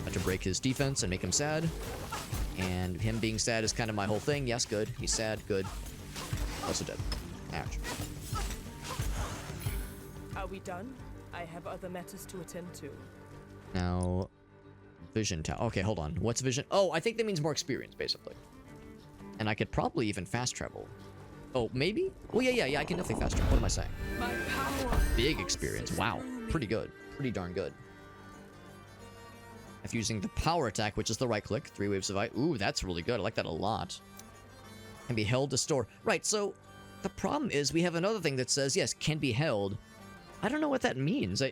Have to break his defense and make him sad. And him being sad is kind of my whole thing. Yes, good. He's sad. Good. Also dead. Ouch. Are we done? I have other matters to attend to. Now, vision tower. Okay, hold on. What's vision? Oh, I think that means more experience, basically. And I could probably even fast travel. Oh, maybe? Oh, yeah, I can definitely fast travel. What am I saying? My power. Big experience. Wow. Pretty good. Pretty darn good. If using the power attack, which is the right click, 3 waves of ice. Ooh, that's really good. I like that a lot. Can be held to store. Right, so the problem is we have another thing that says, yes, can be held. I don't know what that means.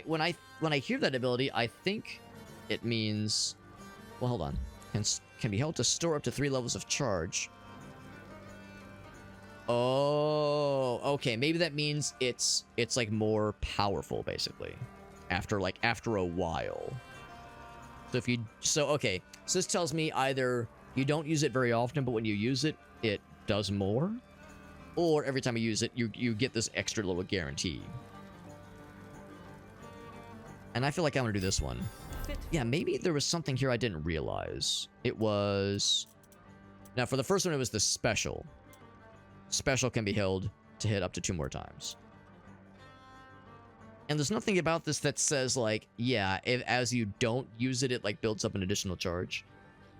When I hear that ability, I think it means... Well, hold on. Can be held to store up to 3 levels of charge. Oh, okay. Maybe that means it's like more powerful, basically. After a while. So okay. So this tells me either you don't use it very often, but when you use it, it does more, or every time you use it, you get this extra little guarantee. And I feel like I'm gonna do this one. Yeah, maybe there was something here I didn't realize. It was... Now, for the first one, it was the special. Special can be held to hit up to 2 more times. And there's nothing about this that says, like, yeah, as you don't use it, it, like, builds up an additional charge.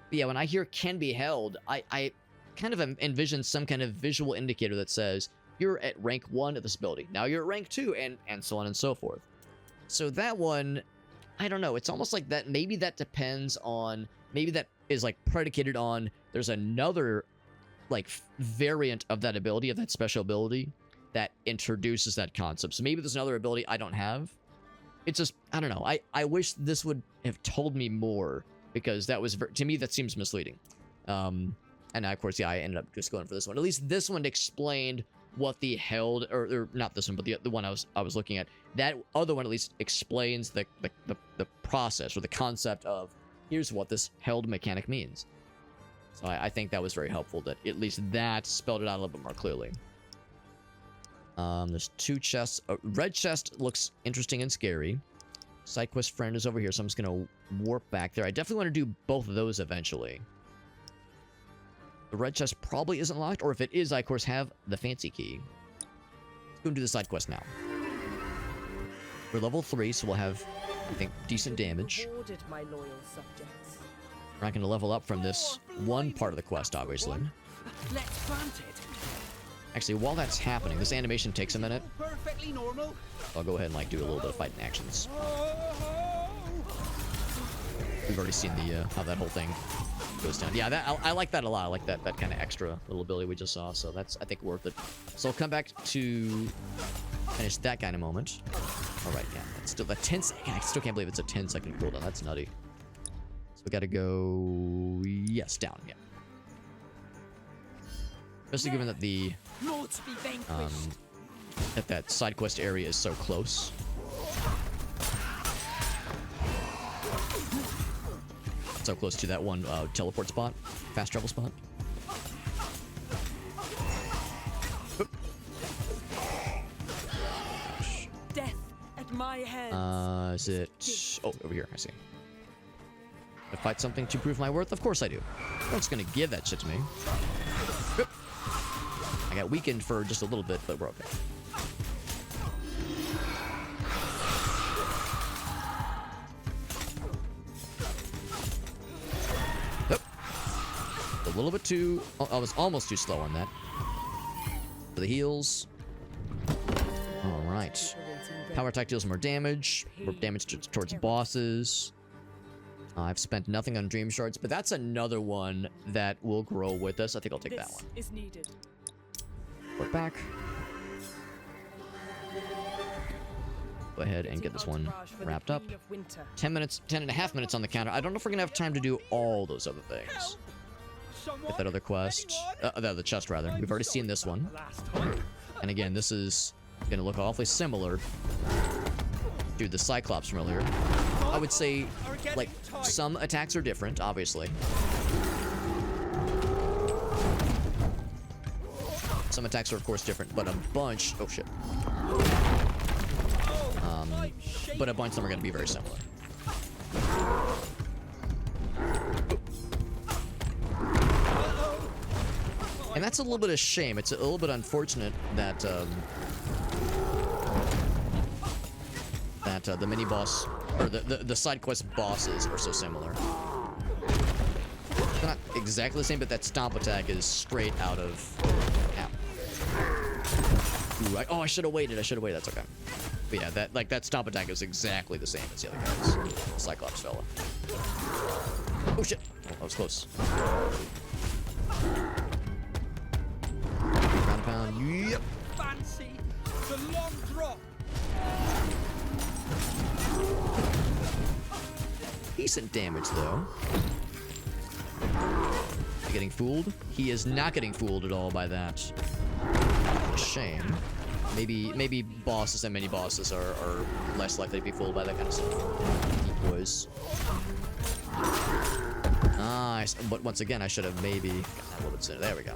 But yeah, when I hear can be held, I kind of envision some kind of visual indicator that says, you're at rank 1 of this ability. Now you're at rank 2, and so on and so forth. So that one, I don't know. It's almost like that. Maybe that depends on. Maybe that is like predicated on. There's another like variant of that ability, of that special ability, that introduces that concept. So maybe there's another ability I don't have. It's just, I don't know. I wish this would have told me more, because that was, to me, that seems misleading. And of course, yeah, I ended up just going for this one. At least this one explained what the held, or not this one, but the one I was looking at. That other one at least explains the process, or the concept of, here's what this held mechanic means. So I think that was very helpful, that at least that spelled it out a little bit more clearly. There's 2 chests. A red chest looks interesting and scary. Side quest friend is over here, so I'm just gonna warp back there. I definitely want to do both of those eventually. The red chest probably isn't locked, or if it is, I of course have the fancy key. Let's go and do the side quest now. We're level 3, so we'll have, I think, decent damage. Rewarded, my loyal subjects. We're not going to level up from this one part of the quest, obviously. Let's plant it. Actually, while that's happening, this animation takes a minute. Perfectly normal. I'll go ahead and like do a little bit of fighting actions. We've already seen the how that whole thing goes down. Yeah, I like that a lot. I like that kind of extra little ability we just saw. So that's, I think, worth it. So I'll come back to finish that guy in a moment. All right, yeah, that's still that 10. I still can't believe it's a 10-second cooldown. That's nutty. So we got to go, yes, down. Yeah. Especially given that the that side quest area is so close. So close to that one teleport spot, fast travel spot. Death at my hands. Is it? Oh, over here. I see. To fight something to prove my worth? Of course I do. I'm just gonna give that shit to me. I got weakened for just a little bit, but we're okay. A little bit too... I was almost too slow on that. For the heals. Alright. Power attack deals more damage. More damage towards bosses. I've spent nothing on Dream Shards, but that's another one that will grow with us. I think I'll take that one. Is needed. We're back. Go ahead and get this one wrapped up. 10 minutes, 10.5 minutes on the counter. I don't know if we're gonna have time to do all those other things. Get that other quest. The chest, rather. We've already seen this one. And again, this is gonna look awfully similar to the Cyclops from earlier. I would say, like, some attacks are different, obviously. Some attacks are, of course, different, but a bunch... Oh, shit. But a bunch of them are going to be very similar. And that's a little bit of shame. It's a little bit unfortunate that, the mini-boss... Or the side quest bosses are so similar. They're not exactly the same, but that stomp attack is straight out of... Ooh, I should have waited. That's okay. But yeah, that stomp attack is exactly the same as the other guys. The Cyclops fella. Oh shit! Oh, that was close. Ground pound. Yep. Fancy the long drop. Decent damage though. Getting fooled? He is not getting fooled at all by that. Shame. Maybe bosses and mini bosses are less likely to be fooled by that kind of stuff. Boys. Nice. But once again, I should have maybe gotten that a little bit sooner. There we go.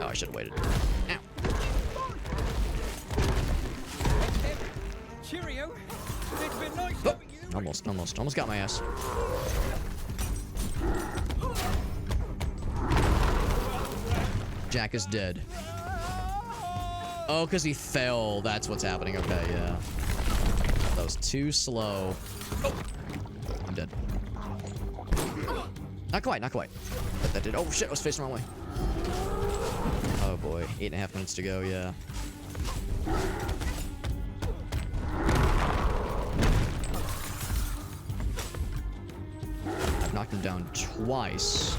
Oh, I should have waited. Ow. Cheerio. It's been nice Oh, having you. almost got my ass. Jack is dead. Oh, because he fell. That's what's happening. Okay, yeah. That was too slow. Oh, I'm dead. Not quite. But that did. Oh shit! I was facing the wrong way. Oh boy, 8.5 minutes to go. Yeah. I've knocked him down twice.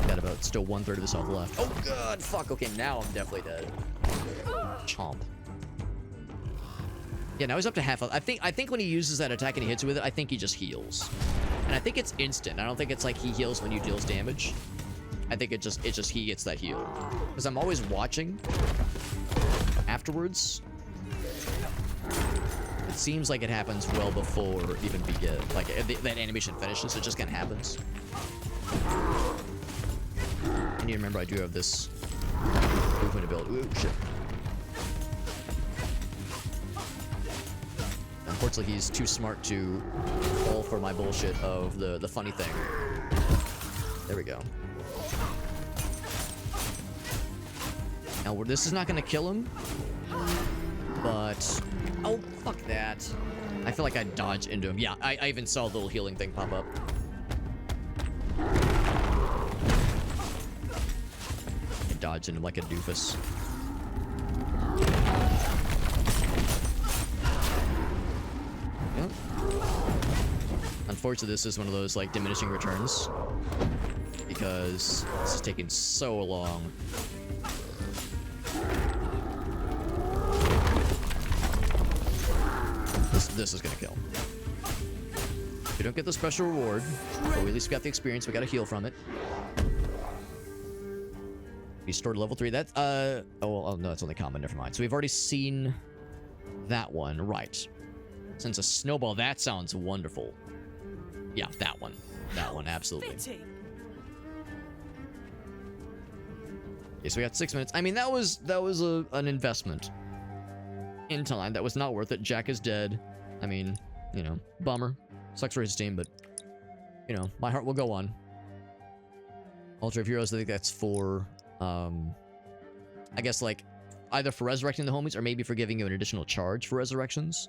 Got about still 1/3 of his health left. Oh god, fuck. Okay, now I'm definitely dead. Chomp. Yeah, now he's up to half health. I think when he uses that attack and he hits it with it, I think he just heals. And I think it's instant. I don't think it's like he heals when you deals damage. I think it just he gets that heal. Because I'm always watching afterwards. It seems like it happens well before even begin. Like that animation finishes, it just kind of happens. I need to remember I do have this movement ability. Ooh, shit. Unfortunately, he's too smart to fall for my bullshit of the funny thing. There we go. Now, this is not going to kill him, but... Oh, fuck that. I feel like I dodged into him. Yeah, I even saw a little healing thing pop up. I dodged into him like a doofus. Yep. Unfortunately, this is one of those, like, diminishing returns. Because this is taking so long. This is gonna kill. We don't get the special reward, but we at least got the experience. We got to heal from it. We stored level 3. That oh well, no, it's only common. Never mind. So we've already seen that one, right? Since a snowball, that sounds wonderful. Yeah, that one. That one, absolutely. Okay, so we got 6 minutes. I mean, that was an investment in time. That was not worth it. Jack is dead. I mean, you know, bummer. Sucks for his team, but, you know, my heart will go on. Altar of Heroes, I think that's for, I guess, like, either for resurrecting the homies or maybe for giving you an additional charge for resurrections.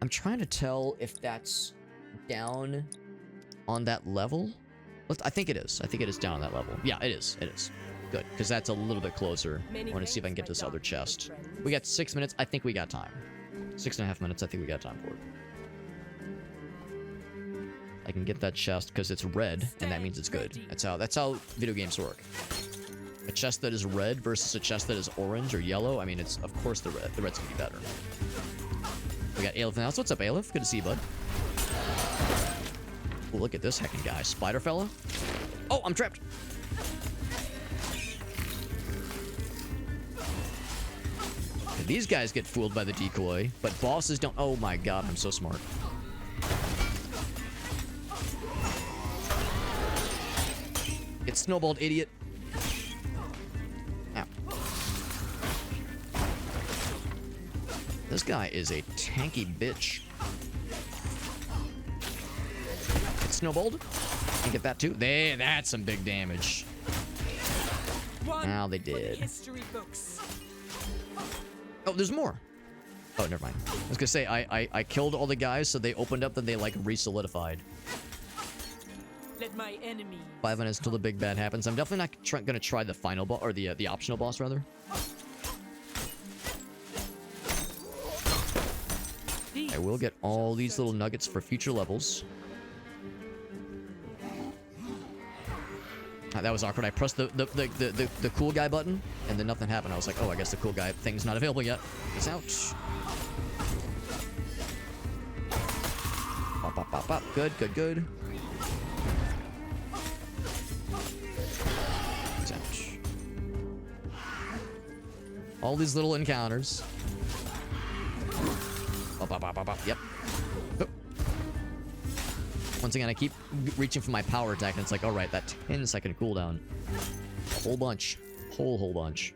I'm trying to tell if that's down on that level. I think it is. I think it is down on that level. Yeah, it is. It is. Good, because that's a little bit closer. I want to see if I can get this other chest. We got 6 minutes. I think we got time. 6.5 minutes. I think we got time for it. I can get that chest because it's red, and that means it's good. That's how video games work. A chest that is red versus a chest that is orange or yellow. I mean, it's of course the red. The red's gonna be better. We got Aleph now. So what's up, Aleph? Good to see you, bud. Oh, look at this heckin' guy, spider fella. Oh, I'm trapped. These guys get fooled by the decoy, but bosses don't. Oh my god, I'm so smart. Get snowballed, idiot. Ow. This guy is a tanky bitch. Get snowballed. And get that too. That's some big damage. Now they did. Oh, there's more. Oh, never mind. I was gonna say, I killed all the guys, so they opened up, then they, like, re-solidified. Let my enemy 5 minutes till the big bad happens. I'm definitely not gonna try the final boss, or the optional boss, rather. I will get all these little nuggets for future levels. That was awkward. I pressed the cool guy button, and then nothing happened. I was like, oh, I guess the cool guy thing's not available yet. Peace out. Pop, pop, pop, pop. Good, good, good. Peace out. All these little encounters. Pop, pop, pop, pop, pop. Yep. Oh. Once again, I keep reaching for my power attack, and it's like, all right, that 10-second cooldown. A whole bunch. Whole bunch.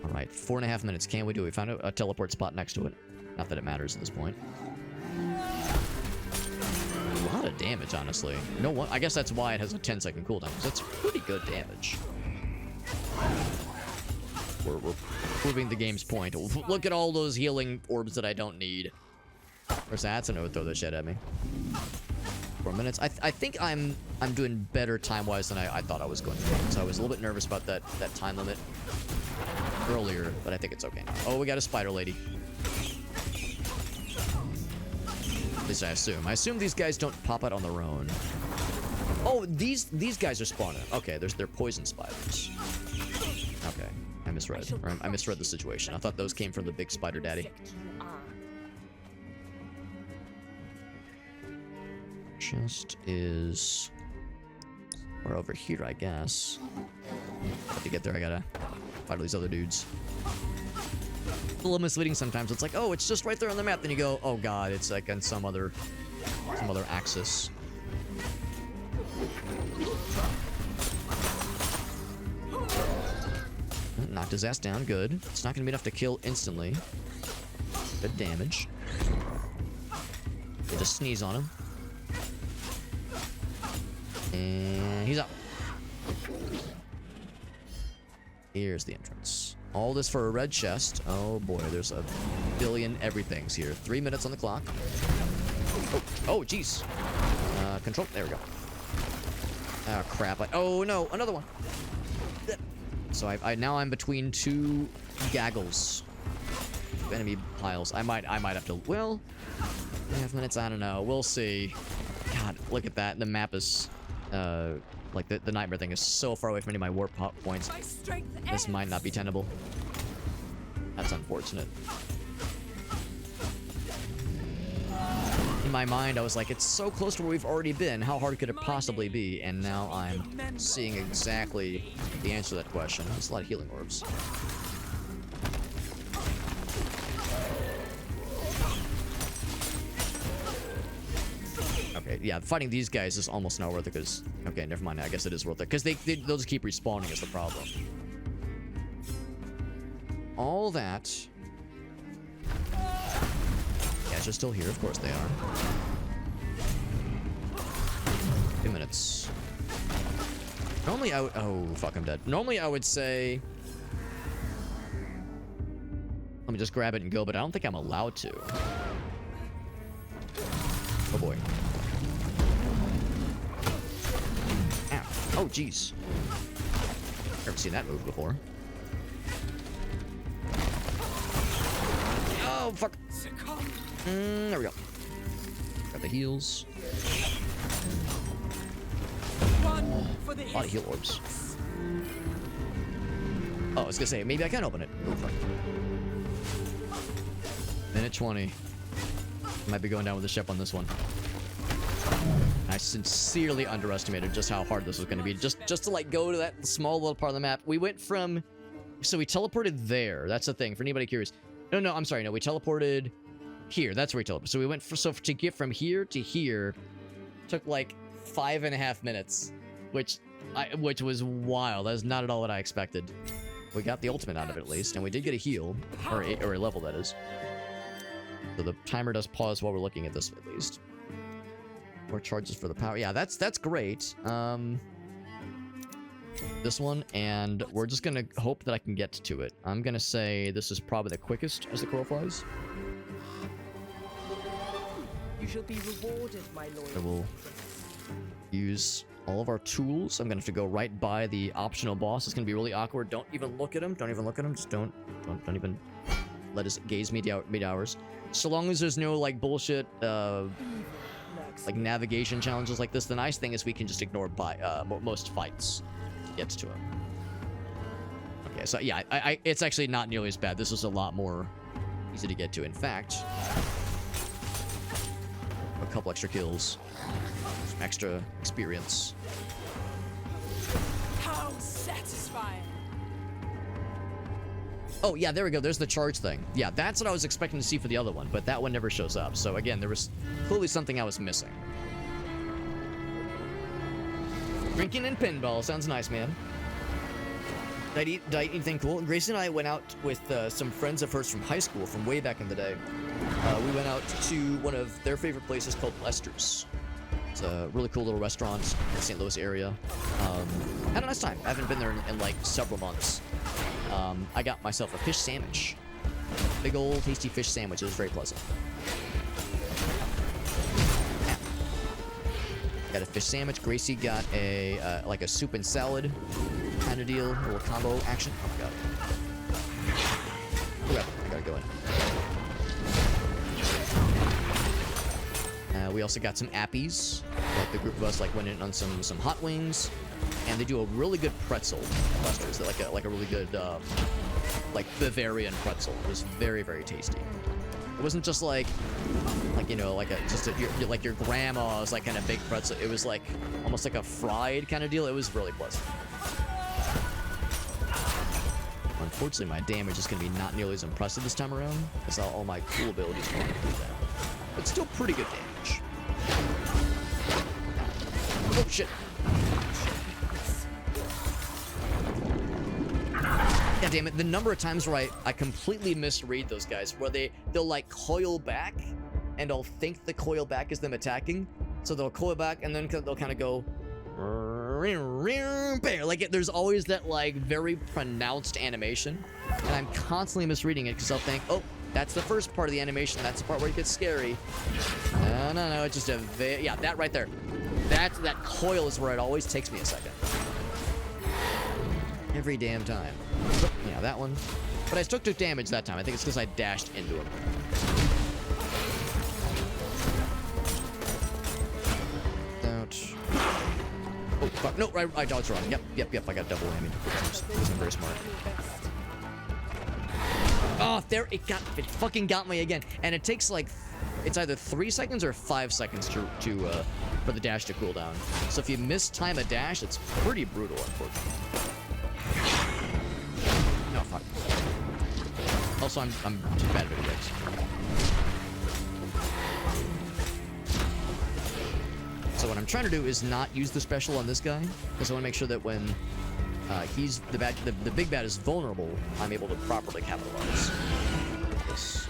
All right, 4.5 minutes. Can we do it? We found a teleport spot next to it. Not that it matters at this point. A lot of damage, honestly. No one. I guess that's why it has a 10-second cooldown, because that's pretty good damage. We're proving the game's point. Look at all those healing orbs that I don't need. Where's that? So no one throw this shit at me. 4 minutes. I think I'm doing better time-wise than I thought I was going to. So I was a little bit nervous about that time limit earlier, but I think it's okay now. Oh, we got a spider lady. At least I assume. I assume these guys don't pop out on their own. Oh, these guys are spawning. Okay, they're poison spiders. Okay, I misread. Or I misread the situation. I thought those came from the big spider daddy. Chest is... We're over here, I guess. But to get there, I gotta fight all these other dudes. It's a little misleading sometimes. It's like, oh, it's just right there on the map. Then you go, oh god, it's like on some other axis. Knocked his ass down. Good. It's not gonna be enough to kill instantly. Good damage. Just sneeze on him. And he's up. Here's the entrance. All this for a red chest. Oh boy, there's a billion everythings here. 3 minutes on the clock. Oh, jeez. Control. There we go. Oh crap. Oh no, another one. So now I'm between two gaggles of enemy piles. I might have to. Well, 3.5 minutes. I don't know. We'll see. God, look at that. The map is. Like the nightmare thing is so far away from any of my warp points. This might not be tenable. That's unfortunate. In my mind, I was like, it's so close to where we've already been. How hard could it possibly be? And now I'm seeing exactly the answer to that question. There's a lot of healing orbs. Okay, yeah, fighting these guys is almost not worth it because... Okay, never mind. I guess it is worth it because they'll just keep respawning is the problem. All that... Guys are still here. Of course they are. 2 minutes. Normally I would... Oh, fuck, I'm dead. Normally I would say... Let me just grab it and go, but I don't think I'm allowed to. Oh, boy. Oh, jeez. Never seen that move before. Oh, fuck. There we go. Got the heals. A lot of heal orbs. Oh, I was gonna say, maybe I can open it. Oh, fuck. Minute 20. Might be going down with the ship on this one. I sincerely underestimated just how hard this was going to be. Just to like go to that small little part of the map. We went from... So we teleported there. That's the thing. For anybody curious. No, I'm sorry. No, we teleported here. That's where we teleported. So we went... So to get from here to here took like 5.5 minutes. Which was wild. That was not at all what I expected. We got the ultimate out of it at least. And we did get a heal. Or a level, that is. So the timer does pause while we're looking at this at least. More charges for the power. Yeah, that's great. This one, and we're just gonna hope that I can get to it. I'm gonna say this is probably the quickest as the crow flies. You shall be rewarded, my lord. I will use all of our tools. I'm gonna have to go right by the optional boss. It's gonna be really awkward. Don't even look at him. Don't even look at him. Just don't even let us gaze mid hours. So long as there's no like bullshit like navigation challenges like this, the nice thing is we can just ignore most fights to get to him. Okay, so yeah, it's actually not nearly as bad. This is a lot more easy to get to. In fact, a couple extra kills, some extra experience. How satisfying! Oh, yeah, there we go. There's the charge thing. Yeah, that's what I was expecting to see for the other one, but that one never shows up. So, again, there was clearly something I was missing. Drinking and pinball. Sounds nice, man. Did I eat anything cool? Grace and I went out with some friends of hers from high school from way back in the day. We went out to one of their favorite places called Lester's. It's a really cool little restaurant in the St. Louis area. Had a nice time. I haven't been there in like several months. I got myself a fish sandwich. Big old tasty fish sandwich. It was very pleasant. Got a fish sandwich. Gracie got a like a soup and salad kind of deal, a little combo action. Oh my god. Okay, I gotta go in. We also got some appies. Like the group of us like went in on some hot wings, and they do a really good pretzel clusters. They're like a really good like Bavarian pretzel. It was very, very tasty. It wasn't just like you know, like your grandma's like kind of big pretzel. It was like almost like a fried kind of deal. It was really pleasant. Unfortunately, my damage is going to be not nearly as impressive this time around, because all my cool abilities are going to do that. But still pretty good damage. Oh shit. God damn it, the number of times where I completely misread those guys, where they'll like coil back, and I'll think the coil back is them attacking, so they'll coil back, and then they'll kind of go, like there's always that like very pronounced animation, and I'm constantly misreading it, because I'll think, oh, that's the first part of the animation, that's the part where it gets scary. No, it's just yeah, that right there. That coil is where it always takes me a second. Every damn time. Yeah, that one. But I still took damage that time. I think it's because I dashed into him. Don't. Oh, fuck. No, I dodged wrong. Yep. I got double whammy. Wasn't very smart. Oh, there it fucking got me again. And it takes like, it's either 3 seconds or 5 seconds for the dash to cool down. So if you miss time a dash, it's pretty brutal, unfortunately. No, fuck. Also, I'm too bad at video games. So what I'm trying to do is not use the special on this guy, because I want to make sure that when he's the big bad is vulnerable, I'm able to properly capitalize. This.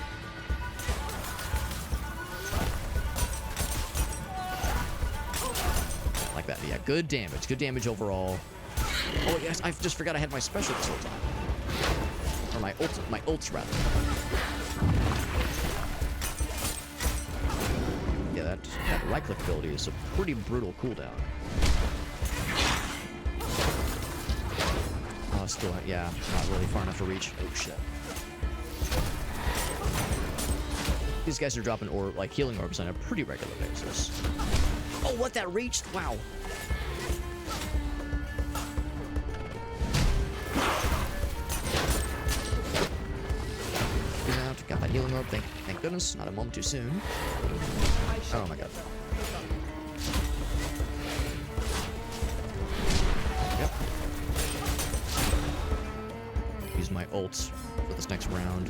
Like that, yeah. Good damage overall. Oh yes, I just forgot I had my special this whole time. Or my ults rather. Yeah, that right click ability is a pretty brutal cooldown. Oh, still, yeah, not really far enough to reach. Oh shit. These guys are dropping like healing orbs on a pretty regular basis. Oh, what, that reached? Wow. Got that healing orb, thank goodness, not a moment too soon. Oh my god. Yep. Use my ult for this next round.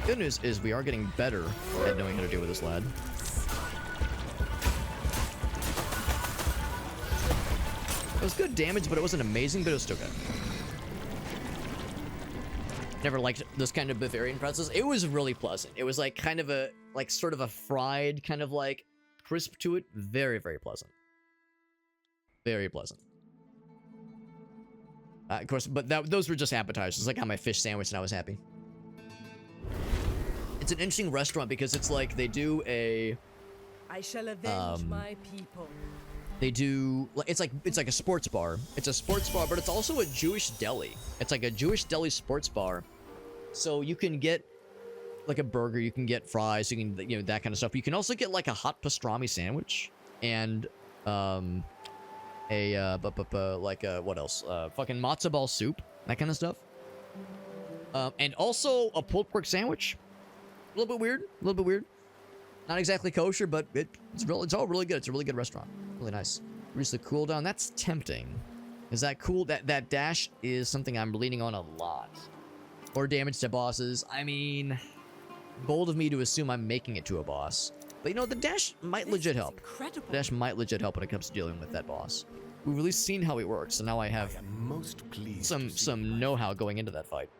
Good news is we are getting better at knowing how to deal with this lad. It was good damage, but it wasn't amazing, but it was still good. Never liked this kind of Bavarian pretzels. It was really pleasant. It was like kind of a, like sort of a fried kind of like crisp to it. Very, very pleasant. Very pleasant. Of course, but those were just appetizers. I got my fish sandwich and I was happy. It's an interesting restaurant because it's like they do a... I shall avenge my people. They do, it's like a sports bar. It's a sports bar, but it's also a Jewish deli. It's like a Jewish deli sports bar. So you can get like a burger, you can get fries, you can, you know, that kind of stuff. You can also get like a hot pastrami sandwich and what else? Fucking matzo ball soup, that kind of stuff. And also a pulled pork sandwich. A little bit weird. Not exactly kosher, but it's all really good. It's a really good restaurant. Really nice. Reach the cooldown. That's tempting. Is that cool? That dash is something I'm leaning on a lot. Or damage to bosses. I mean, bold of me to assume I'm making it to a boss. But you know, the dash might legit help. Incredible. The dash might legit help when it comes to dealing with that boss. We've at least seen how it works, so now I have some know-how going into that fight.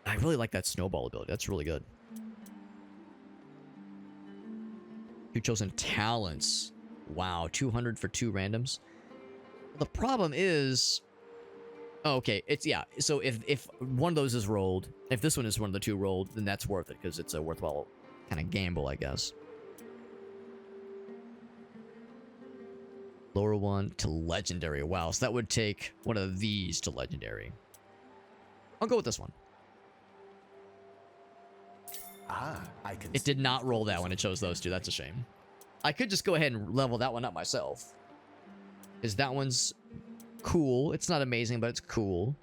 I really like that snowball ability. That's really good. You've chosen talents. Wow, 200 for 2 randoms. The problem is, Oh, okay, it's, yeah. So if one of those is rolled, if this one is one of the two rolled, then that's worth it, because it's a worthwhile kind of gamble, I guess. Lower one to legendary. Wow, so that would take one of these to legendary. I'll go with this one. Ah, I can. It did not roll that one. It chose those two. That's a shame. I could just go ahead and level that one up myself. Because that one's cool. It's not amazing, but it's cool.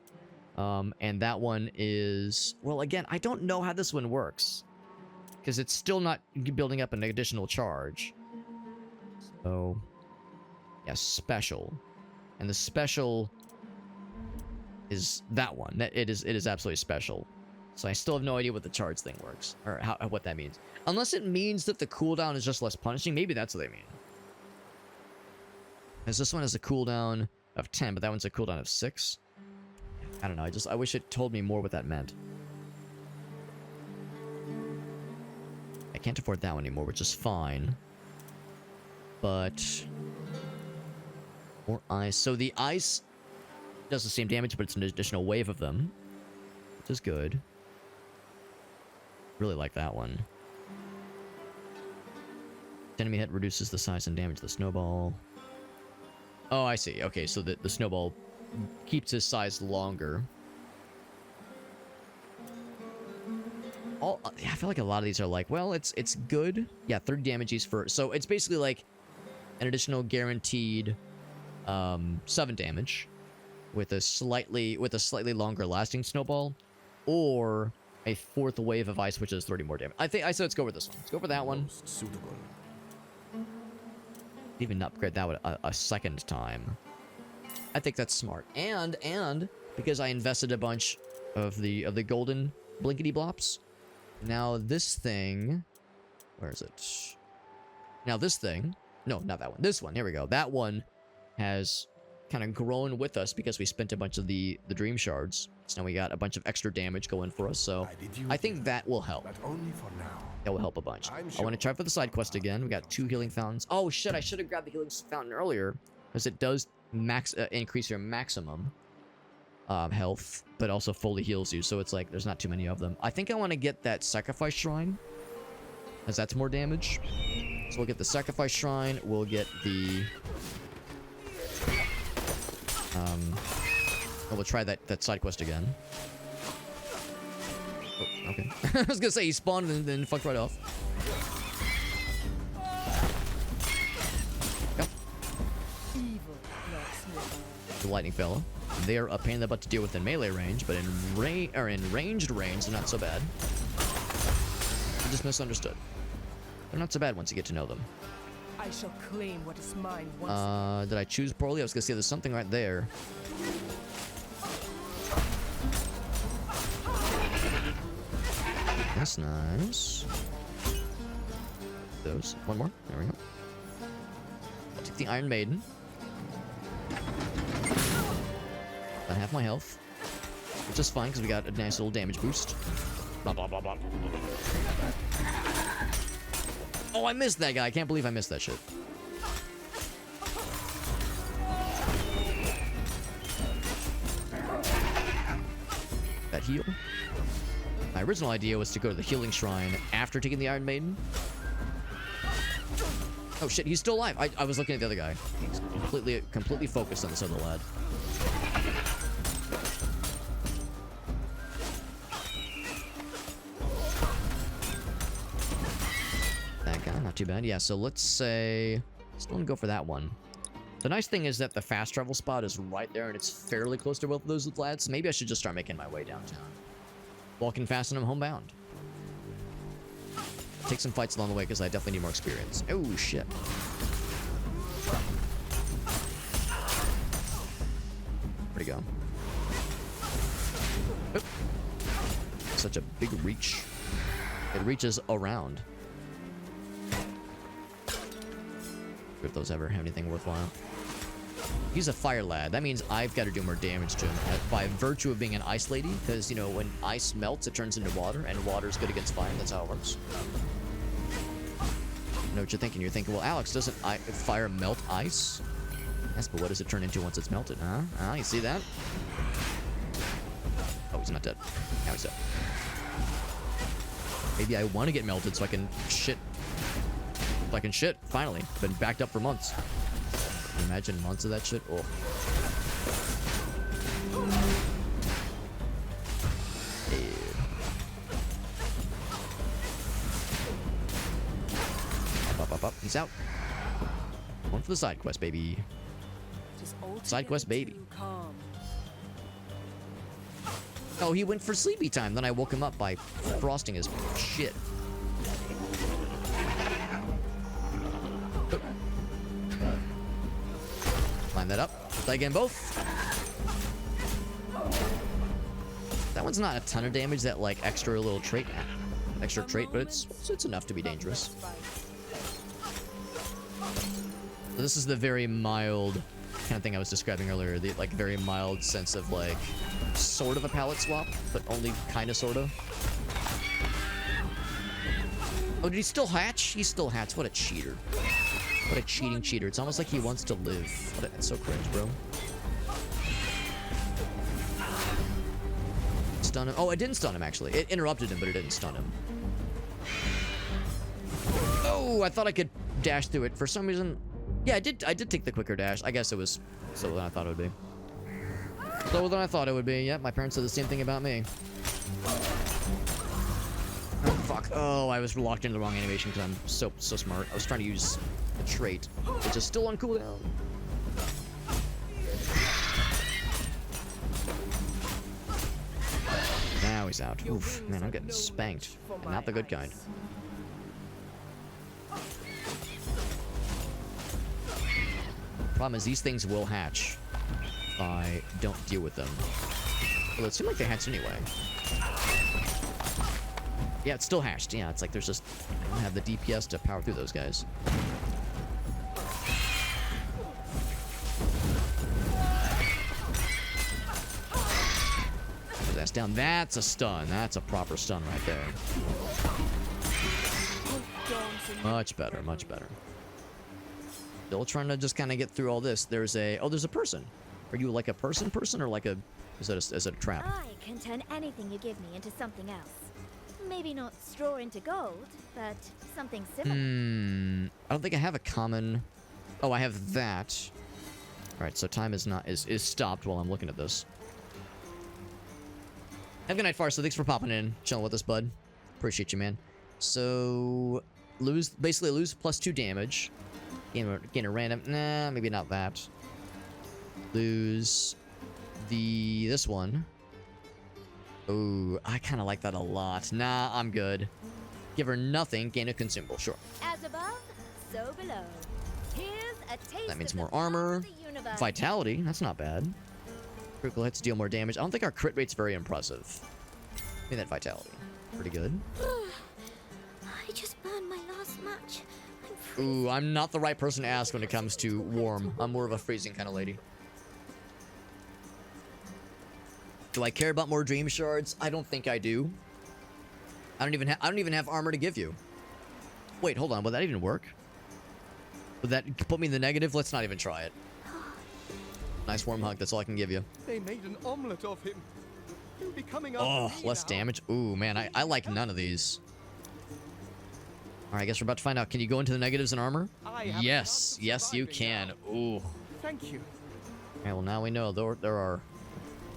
And that one is... Well, again, I don't know how this one works. Because it's still not building up an additional charge. So... Yeah, special. And the special... is that one. It is absolutely special. So I still have no idea what the charge thing works. Or what that means. Unless it means that the cooldown is just less punishing. Maybe that's what they mean. Because this one has a cooldown of 10, but that one's a cooldown of 6. I don't know. I wish it told me more what that meant. I can't afford that one anymore, which is fine. But... more ice. So the ice does the same damage, but it's an additional wave of them. Which is good. Really like that one. Enemy hit reduces the size and damage of the snowball. Oh, I see. Okay, so the snowball keeps his size longer. I feel like a lot of these are like, well, it's good. Yeah, 30 damage each for... So it's basically like an additional guaranteed 7 damage with a slightly longer lasting snowball, or a 4th wave of ice, which is 30 more damage. I said let's go with this one. Let's go for that one. Most suitable. Even upgrade that one a second time. I think that's smart. And because I invested a bunch of the golden blinkety blops, now this thing, where is it? Now this thing, no, not that one. This one. Here we go. That one has kind of grown with us because we spent a bunch of the dream shards. So now we got a bunch of extra damage going for us. So I think that will help. But only for now. That will help a bunch. I want to try for the side quest again. We got 2 healing fountains. Oh shit! I should have grabbed the healing fountain earlier because it does increase your maximum health, but also fully heals you. So it's like there's not too many of them. I think I want to get that sacrifice shrine, because that's more damage. So we'll get the sacrifice shrine. We'll get the we'll try that side quest again. Oh, okay. I was gonna say he spawned and then fucked right off. Yep. The lightning fella. They're a pain in the butt to deal with in melee range, but in ranged range, they're not so bad. I just misunderstood. They're not so bad once you get to know them. I shall claim what is mine once. Did I choose poorly? I was gonna say there's something right there. That's nice. Those. One more. There we go. I'll take the Iron Maiden. About half my health. Which is fine because we got a nice little damage boost. Blah, blah, blah, blah. Oh, I missed that guy. I can't believe I missed that shit. That heal. My original idea was to go to the healing shrine after taking the Iron Maiden. Oh shit, he's still alive. I was looking at the other guy. He's completely focused on this other lad. That guy, not too bad. Yeah, so let's say... Still want to go for that one. The nice thing is that the fast travel spot is right there, and it's fairly close to both of those lads. So maybe I should just start making my way downtown. Walking fast and I'm homebound. Take some fights along the way because I definitely need more experience. Oh, shit. Where'd he go? Oop. Such a big reach. It reaches around. If those ever have anything worthwhile. He's a fire lad. That means I've got to do more damage to him by virtue of being an ice lady. Because, you know, when ice melts, it turns into water. And water's good against fire. That's how it works. I know what you're thinking. You're thinking, well, Alex, doesn't fire melt ice? Yes, but what does it turn into once it's melted, huh? You see that? Oh, he's not dead. Now he's dead. Maybe I want to get melted so I can shit. So I can shit, finally. Been backed up for months. Can you imagine months of that shit? Oh. Dude. Up. He's out. One for the side quest, baby. Side quest, baby. Oh, he went for sleepy time. Then I woke him up by frosting his shit. Line that up. Play again, both. That one's not a ton of damage. That like extra little trait, but it's enough to be dangerous. So this is the very mild kind of thing I was describing earlier. The like very mild sense of like sort of a palette swap, but only kind of sort of. Oh, did he still hatch? He still hatch. What a cheater. What a cheating cheater. It's almost like he wants to live. That's so cringe, bro. Stun him. Oh, it didn't stun him, actually. It interrupted him, but it didn't stun him. Oh, I thought I could dash through it. For some reason... Yeah, I did take the quicker dash. I guess it was slower than I thought it would be. Slower than I thought it would be. Yep, my parents said the same thing about me. Oh, fuck. Oh, I was locked into the wrong animation because I'm so smart. I was trying to use a trait, which is still on cooldown. Now he's out. Oof, man, I'm getting spanked. And not the good kind. Problem is, these things will hatch if I don't deal with them. Well, it seemed like they hatched anyway. Yeah, it's still hatched. Yeah, it's like there's just... I don't have the DPS to power through those guys. That's down. That's a stun. That's a proper stun right there. Much better, much better. Still trying to just kind of get through all this. There's a... Oh, there's a person. Are you like a person or like a... Is that a trap? I can turn anything you give me into something else. Maybe not straw into gold, but something similar. I don't think I have a common... Oh, I have that. Alright, so time is stopped while I'm looking at this. Have a good night, Farso. Thanks for popping in. Chilling with us, bud. Appreciate you, man. So... Basically lose +2 damage. Gain a random... Nah, maybe not that. Lose... This one. Ooh, I kind of like that a lot. Nah, I'm good. Give her nothing, gain a consumable, sure. As above, so below. Here's a taste That means of more the armor. of the universe. Vitality, that's not bad. Critical hits deal more damage. I don't think our crit rate's very impressive. Give me that vitality. Pretty good. I just burned my last match. Ooh, I'm not the right person to ask when it comes to warm. I'm more of a freezing kind of lady. Do I care about more dream shards? I don't think I do. I don't even have armor to give you. Wait, hold on. Would that even work? Would that put me in the negative? Let's not even try it. Nice warm hug. That's all I can give you. They made an omelet of him. He'll be coming Oh, less damage. Ooh, man, I like none of these. All right, I guess we're about to find out. Can you go into the negatives in armor? Yes, yes, you can. Ooh. Thank you. Okay, well now we know there are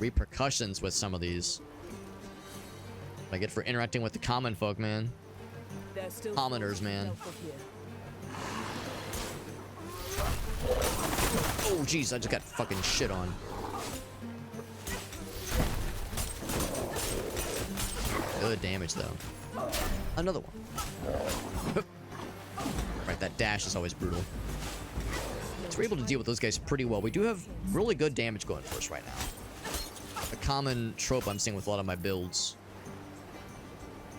repercussions with some of these. What I get for interacting with the common folk, man. Commoners, man. Oh, jeez, I just got fucking shit on. Good damage, though. Another one. Right, that dash is always brutal. So we're able to deal with those guys pretty well. We do have really good damage going for us right now. A common trope I'm seeing with a lot of my builds.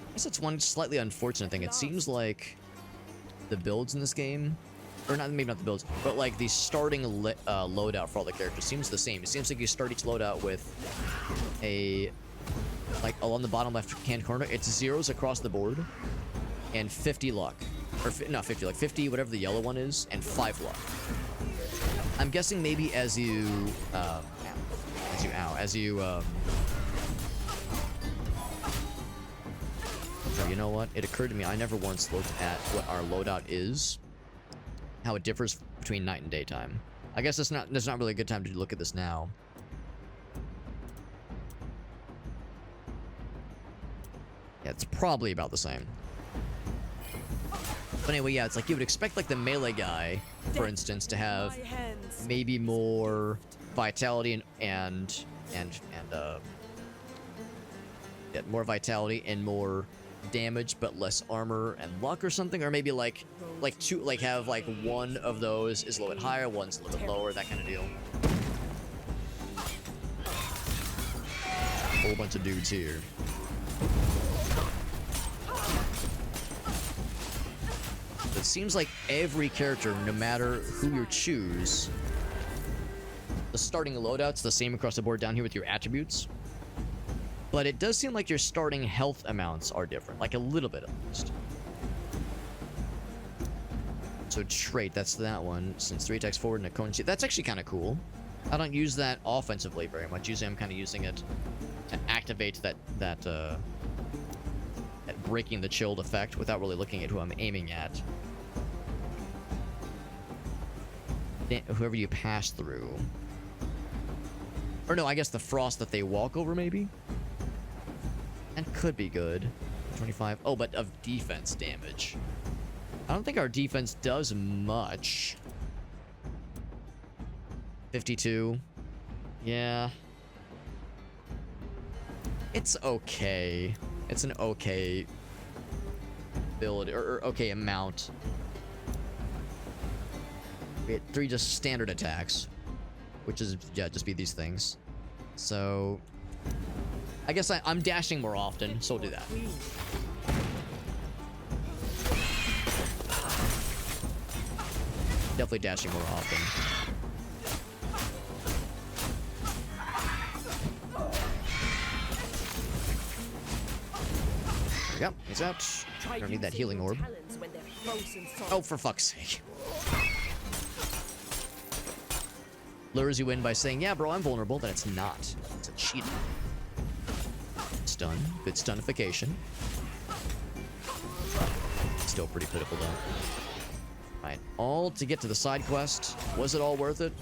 I guess it's one slightly unfortunate thing. It seems like the builds in this game, or not, maybe not the builds, but like the starting loadout for all the characters seems the same. It seems like you start each loadout with a, like along the bottom left-hand corner, it's 0s across the board and 50 luck. Or not 50, like 50, whatever the yellow one is, and 5 luck. I'm guessing maybe as you you know what? It occurred to me I never once looked at what our loadout is, how it differs between night and daytime. I guess there's not really a good time to look at this now. Yeah, it's probably about the same. But anyway, yeah, it's like you would expect like the melee guy, for instance, to have maybe more vitality and yeah, more vitality and more damage, but less armor and luck or something, or maybe like have like one of those is a little bit higher, one's a little bit lower, that kind of deal. Whole bunch of dudes here. It seems like every character, no matter who you choose, the starting loadout's the same across the board down here with your attributes. But it does seem like your starting health amounts are different, like a little bit at least. So trait, that's that one. Since 3 attacks forward and a cone shield. That's actually kind of cool. I don't use that offensively very much. Usually I'm kind of using it to activate that breaking the chilled effect without really looking at who I'm aiming at. Whoever you pass through. Or no, I guess the frost that they walk over, maybe? That could be good. 25. Oh, but of defense damage. I don't think our defense does much. 52. Yeah. It's okay. It's an okay ability, or okay amount. We had 3 just standard attacks, which is, yeah, just be these things. So, I guess I'm dashing more often, so we'll do that. Definitely dashing more often. There we go. He's out. I don't need that healing orb. Oh, for fuck's sake. Lures you in by saying, yeah, bro, I'm vulnerable, but it's not. It's a cheat. Stun. Good stunification. Still pretty pitiful, though. Alright, all to get to the side quest. Was it all worth it?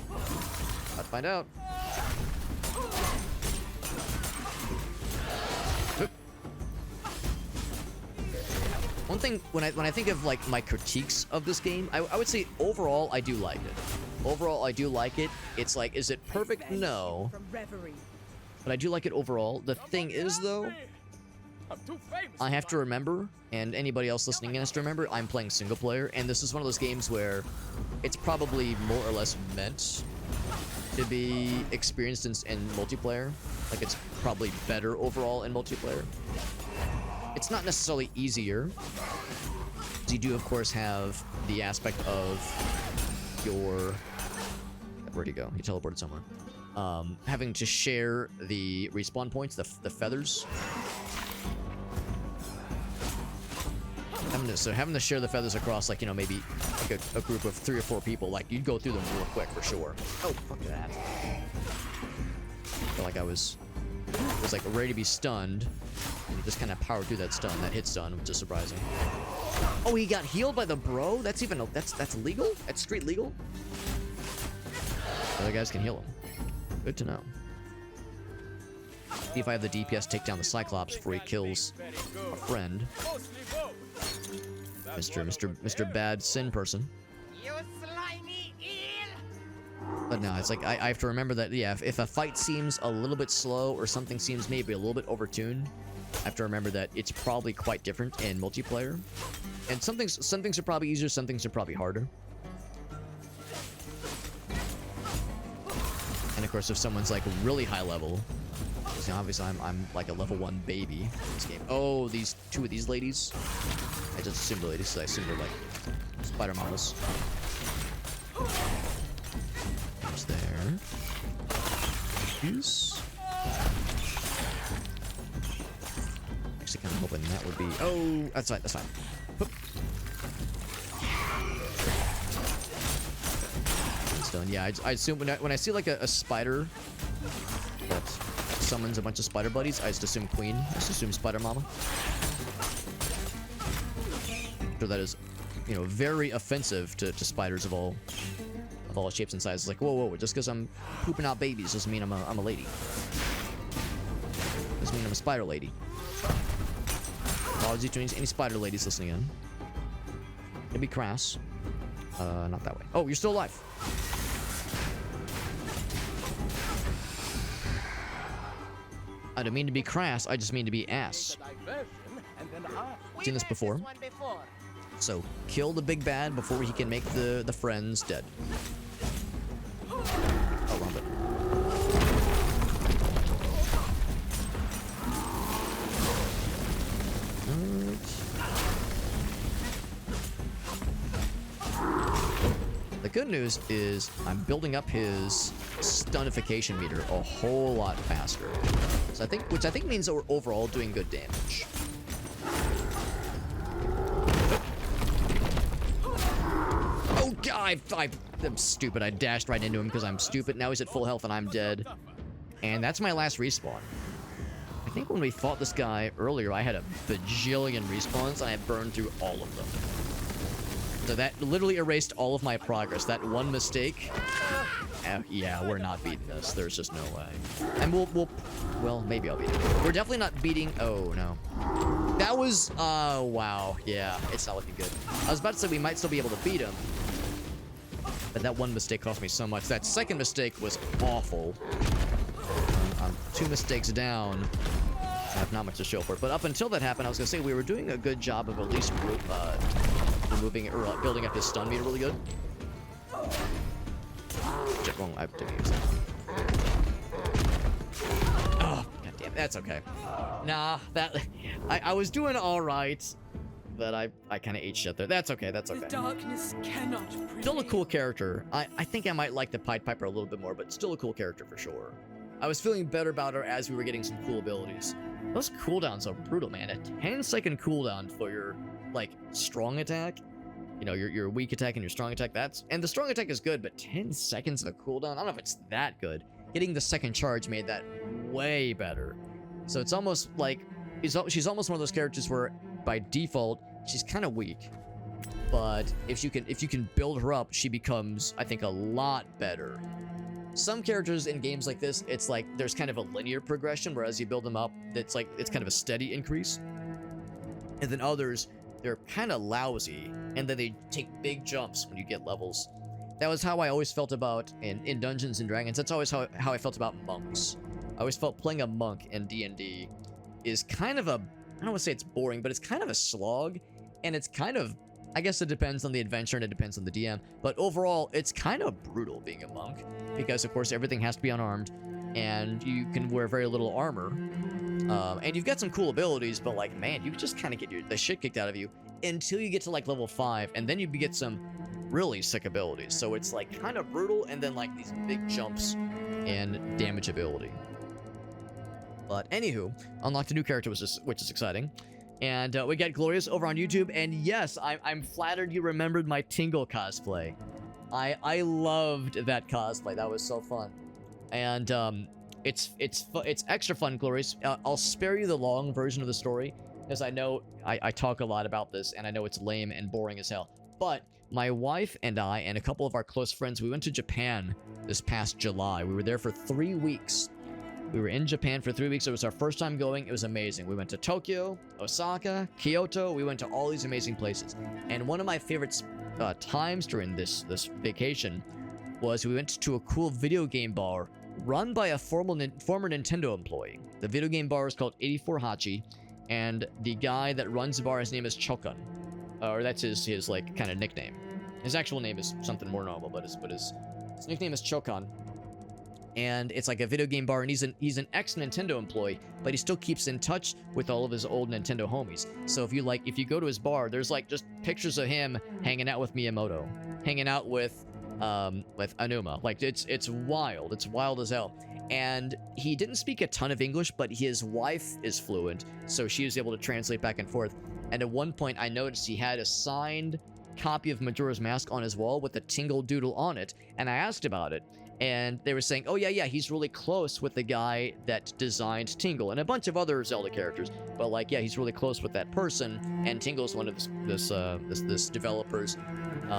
About to find out. One thing, when I think of like my critiques of this game, I would say overall I do like it. Overall I do like it. It's like, is it perfect? No. But I do like it overall. The thing is though, I have to remember, and anybody else listening has to remember, I'm playing single player, and this is one of those games where it's probably more or less meant to be experienced in multiplayer. Like it's probably better overall in multiplayer. It's not necessarily easier. You do, of course, have the aspect of your... Where'd he go? He teleported somewhere. Having to share the respawn points, the feathers. Having to share the feathers across, like, you know, maybe like a group of 3 or 4 people, like, you'd go through them real quick for sure. Oh, fuck that. I feel like I was like ready to be stunned. And just kind of powered through that stun, that hit stun, which is surprising. Oh, he got healed by the bro? That's even that's legal? That's street legal? Other guys can heal him. Good to know. See if I have the DPS take down the Cyclops before he kills a friend. Mr. Bad Sin person. But no, it's like, I have to remember that, yeah, if a fight seems a little bit slow or something seems maybe a little bit overtuned, I have to remember that it's probably quite different in multiplayer. And some things are probably easier, some things are probably harder. And of course, if someone's like really high level, because obviously I'm like a level 1 baby in this game. Oh, these 2 of these ladies. I just assumed the ladies, so I assumed they're like spider models. There's there. Use. Actually, kind of hoping that would be. Oh, that's fine. That's fine. Hoop. done. Yeah, I assume when I see like a spider that summons a bunch of spider buddies, I just assume queen. I just assume spider mama. So that is, you know, very offensive to spiders of all shapes and sizes. Like, whoa, just because I'm pooping out babies doesn't mean I'm a lady. Doesn't mean I'm a spider lady. Apologies to any spider ladies listening in. It'd be crass. Not that way. Oh, you're still alive. I don't mean to be crass, I just mean to be ass. Seen this before. So, kill the big bad before he can make the friends dead. Oh, wrong button. The good news is I'm building up his stunification meter a whole lot faster. So which I think means that we're overall doing good damage. Oh god, I'm stupid. I dashed right into him because I'm stupid. Now he's at full health and I'm dead. And that's my last respawn. I think when we fought this guy earlier, I had a bajillion respawns and I burned through all of them. So that literally erased all of my progress. That one mistake. Yeah, we're not beating this. There's just no way. And well, maybe I'll beat it. We're definitely not beating. Oh no. That was. Wow. Yeah, it's not looking good. I was about to say we might still be able to beat him, but that one mistake cost me so much. That second mistake was awful. I'm 2 mistakes down. I have not much to show for it. But up until that happened, I was gonna say we were doing a good job of at least removing it or building up his stun meter really good. Check wrong. I didn't use that. Oh, god damn it. That's okay. Nah, I was doing all right, but I kind of ate shit there. That's okay. That's okay. The darkness cannot prevail. Still a cool character. I think I might like the Pied Piper a little bit more, but still a cool character for sure. I was feeling better about her as we were getting some cool abilities. Those cooldowns are brutal, man. A 10-second cooldown for your, like, strong attack. You know, your weak attack and your strong attack. And the strong attack is good, but 10 seconds of a cooldown? I don't know if it's that good. Getting the second charge made that way better. So it's almost like, she's almost one of those characters where, by default, she's kind of weak. But if you can build her up, she becomes, I think, a lot better. Some characters in games like this, it's like there's kind of a linear progression, whereas you build them up, it's kind of a steady increase. And then others, they're kind of lousy, and then they take big jumps when you get levels. That was how I always felt about in Dungeons and Dragons. That's always how I felt about monks. I always felt playing a monk in D&D is kind of a, I don't want to say it's boring, but it's kind of a slog, and it's kind of, I guess it depends on the adventure and it depends on the DM, but overall, it's kind of brutal being a monk, because of course everything has to be unarmed, and you can wear very little armor, and you've got some cool abilities, but like, man, you just kind of get the shit kicked out of you until you get to like level 5, and then you get some really sick abilities. So it's like kind of brutal, and then like these big jumps and damage ability. But anywho, unlocked a new character, which is exciting. And we got Glorious over on YouTube, and yes, I'm flattered you remembered my Tingle cosplay. I loved that cosplay. That was so fun. And it's extra fun, Glorious. I'll spare you the long version of the story, because I know I talk a lot about this, and I know it's lame and boring as hell. But my wife and I and a couple of our close friends, we went to Japan this past July. We were there for 3 weeks. We were in Japan for 3 weeks. It was our first time going. It was amazing. We went to Tokyo, Osaka, Kyoto. We went to all these amazing places. And one of my favorite times during this vacation was we went to a cool video game bar run by a former Nintendo employee. The video game bar is called 84 Hachi, and the guy that runs the bar, his name is Chokan. Or that's his like kind of nickname. His actual name is something more normal, but his nickname is Chokan. And it's like a video game bar, and he's an ex-Nintendo employee, but he still keeps in touch with all of his old Nintendo homies. So if you go to his bar, there's like just pictures of him hanging out with Miyamoto, hanging out with Anuma. Like it's wild. It's wild as hell. And he didn't speak a ton of English, but his wife is fluent, so she was able to translate back and forth. And at one point, I noticed he had a signed copy of Majora's Mask on his wall with a Tingle doodle on it, and I asked about it, and they were saying, oh yeah, he's really close with the guy that designed Tingle, and a bunch of other Zelda characters, but like, yeah, he's really close with that person, and Tingle's one of this developer's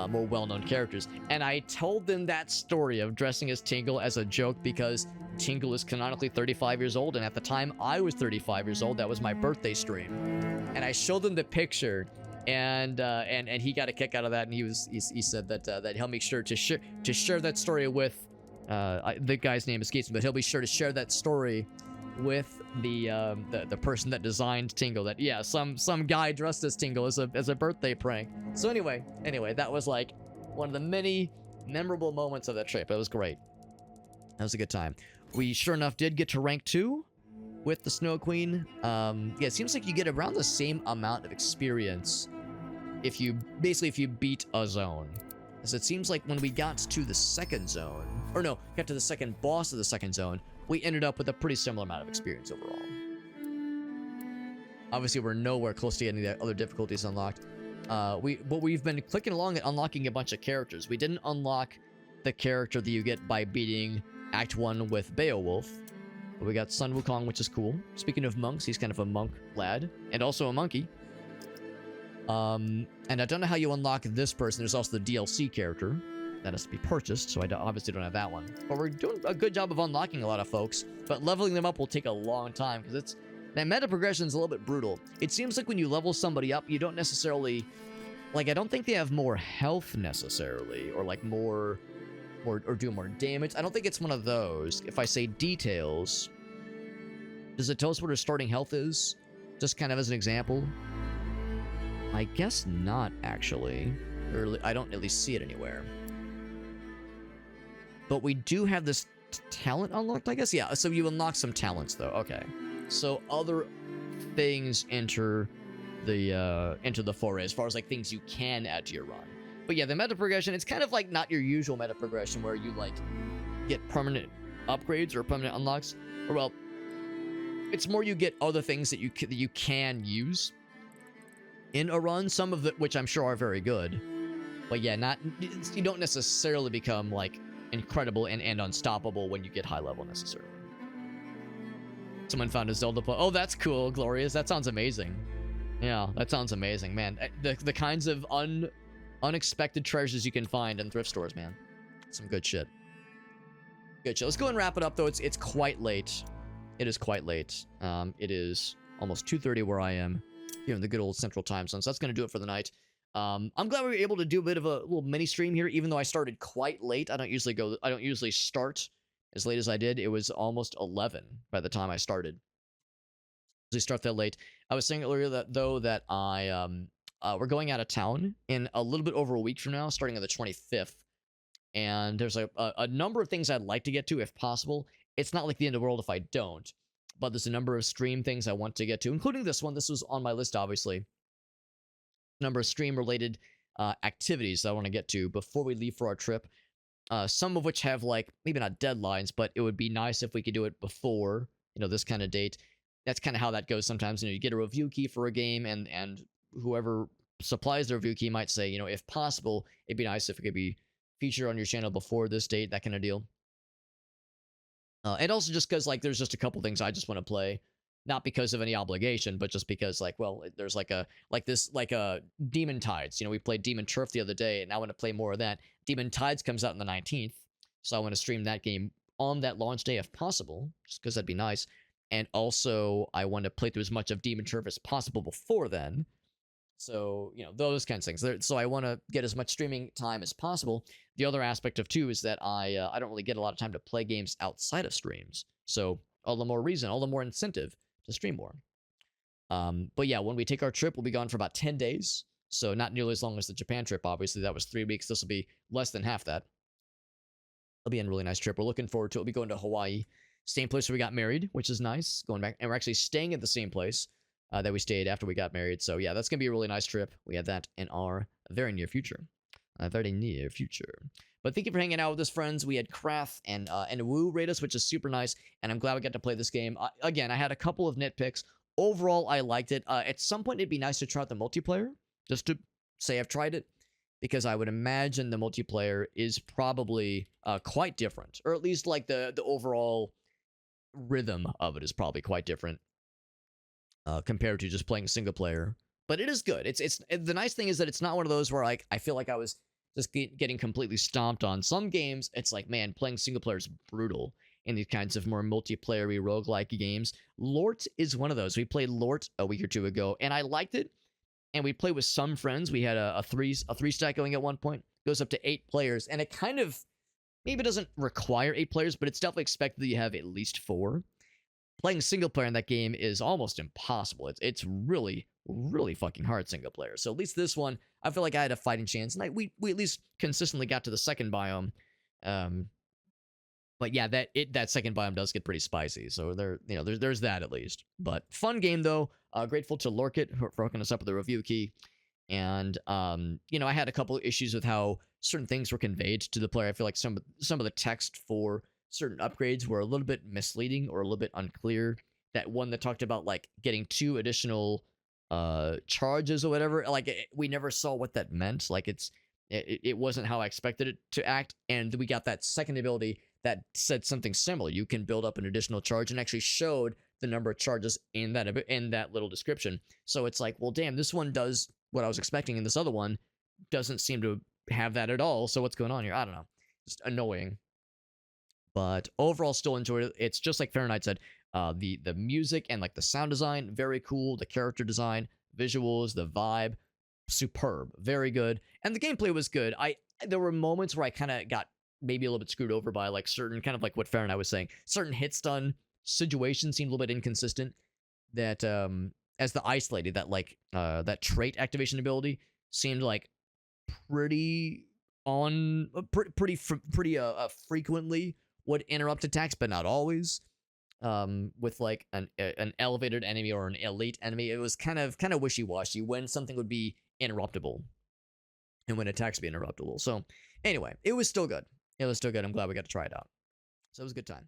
more well-known characters. And I told them that story of dressing as Tingle as a joke because Tingle is canonically 35 years old, and at the time I was 35 years old. That was my birthday stream, and I showed them the picture, and he got a kick out of that, and he said that he'll make sure to share that story with the guy's name escapes me, but he'll be sure to share that story with the person that designed Tingle. That, yeah, some guy dressed as Tingle as a birthday prank. So anyway, that was like one of the many memorable moments of that trip. It was great. That was a good time. We sure enough did get to rank 2 with the Snow Queen. Yeah, it seems like you get around the same amount of experience if you beat a zone. As it seems like when we got to the second zone, or no, got to the second boss of the second zone, we ended up with a pretty similar amount of experience overall. Obviously, we're nowhere close to getting the other difficulties unlocked. We've been clicking along and unlocking a bunch of characters. We didn't unlock the character that you get by beating Act 1 with Beowulf. But we got Sun Wukong, which is cool. Speaking of monks, he's kind of a monk lad, and also a monkey. And I don't know how you unlock this person. There's also the DLC character that has to be purchased, so I obviously don't have that one. But we're doing a good job of unlocking a lot of folks, but leveling them up will take a long time, because that meta progression is a little bit brutal. It seems like when you level somebody up, you don't necessarily, like, I don't think they have more health necessarily, or like more, or do more damage. I don't think it's one of those. If I say details, does it tell us what her starting health is? Just kind of as an example. I guess not, actually. Or I don't at least see it anywhere. But we do have this talent unlocked, I guess? Yeah, so you unlock some talents, though. Okay. So other things enter the foray, as far as, like, things you can add to your run. But yeah, the meta progression, it's kind of like not your usual meta progression where you, like, get permanent upgrades or permanent unlocks. Or, well, it's more you get other things that you can use in a run, some of which I'm sure are very good. But yeah, you don't necessarily become, like, incredible and unstoppable when you get high level necessarily. Someone found a Zelda Oh, that's cool, Glorious. That sounds amazing. Yeah, that sounds amazing, man. The kinds of unexpected treasures you can find in thrift stores, man. Some good shit. Good shit. Let's go and wrap it up, though. It's quite late. It is quite late. It is almost 2:30 where I am here in the good old Central Time Zone. So that's going to do it for the night. I'm glad we were able to do a bit of a little mini stream here, even though I started quite late. I don't usually start as late as I did. It was almost 11 by the time I started. Usually start that late. I was saying earlier that we're going out of town in a little bit over a week from now, starting on the 25th. And there's a number of things I'd like to get to if possible. It's not like the end of the world if I don't, but there's a number of stream things I want to get to, including this one. This was on my list, obviously. Number of stream-related activities that I want to get to before we leave for our trip. Some of which have, like, maybe not deadlines, but it would be nice if we could do it before, this kind of date. That's kind of how that goes sometimes. You get a review key for a game, and whoever supplies the review key might say, if possible, it'd be nice if it could be featured on your channel before this date, that kind of deal. And also just because, like, there's just a couple things I just want to play. Not because of any obligation, but just because, like, well, there's like a Demon Tides. We played Demon Turf the other day, and I want to play more of that. Demon Tides comes out on the 19th, so I want to stream that game on that launch day if possible, just because that'd be nice. And also, I want to play through as much of Demon Turf as possible before then. So, those kinds of things. So I want to get as much streaming time as possible. The other aspect of, too, is that I don't really get a lot of time to play games outside of streams. So, all the more reason, all the more incentive to stream more. But yeah, when we take our trip, we'll be gone for about 10 days. So not nearly as long as the Japan trip, obviously. That was 3 weeks. This will be less than half that. It'll be a really nice trip. We're looking forward to it. We'll be going to Hawaii. Same place where we got married, which is nice. Going back, and we're actually staying at the same place that we stayed after we got married. So yeah, that's going to be a really nice trip. We have that in our very near future. But thank you for hanging out with us, friends. We had Krath and Wu rate us, which is super nice. And I'm glad we got to play this game. Again, I had a couple of nitpicks. Overall, I liked it. At some point, it'd be nice to try out the multiplayer, just to say I've tried it. because I would imagine the multiplayer is probably quite different, or at least like the overall rhythm of it is probably quite different compared to just playing single player. But it is good. It's the nice thing is that it's not one of those where like I feel like I was just getting completely stomped on. Some games, it's like, man, playing single player is brutal in these kinds of more multiplayer-y roguelike games. Lort is one of those. We played Lort a week or two ago, and I liked it. And we played with some friends. We had a three stack going at one point. Goes up to 8 players, and it kind of maybe doesn't require 8 players, but it's definitely expected that you have at least 4. Playing single player in that game is almost impossible. It's really, really fucking hard single player. So at least this one, I feel like I had a fighting chance, and we at least consistently got to the second biome. But yeah, that second biome does get pretty spicy. So there's that at least. But fun game though. Grateful to Lorkit for hooking us up with a review key. And I had a couple of issues with how certain things were conveyed to the player. I feel like some of the text for certain upgrades were a little bit misleading or a little bit unclear. That one that talked about like getting 2 additional charges or whatever, like we never saw what that meant. Like it wasn't how I expected it to act. And we got that second ability that said something similar. You can build up an additional charge, and actually showed the number of charges in that little description. So it's like, well, damn, this one does what I was expecting, and this other one doesn't seem to have that at all. So what's going on here? I don't know. Just annoying. But overall, still enjoyed it. It's just like Fahrenheit said. The music and like the sound design, very cool. The character design, visuals, the vibe, superb, very good. And the gameplay was good. There were moments where I kind of got maybe a little bit screwed over by like certain, kind of like what Fahrenheit was saying, certain hit stun situations seemed a little bit inconsistent. That as the ice lady, that like that trait activation ability seemed like pretty frequently would interrupt attacks, but not always. With like an elevated enemy or an elite enemy, it was kind of wishy-washy when something would be interruptible and when attacks be interruptible. So anyway, it was still good. I'm glad we got to try it out. So it was a good time.